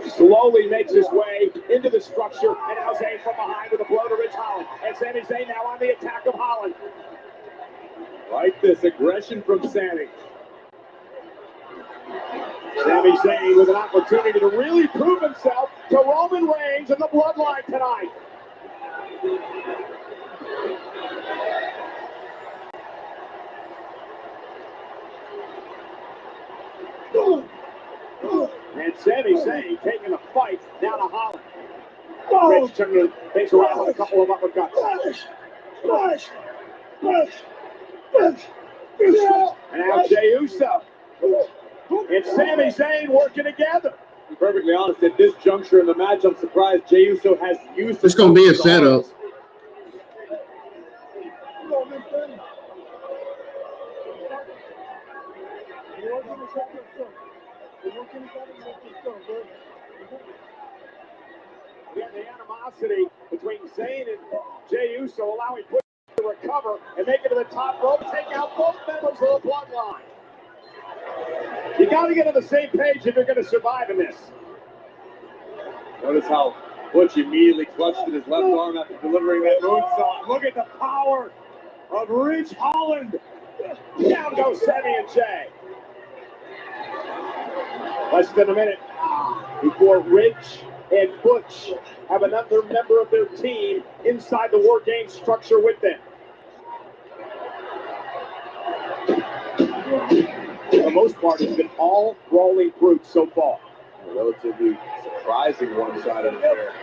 slowly makes his way into the structure, and now Zayn from behind with a blow to Rich Holland. And Sami Zayn now on the attack of Holland. like this aggression from Sami. Sami Zayn with an opportunity to really prove himself to Roman Reigns and the Bloodline tonight. And Sami Zayn taking a fight down to Holland. Rich turning things around with a couple of uppercuts. And now Jey Uso and Sami Zayn working together. To be perfectly honest, at this juncture in the match, I'm surprised Jey Uso has used. It's going to be a setup. Again, the animosity between Zayn and Jey Uso allowing Butch to recover and make it to the top rope, take out both members of the Bloodline. You got to get on the same page if you're going to survive in this. Notice how Butch immediately clutched at his left arm after delivering that moonsault. Look at the power of Rich Holland. Down goes Sami and Jey. Less than a minute before Rich and Butch have another member of their team inside the Wargames structure with them. For the most part, it's been all brawling brutes so far. A relatively surprising one-sided affair.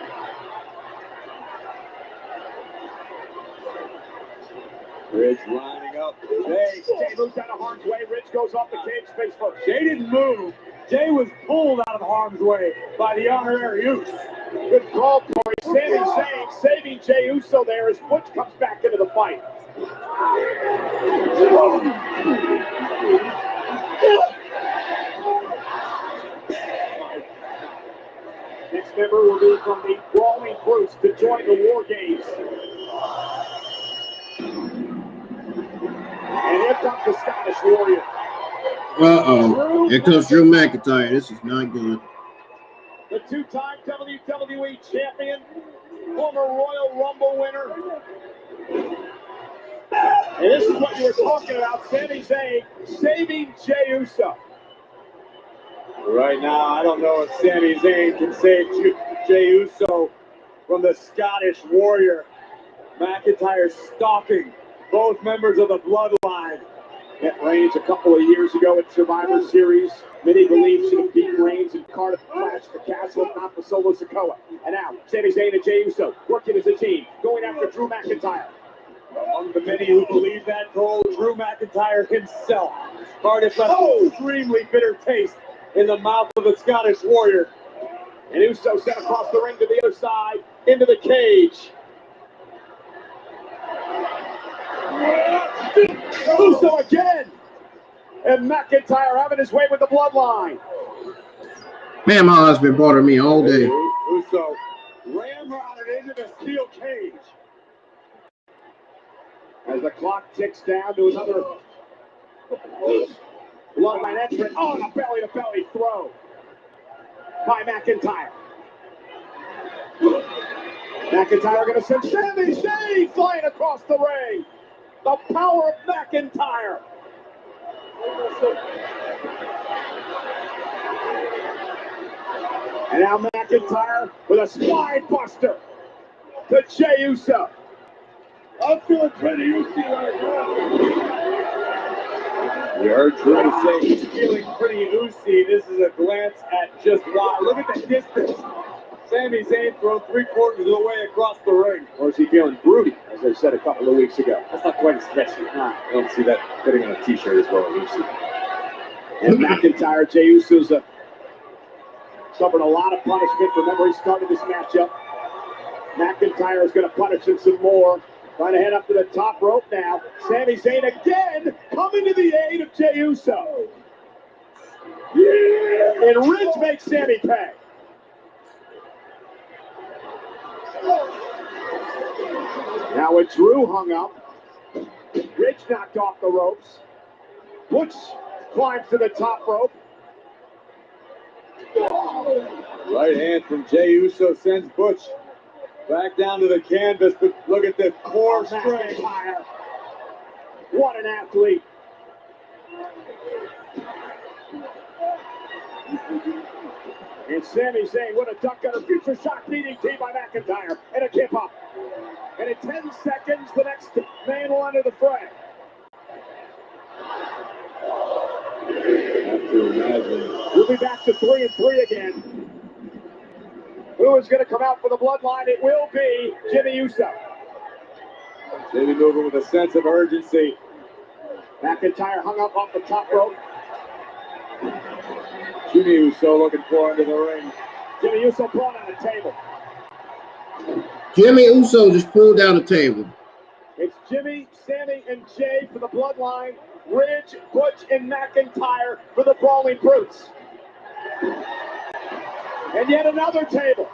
Rich lining up. Jey moves out of harm's way. Rich goes off the cage face first. Jey didn't move. Jey was pulled out of harm's way by the honorary use. Good call, Corey. Sami Zayn saving Jey Uso there as Butch comes back into the fight. Next member will be from the Brawling Brutes to join the Wargames. And here comes the Scottish Warrior. Uh-oh. Here comes Drew McIntyre. This is not good. The two-time WWE champion, former Royal Rumble winner. And this is what you were talking about, Sami Zayn saving Jey Uso. Right now, I don't know if Sami Zayn can save Jey Uso from the Scottish Warrior. McIntyre stalking both members of the Bloodline. Met Reigns a couple of years ago at Survivor Series. Many believe should have beat Reigns in Cardiff Clash for Castle, not for Solo Sikoa. And now, Sami Zayn and Jey Uso working as a team, going after Drew McIntyre. Among the many who believe that goal, Drew McIntyre himself. Cardiff left an extremely bitter taste in the mouth of the Scottish Warrior. And Uso sent across the ring to the other side, into the cage. Uso again! And McIntyre having his way with the Bloodline. Man, my husband bothered me all day. Uso ramrodded into the steel cage. As the clock ticks down to another Bloodline entrant. Oh, and a belly-to-belly throw by McIntyre. McIntyre going to send Sami Zayn flying across the ring. The power of McIntyre. And now McIntyre with a spine buster. to Jey Uso. I'm feeling pretty Uso right now. We heard Drew say he's feeling pretty Uso. This is a glance at just why. Look at the distance. Sami Zayn thrown 3/4 of the way across the ring. Or is he feeling broody, as I said a couple of weeks ago? That's not quite as catchy. I don't see that fitting on a t-shirt as well as Uso. And McIntyre, Jey Uso's suffered a lot of punishment. Remember, he started this matchup. McIntyre is going to punish him some more. Trying to head up to the top rope now. Sami Zayn again coming to the aid of Jey Uso. Yeah! And Ridge makes Sami pay. Now with Drew hung up, Ridge knocked off the ropes. Butch climbs to the top rope. Right hand from Jey Uso sends Butch back down to the canvas, but look at the core strength. What an athlete. And Sami Zayn with a duck under future shock DDT by McIntyre and a tip up. And in 10 seconds, the next man will enter the fray. Have to imagine. We'll be back to 3-3 again. Who is going to come out for the Bloodline? It will be Jimmy Uso. Jimmy moving with a sense of urgency. McIntyre hung up off the top rope. Jimmy Uso looking for into the ring. Jimmy Uso brought on the table. Jimmy Uso just pulled down the table. It's Jimmy, Sami, and Jay for the Bloodline. Ridge, Butch, and McIntyre for the Brawling Brutes. And yet another table.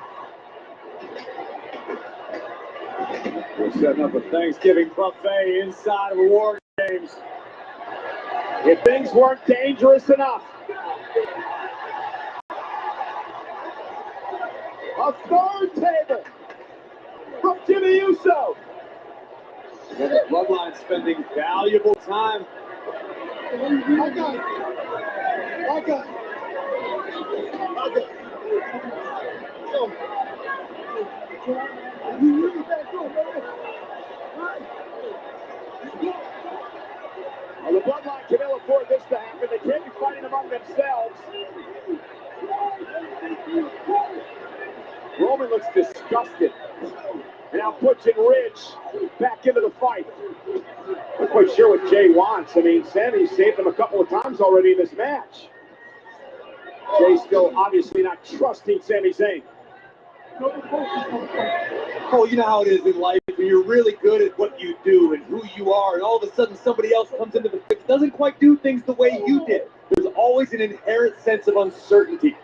We're setting up a Thanksgiving buffet inside of a Wargames. If things weren't dangerous enough. A third table from Jimmy Uso. And the Bloodline spending valuable time. I got it. Well, the Bloodline can ill afford this to happen. They can't be fighting among themselves. Roman looks disgusted. Now Butch and Ridge back into the fight. Not quite sure what Jay wants. I mean, Sami saved him a couple of times already in this match. Jay's still obviously not trusting Sami Zayn. Oh, you know how it is in life when you're really good at what you do and who you are, and all of a sudden somebody else comes into the mix, doesn't quite do things the way you did. There's always an inherent sense of uncertainty.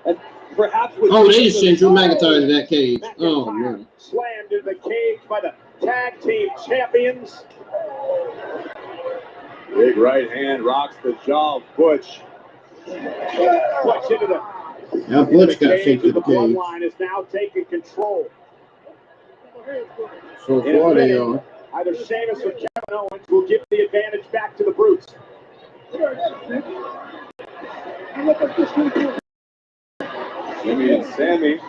And perhaps with they just sent Drew McIntyre to that cage. Oh, man. Slammed into the cage by the tag team champions. Big right hand rocks the jaw of Butch. Butch into the Now Butch got sent to the the cage. Bloodline is now taking control. So In a far they minute, are. either Sheamus or Kevin Owens will give the advantage back to the Brutes. Jimmy and Sami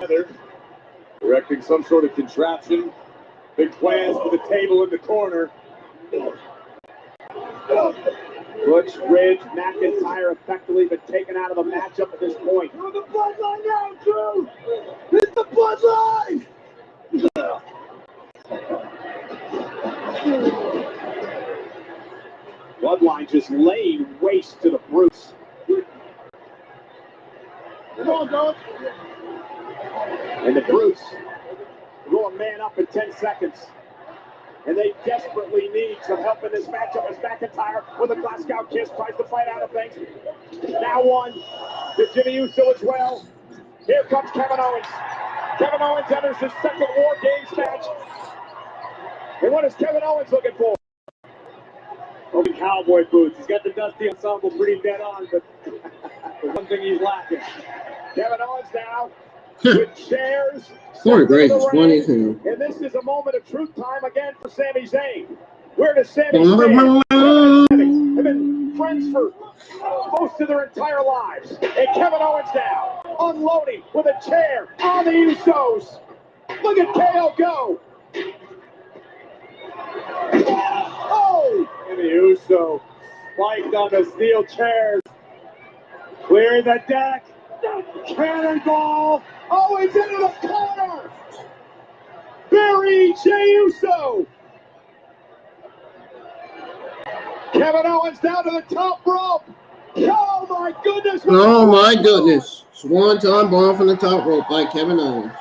directing some sort of contraption. Big plans for the table in the corner. Butch, Ridge, McIntyre effectively been taken out of the matchup at this point. You're the Bloodline now, Drew! It's the Bloodline! Bloodline just laying waste to the Brutes. Come on, dog. And the Brutes going man up in 10 seconds. And they desperately need some help in this matchup as McIntyre with a Glasgow kiss tries to fight out of things. Now one to Jimmy Uso as well. Here comes Kevin Owens. Kevin Owens enters his second War Games match. And what is Kevin Owens looking for? Open cowboy boots. He's got the Dusty Ensemble pretty dead on, but the one thing he's lacking. Kevin Owens now with chairs. Corey Graves is funny too. And this is a moment of truth time again for Sami Zayn. Where does Sami Zayn have been friends for most of their entire lives. And Kevin Owens now unloading with a chair on the Usos. Look at KO go. Oh! And the Uso spiked on the steel chairs. Clearing the deck. Cannonball. Owens into the corner. Bury Jey Uso. Kevin Owens down to the top rope. Oh my goodness. Oh my goodness. Swan-ton bomb from the top rope by Kevin Owens.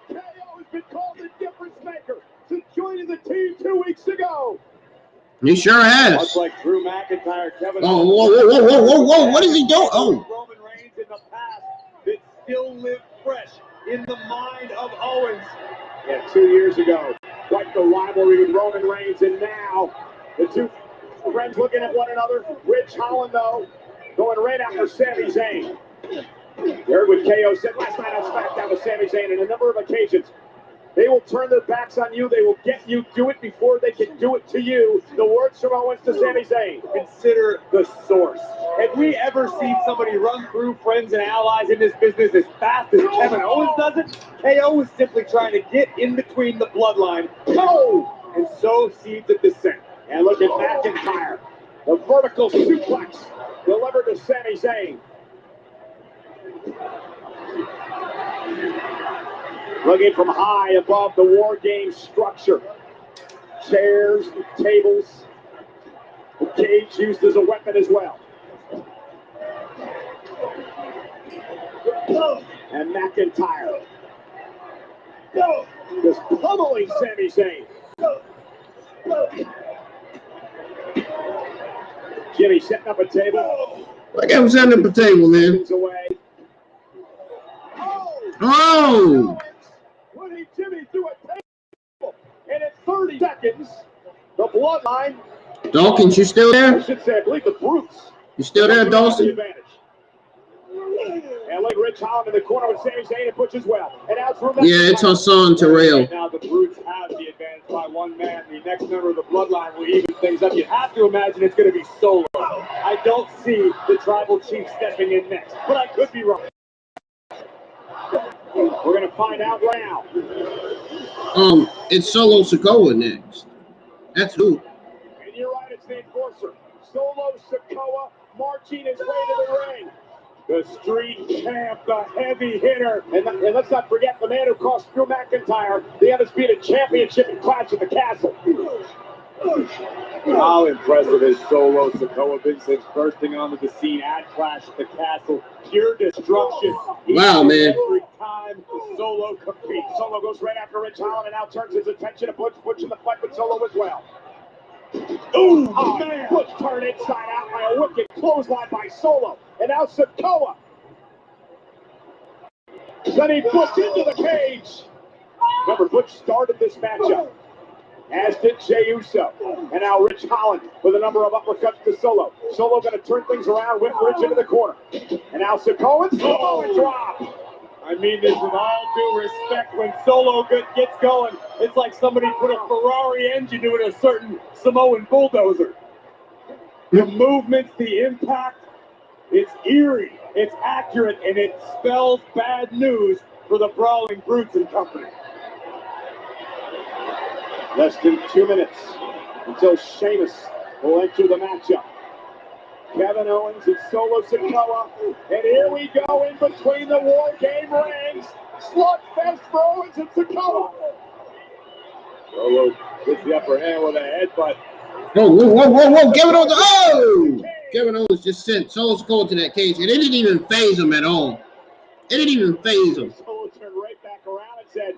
KO has been called a difference maker since joining the team 2 weeks ago. He sure has. Much like Drew McIntyre, Kevin Oh, whoa. What is he doing? Oh. Roman Reigns in the past that still live fresh in the mind of Owens. Yeah, 2 years ago, quite the rivalry with Roman Reigns, and now the two friends looking at one another. Ridge Holland, though, going right after Sami Zayn. You heard what KO said last night on SmackDown with Sami Zayn on a number of occasions. They will turn their backs on you. They will get you do it before they can do it to you. The words from Owens to Sami Zayn. Consider the source. Have we ever seen somebody run through friends and allies in this business as fast as Kevin Owens does it? KO is simply trying to get in between the bloodline. And sow seeds of dissent. And look at McIntyre. The vertical suplex delivered to Sami Zayn. Looking from high above the Wargames structure. Chairs, tables, the cage used as a weapon as well. And McIntyre just pummeling Sami Zayn. Jimmy setting up a table. Like I was setting up a table, man. Away. Oh! Putting Jimmy through a table. And in 30 seconds, the bloodline. Dawkins, you still there? I should say, I believe the Brutes. You still there, Dawson? And like Rich Holland in the corner with Sami Zayn and Butch as well. And now yeah, it's Hassan Terrell. Now the Brutes have the advantage by one man. The next member of the bloodline will even things up. You have to imagine it's going to be Solo. I don't see the tribal chief stepping in next, but I could be wrong. We're going to find out right now. It's Solo Sikoa next. That's who. And you're right, it's the enforcer. Solo Sikoa marching his way to the ring. The street champ, the heavy hitter. And let's not forget the man who cost Drew McIntyre the undisputed championship in Clash at the Castle. How impressive is Solo Sikoa been since bursting onto the scene at Clash at the Castle. Pure destruction. Wow, man. Every time Solo competes. Solo goes right after Rich Holland and now turns his attention to Butch. Butch in the fight with Solo as well. Ooh, oh, man. Butch turned inside out by a wicked clothesline by Solo. And now Sikoa. Then he pushed into the cage. Remember, Butch started this matchup, as did Jey Uso. And now Rich Holland with a number of uppercuts to Solo. Solo going to turn things around with Rich into the corner. And now Sikoa, Solo drop. I mean this with all due respect. When Solo gets going, it's like somebody put a Ferrari engine to a certain Samoan bulldozer. The movements, the impact, it's eerie, it's accurate, and it spells bad news for the Brawling Brutes and company. Less than 2 minutes until Sheamus will enter the matchup. Kevin Owens and Solo Sikoa. And here we go in between the War Game rings. Slugfest for Owens and Sikoa. Solo gets the upper hand with a headbutt. Whoa. Kevin Owens. Oh! Kevin Owens just sent Solo Sikoa to that cage, and it didn't even phase him at all. It didn't even phase him. Solo turned right back around and said,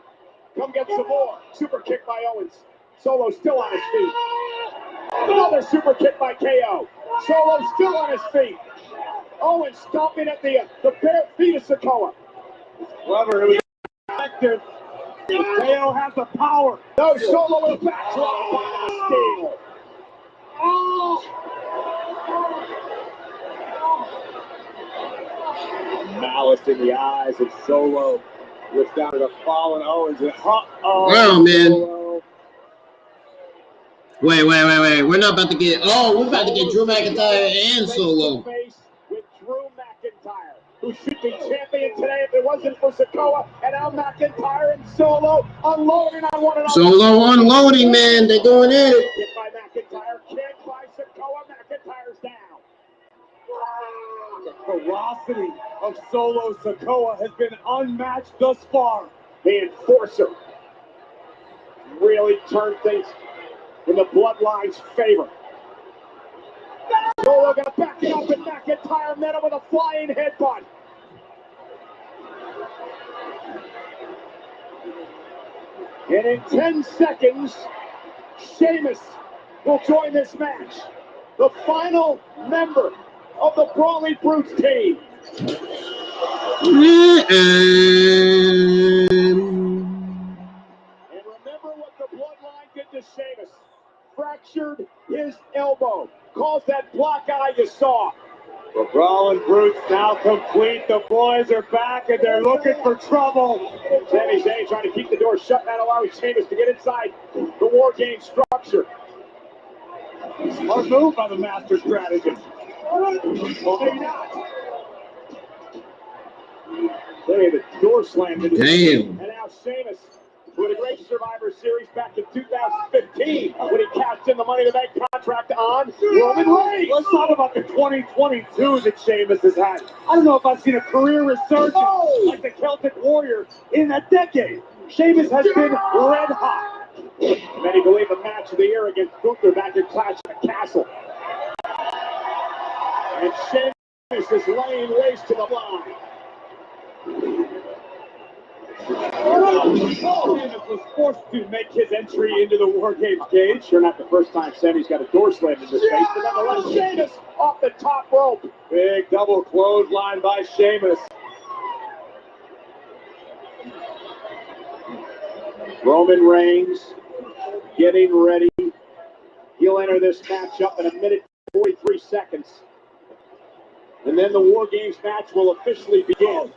come get some more. Super kick by Owens. Solo still on his feet. Another super kick by KO. Solo still on his feet. Owens stomping at the bare feet of Sikoa. However, it was effective. KO has the power. No, Solo is backdrop by the steel. Malice in the eyes of Solo. Looks down at the fallen Owens. Wow, man. Solo. Wait. We're not about to get. Oh, we're about to get Drew McIntyre and Solo. With Drew McIntyre, who should be champion today if it wasn't for Sikoa, and now McIntyre and Solo unloading on one another. Solo unloading, man. They're going in it. Hit by McIntyre, kick by Sikoa. McIntyre's down. The ferocity of Solo Sikoa has been unmatched thus far. The enforcer really turned things in the Bloodline's favor. Solo gonna back it up, and McIntyre met him with a flying headbutt. And in 10 seconds, Sheamus will join this match. The final member of the Brawling Brutes team. And remember what the Bloodline did to Sheamus. Fractured his elbow. Caused that black eye you saw. The Brawling Brutes now complete. The boys are back and they're looking for trouble. Sami Zayn trying to keep the door shut, not allowing Sheamus to get inside the Wargames structure. Smart move by the master strategist. Maybe not. They had the door slammed into Damn. And now Sheamus with a great Survivor Series back in 2015 when he cashed in the Money in the Bank contract on Roman Reigns. Let's talk about the 2022 that Sheamus has had. I don't know if I've seen a career resurgence like the Celtic Warrior in a decade. Sheamus has been red hot. Many believe the match of the year against Gunther back in Clash at the Castle. And Sheamus is laying waste to the line. Sheamus was forced to make his entry into the Wargames cage. Sure, not the first time Sami's got a door slammed in his face, but nonetheless, Sheamus off the top rope. Big double clothesline by Sheamus. Roman Reigns getting ready. He'll enter this matchup in 1:43 seconds. And then the Wargames match will officially begin.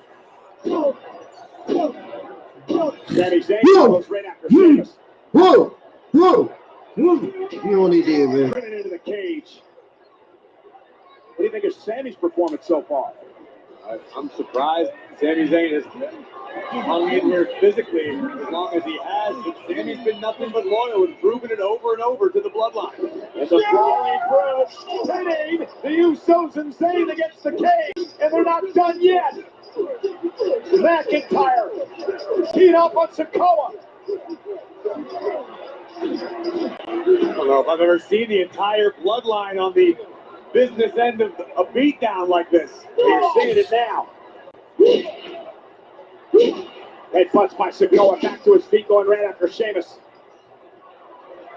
Sami Zayn goes right after Sheamus. Whoa! Whoa! You know what he did, man. Running into the cage. What do you think of Sami's performance so far? I'm surprised Sami Zayn has hung in here physically as long as he has, but Sami's been nothing but loyal and proven it over and over to the Bloodline. And the Brawling Brutes pinning the Usos and Zayn against the cage, and they're not done yet. McIntyre teed up on Sikoa. I don't know if I've ever seen the entire Bloodline on the business end of a beatdown like this. You're seeing it now. Headbutts by Sikoa, back to his feet, going right after Sheamus.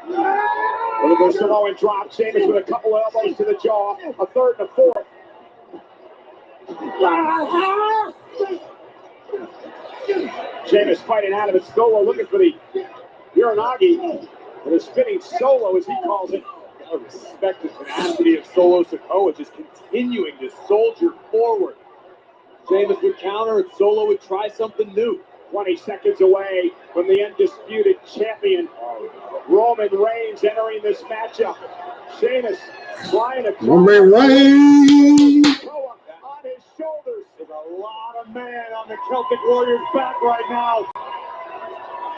Look at the Samoan drop. Sheamus with a couple of elbows to the jaw, a third and a fourth. Sheamus fighting out of it. Solo looking for the Uranagi, and a spinning solo, as he calls it. I respect the tenacity of Solo Sikoa, just continuing to soldier forward. Sheamus would counter and Solo would try something new. 20 seconds away from the undisputed champion, Roman Reigns, entering this matchup. Sheamus trying to Roman Reigns. Sikoa on his shoulders. There's a lot of man on the Celtic Warriors' back right now.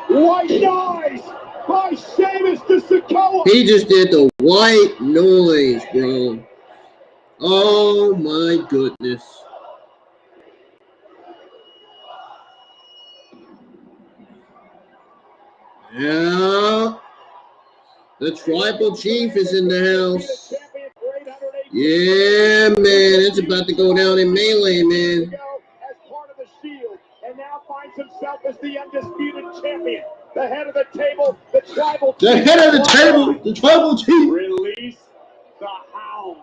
White noise by Sheamus to Sikoa. He just did the white noise, bro. Oh my goodness. Yeah. The tribal chief is in the house. Yeah, man. It's about to go down in melee, man. As part of the Shield, and now finds himself as the undisputed champion. The head of the table, the tribal chief. The head of the table, the tribal chief. Release the Hound.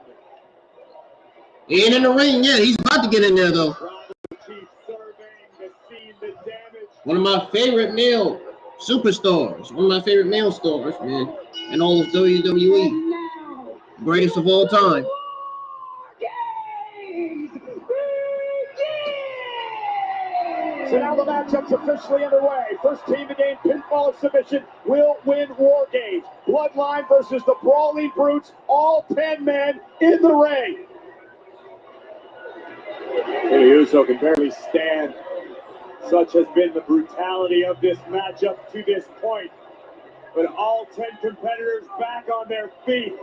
He ain't in the ring yet. He's about to get in there, though. Chief surveying the scene, the damage. One of my favorite male superstars. One of my favorite male stars, man. In all of WWE. Greatest of all time. So now the matchup's officially underway. First team to gain pinfall and submission will win Wargames. Bloodline versus the Brawling Brutes, all 10 men in the ring. Uso can barely stand. Such has been the brutality of this matchup to this point. But all 10 competitors back on their feet.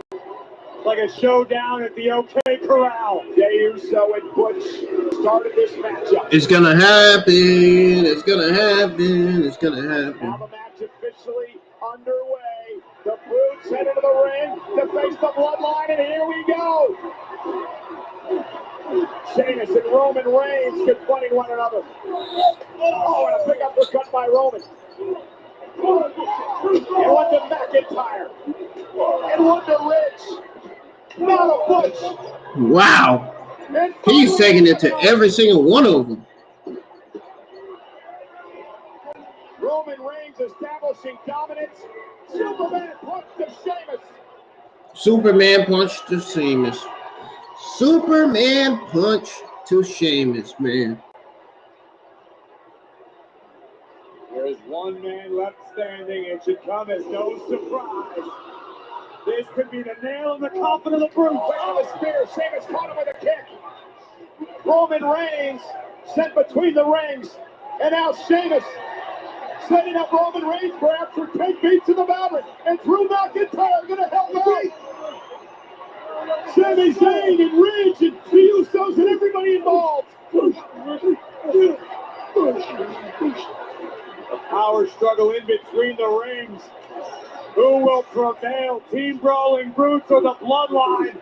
Like a showdown at the OK Corral. Jey Uso and Butch started this matchup. It's gonna happen. It's gonna happen. It's gonna happen. Now the match officially underway. The Brutes head into the ring to face the Bloodline, and here we go. Sheamus and Roman Reigns confronting one another. Oh, and a big uppercut by Roman. And one to McIntyre. And one to Rich. Now to Butch. Wow. He's taking it to every single one of them. Roman Reigns establishing dominance. Superman punch to Sheamus. Superman punch to Sheamus. Superman punch to Sheamus, man. There is one man left standing. It should come as no surprise. This could be the nail in the coffin of the Brute. Wait the spear. Sheamus caught him with a kick. Roman Reigns sent between the rings. And now Sheamus setting up Roman Reigns perhaps for 10 feet to the mountain. And Drew McIntyre going to help out. Sami Zayn and Ridge and the Usos and everybody involved. A power struggle in between the rings. Who will prevail? Team Brawling Brutes or the Bloodline?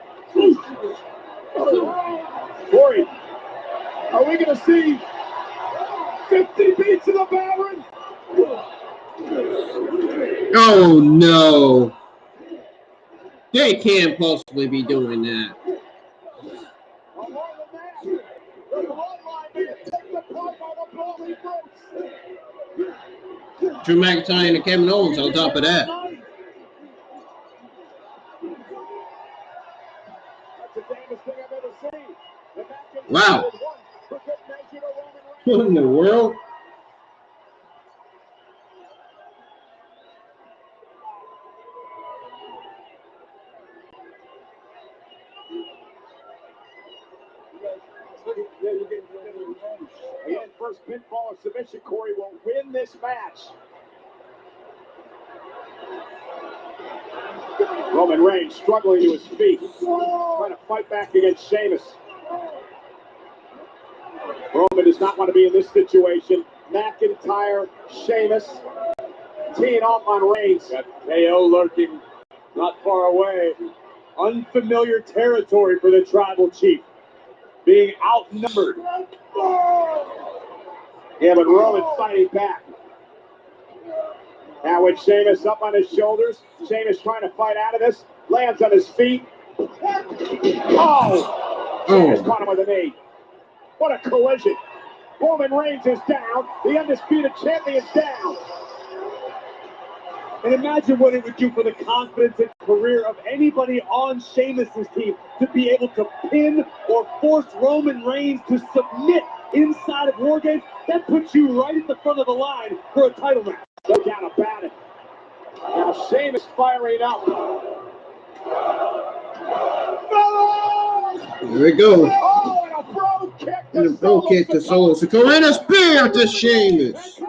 Corey, are we going to see 50 beats of the Baron? Oh no. They can't possibly be doing that. Or more than that, the Bloodline may have taken apart by the Brawling Brutes. Drew McIntyre and Kevin Owens on top of that. That's the damnest thing I've ever seen. The McIntyre Wow. was one for good measure to Roman Reigns. What in the world? Again, first pinfall or submission, Corey will win this match. Roman Reigns struggling to his feet, trying to fight back against Sheamus. Roman does not want to be in this situation. McIntyre, Sheamus, teeing off on Reigns. Got KO lurking not far away. Unfamiliar territory for the Tribal Chief. Being outnumbered. Yeah, but Roman fighting back. Now with Sheamus up on his shoulders, Sheamus trying to fight out of this, lands on his feet. Oh! Sheamus caught him with a knee. What a collision. Roman Reigns is down. The undisputed champion's down. And imagine what it would do for the confidence and career of anybody on Sheamus' team to be able to pin or force Roman Reigns to submit inside of Wargames. That puts you right at the front of the line for a title match. Go down about it. Now Sheamus firing up. Here we go. Oh, and a bro kick And a bro kick to Solo Sikoa and a spear to Sheamus. To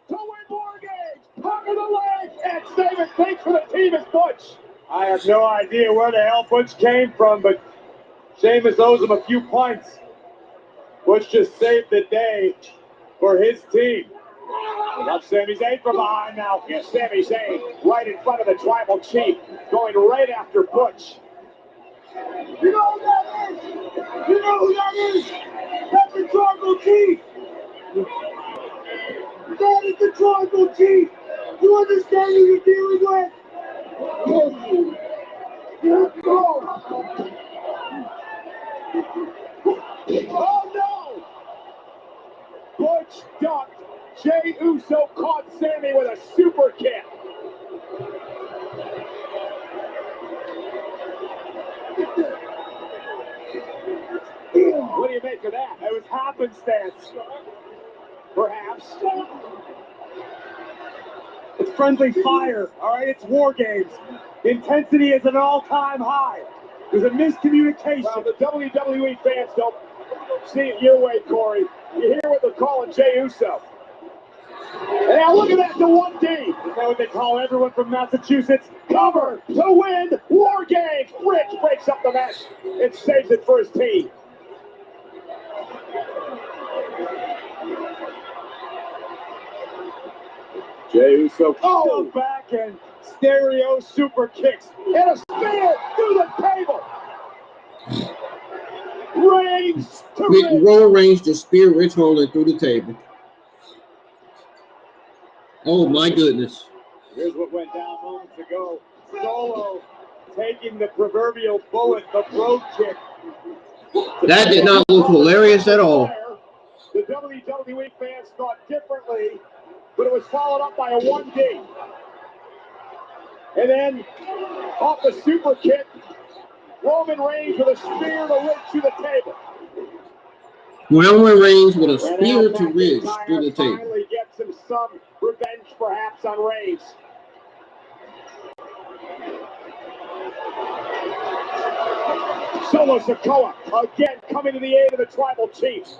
win Wargames. Under the leg. And Sheamus thanks for the team is Butch. I have no idea where the hell Butch came from, but Sheamus owes him a few points. Butch just saved the day for his team. Up Sami Zayn from behind now. Yes, Sami Zayn right in front of the Tribal Chief, going right after Butch. You know who that is? You know who that is? That's the Tribal Chief. That is the Tribal Chief. You understand who you're dealing with? Oh no! Butch ducked. Jey Uso caught Sami with a super kick. What do you make of that? That was happenstance. Perhaps. It's friendly fire, all right? It's War Games. The intensity is at an all-time high. There's a miscommunication. Well, the WWE fans don't see it your way, Corey. You hear what they're calling Jey Uso. And now look at that, the 1D. Is that what they call everyone from Massachusetts? Cover to win Wargames. Rich breaks up the match and saves it for his team. Jey Uso back and stereo super kicks. And a spear through the table. Reigns to Roman Reigns to spear Rich Holland through the table. Oh my goodness. Here's what went down moments ago. Solo taking the proverbial bullet, the brogue kick. That did not look hilarious at all. The WWE fans thought differently, but it was followed up by a 1D. And then off the super kick, Roman Reigns with a spear to Ridge to the table. Roman Reigns with a spear to Ridge through the table. Finally gets him some revenge, perhaps, on Reigns. Solo Sikoa again coming to the aid of the Tribal Chiefs.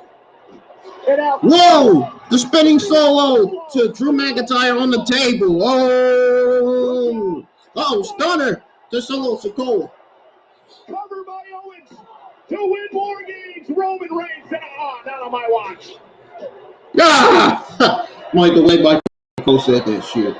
And out. Whoa! The spinning solo to Drew McIntyre on the table. Oh! Oh, stunner to Solo Sikoa. Covered by Owens to win Wargames. Roman Reigns. Not on my watch. Ah! Michael Way by said that shit.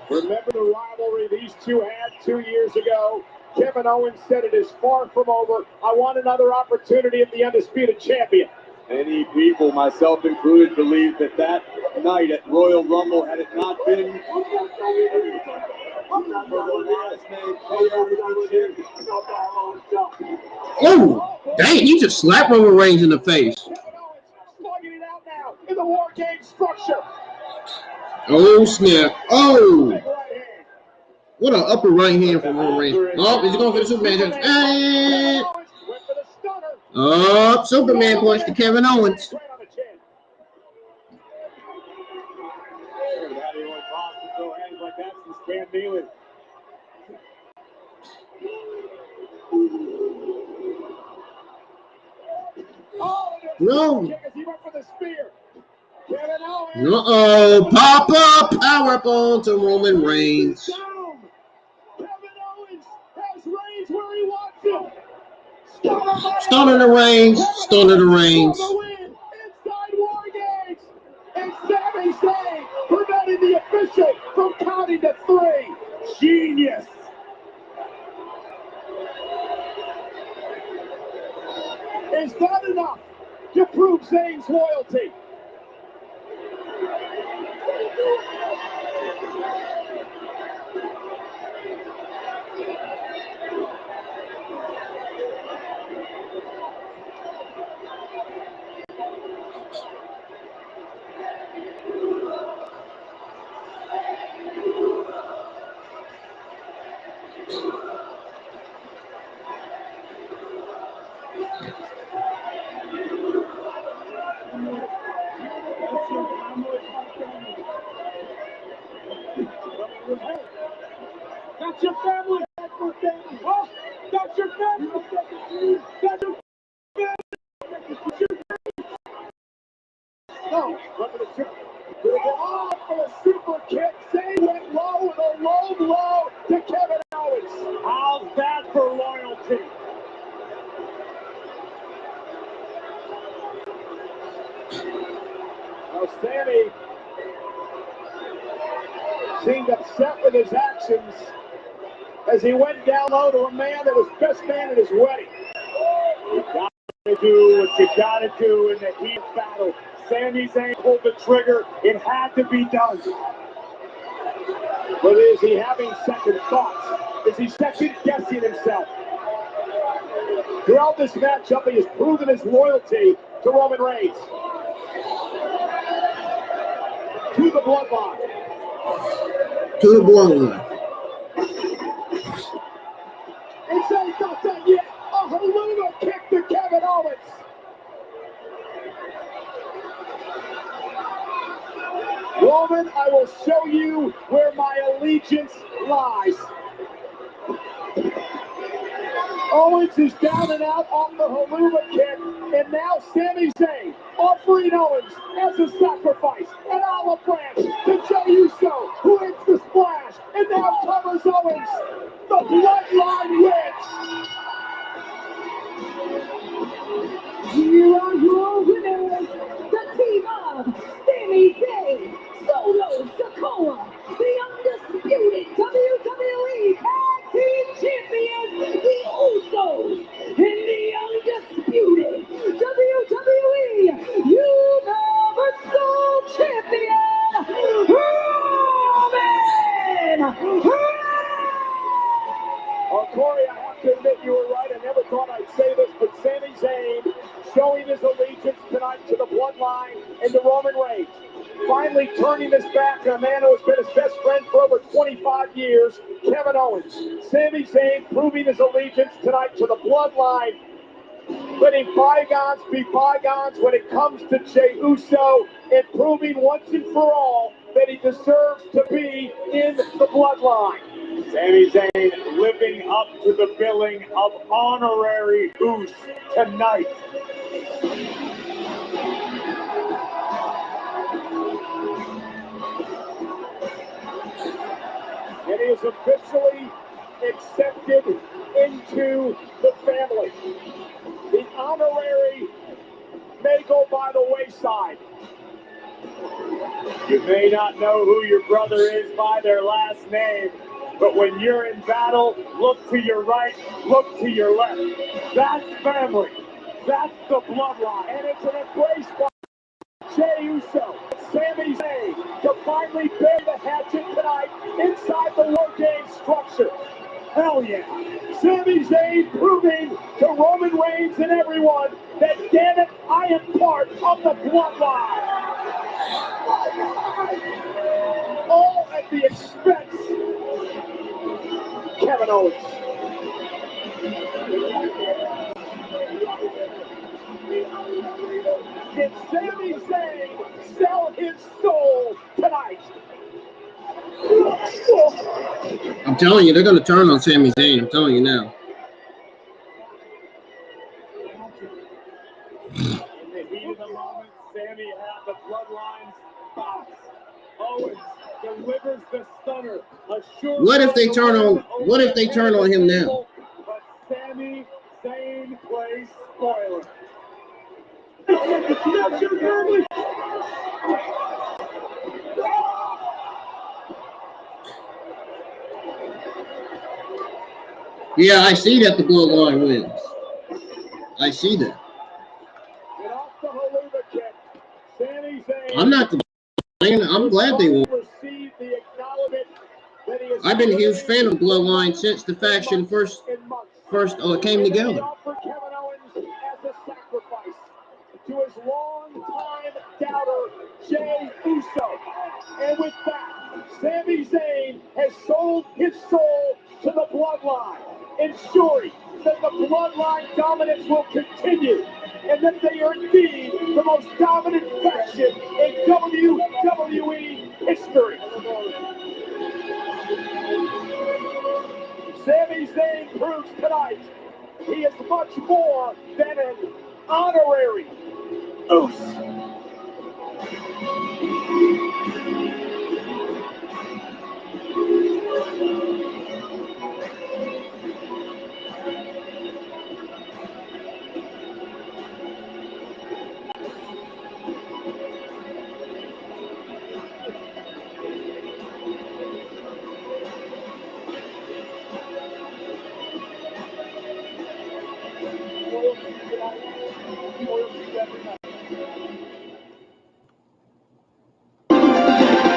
Remember the rivalry these two had 2 years ago? Kevin Owens said it is far from over. I want another opportunity at the Undisputed Champion. Many people, myself included, believe that night at Royal Rumble, had it not been Oh, dang, you just slapped Roman Reigns in the face. Slugging it out now in the War Games structure. Oh, snap. Oh. What an upper right hand from Roman Reigns. Oh, is he going for the Superman punch? And oh, Superman punch to Kevin Owens. No. Uh-oh. Pop-up powerbomb to Roman Reigns. Stunner the Reigns. Stunner the Reigns. Inside Wargames. And Sami Zayn preventing the official from counting to 3. Genius. Is that enough to prove Zayn's loyalty? That's your family. That's your family. Oh, that's your family. That's your family. No, but for the super kick, Zayn went low with a low blow to Kevin Owens. How's that for loyalty? Now Sami seemed upset with his actions as he went down low to a man that was best man at his wedding. You gotta do what you gotta do in the heat of battle. Sami Zayn pulled the trigger. It had to be done. But is he having second thoughts? Is he second guessing himself? Throughout this matchup, he has proven his loyalty to Roman Reigns. To the bloodline. To the Bloodline. It's not done yet. A Helluva kick to Kevin Owens. Roman, I will show you where my allegiance lies. Owens is down and out off the Helluva kick. And now Sami Zayn offering Owens as a sacrifice. An olive branch to Jey Uso, who hits the splash and now covers Owens. The Bloodline wins. Here are your winners, the team of Sami Zayn, Solo Sikoa, the undisputed WWE Tag Team Champions, the Usos, and the undisputed WWE Universal Champion, Roman Reigns. Corey, I have to admit you were right. I never thought I'd say this, but Sami Zayn showing his allegiance tonight to the Bloodline and to Roman Reigns. Finally turning his back on a man who has been his best friend for over 25 years, Kevin Owens. Sami Zayn proving his allegiance tonight to the Bloodline, letting bygones be bygones when it comes to Jey Uso, and proving once and for all that he deserves to be in the Bloodline. Sami Zayn living up to the billing of honorary Uso tonight. And he is officially accepted into the family. The honorary may go by the wayside. You may not know who your brother is by their last name, but when you're in battle, look to your right, look to your left. That's family. That's the Bloodline. And it's an embrace by Jey Uso, Sami Zayn, to finally bury the hatchet tonight inside the Wargames structure. Hell yeah. Sami Zayn proving to Roman Reigns and everyone that, damn it, I am part of the Bloodline. All at the expense of Kevin Owens. Did Sami Zayn sell his soul tonight? I'm telling you, they're going to turn on Sami Zayn. I'm telling you now. In the heat of the moment, Sami had the Bloodline's box. Owens delivers the stunner. What if they turn on? What if they turn on him now? But Sami Zayn plays spoiler. Yeah, I see that the Bloodline wins. I see that. Get off the haluva kick. Sami Zayn. I'm not complaining. I'm glad they won. Received the acknowledgement that he is. I've been a huge fan of the Bloodline since the faction first came together. For Kevin Owens as a sacrifice to his longtime doubter, Jey Uso. And with that, Sami Zayn has sold his soul to the Bloodline, ensuring that the Bloodline dominance will continue and that they are indeed the most dominant faction in WWE history. Sami Zayn proves tonight he is much more than an honorary Uso.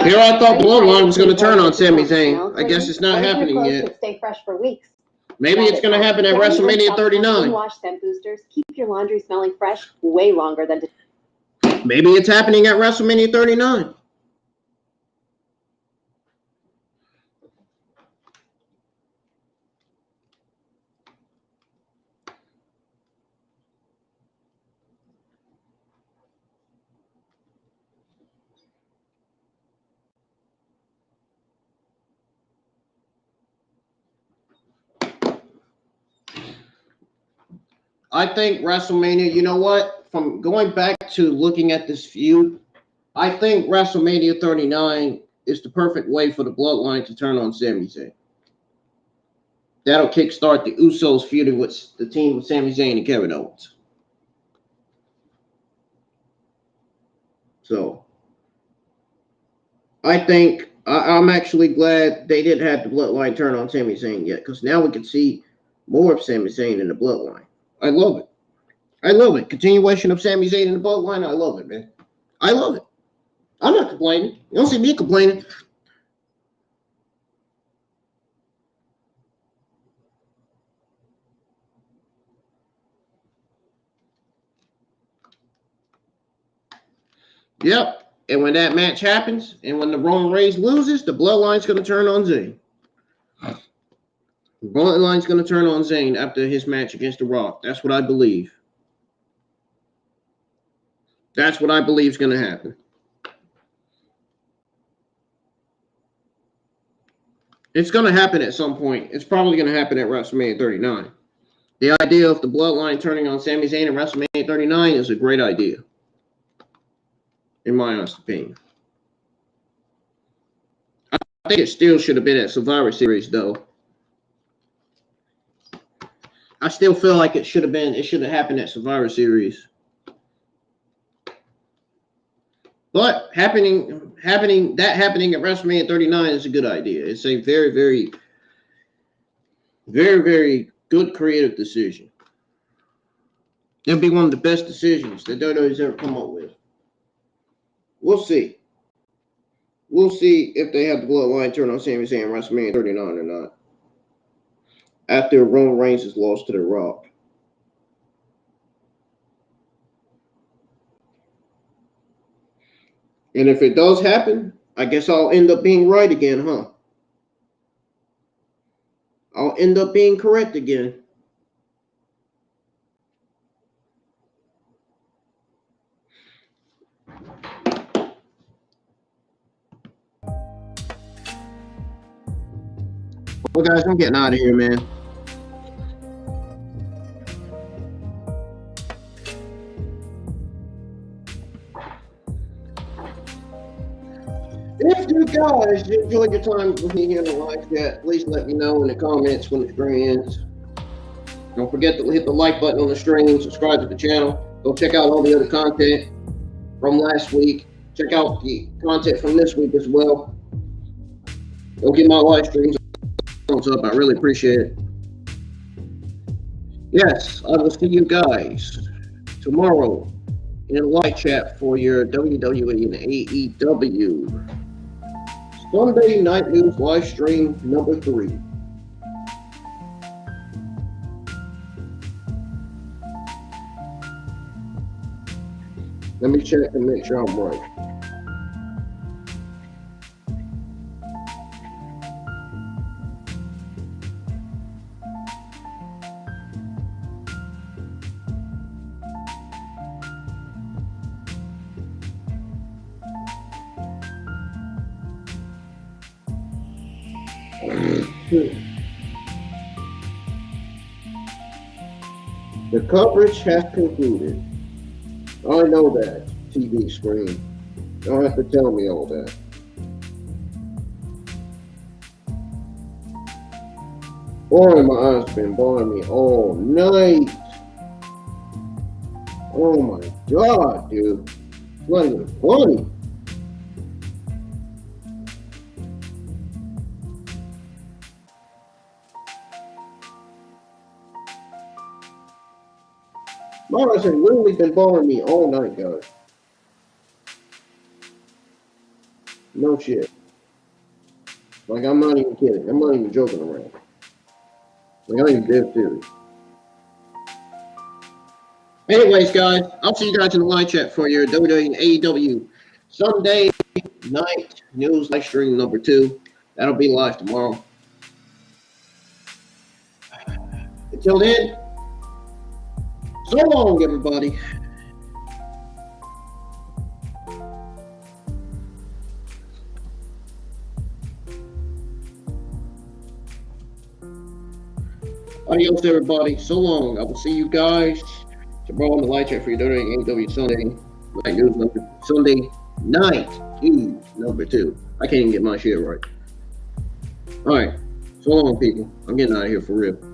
Here I thought Bloodline was going to turn on Sami Zayn. I guess it's not happening yet. Stay fresh for weeks. Maybe it's going to happen at WrestleMania 39. Wash scent boosters. Keep your laundry smelling fresh way longer than. Maybe it's happening at WrestleMania 39. I think WrestleMania, you know what? From going back to looking at this feud, I think WrestleMania 39 is the perfect way for the Bloodline to turn on Sami Zayn. That'll kickstart the Usos feuding with the team with Sami Zayn and Kevin Owens. So, I think I'm actually glad they didn't have the Bloodline turn on Sami Zayn yet, because now we can see more of Sami Zayn in the Bloodline. I love it. I love it. Continuation of Sami Zayn in the Bloodline. I love it, man. I love it. I'm not complaining. You don't see me complaining. Yep. And when that match happens, and when the Roman Reigns loses, the Bloodline's going to turn on Zayn. The Bloodline's going to turn on Zayn after his match against The Rock. That's what I believe. That's what I believe is going to happen. It's going to happen at some point. It's probably going to happen at WrestleMania 39. The idea of the Bloodline turning on Sami Zayn at WrestleMania 39 is a great idea, in my honest opinion. I think it still should have been at Survivor Series, though. I still feel like it should have happened at Survivor Series. But happening at WrestleMania 39 is a good idea. It's a very, very, very, very good creative decision. It'll be one of the best decisions that WWE's ever come up with. We'll see. We'll see if they have the Bloodline turn on Sami Zayn at WrestleMania 39 or not. After Roman Reigns is lost to The Rock. And if it does happen, I guess I'll end up being right again, huh? I'll end up being correct again. Well, guys, I'm getting out of here, man. If you guys enjoyed your time with me here in the live chat, please let me know in the comments when the stream ends. Don't forget to hit the like button on the stream, subscribe to the channel. Go check out all the other content from last week. Check out the content from this week as well. Go get my live streams thumbs up. I really appreciate it. Yes, I will see you guys tomorrow in the live chat for your WWE and AEW Sunday Night News live stream number 3. Let me check and make sure I'm right. The coverage has concluded. I know that, TV screen. You don't have to tell me all that. Boy, my eyes have been bothering me all night. Oh my God, dude. It's not even funny. My eyes have literally been bothering me all night, guys. No shit. Like, I'm not even kidding. I'm not even joking around. Like, I'm even dead serious. Anyways, guys, I'll see you guys in the live chat for your WWE and AEW Sunday Night News live stream number 2. That'll be live tomorrow. Until then, so long, everybody. Adios, everybody. So long. I will see you guys tomorrow on the light chat for your donating AEW Sunday night news number. Sunday night news number 2. I can't even get my shit right. All right. So long, people. I'm getting out of here for real.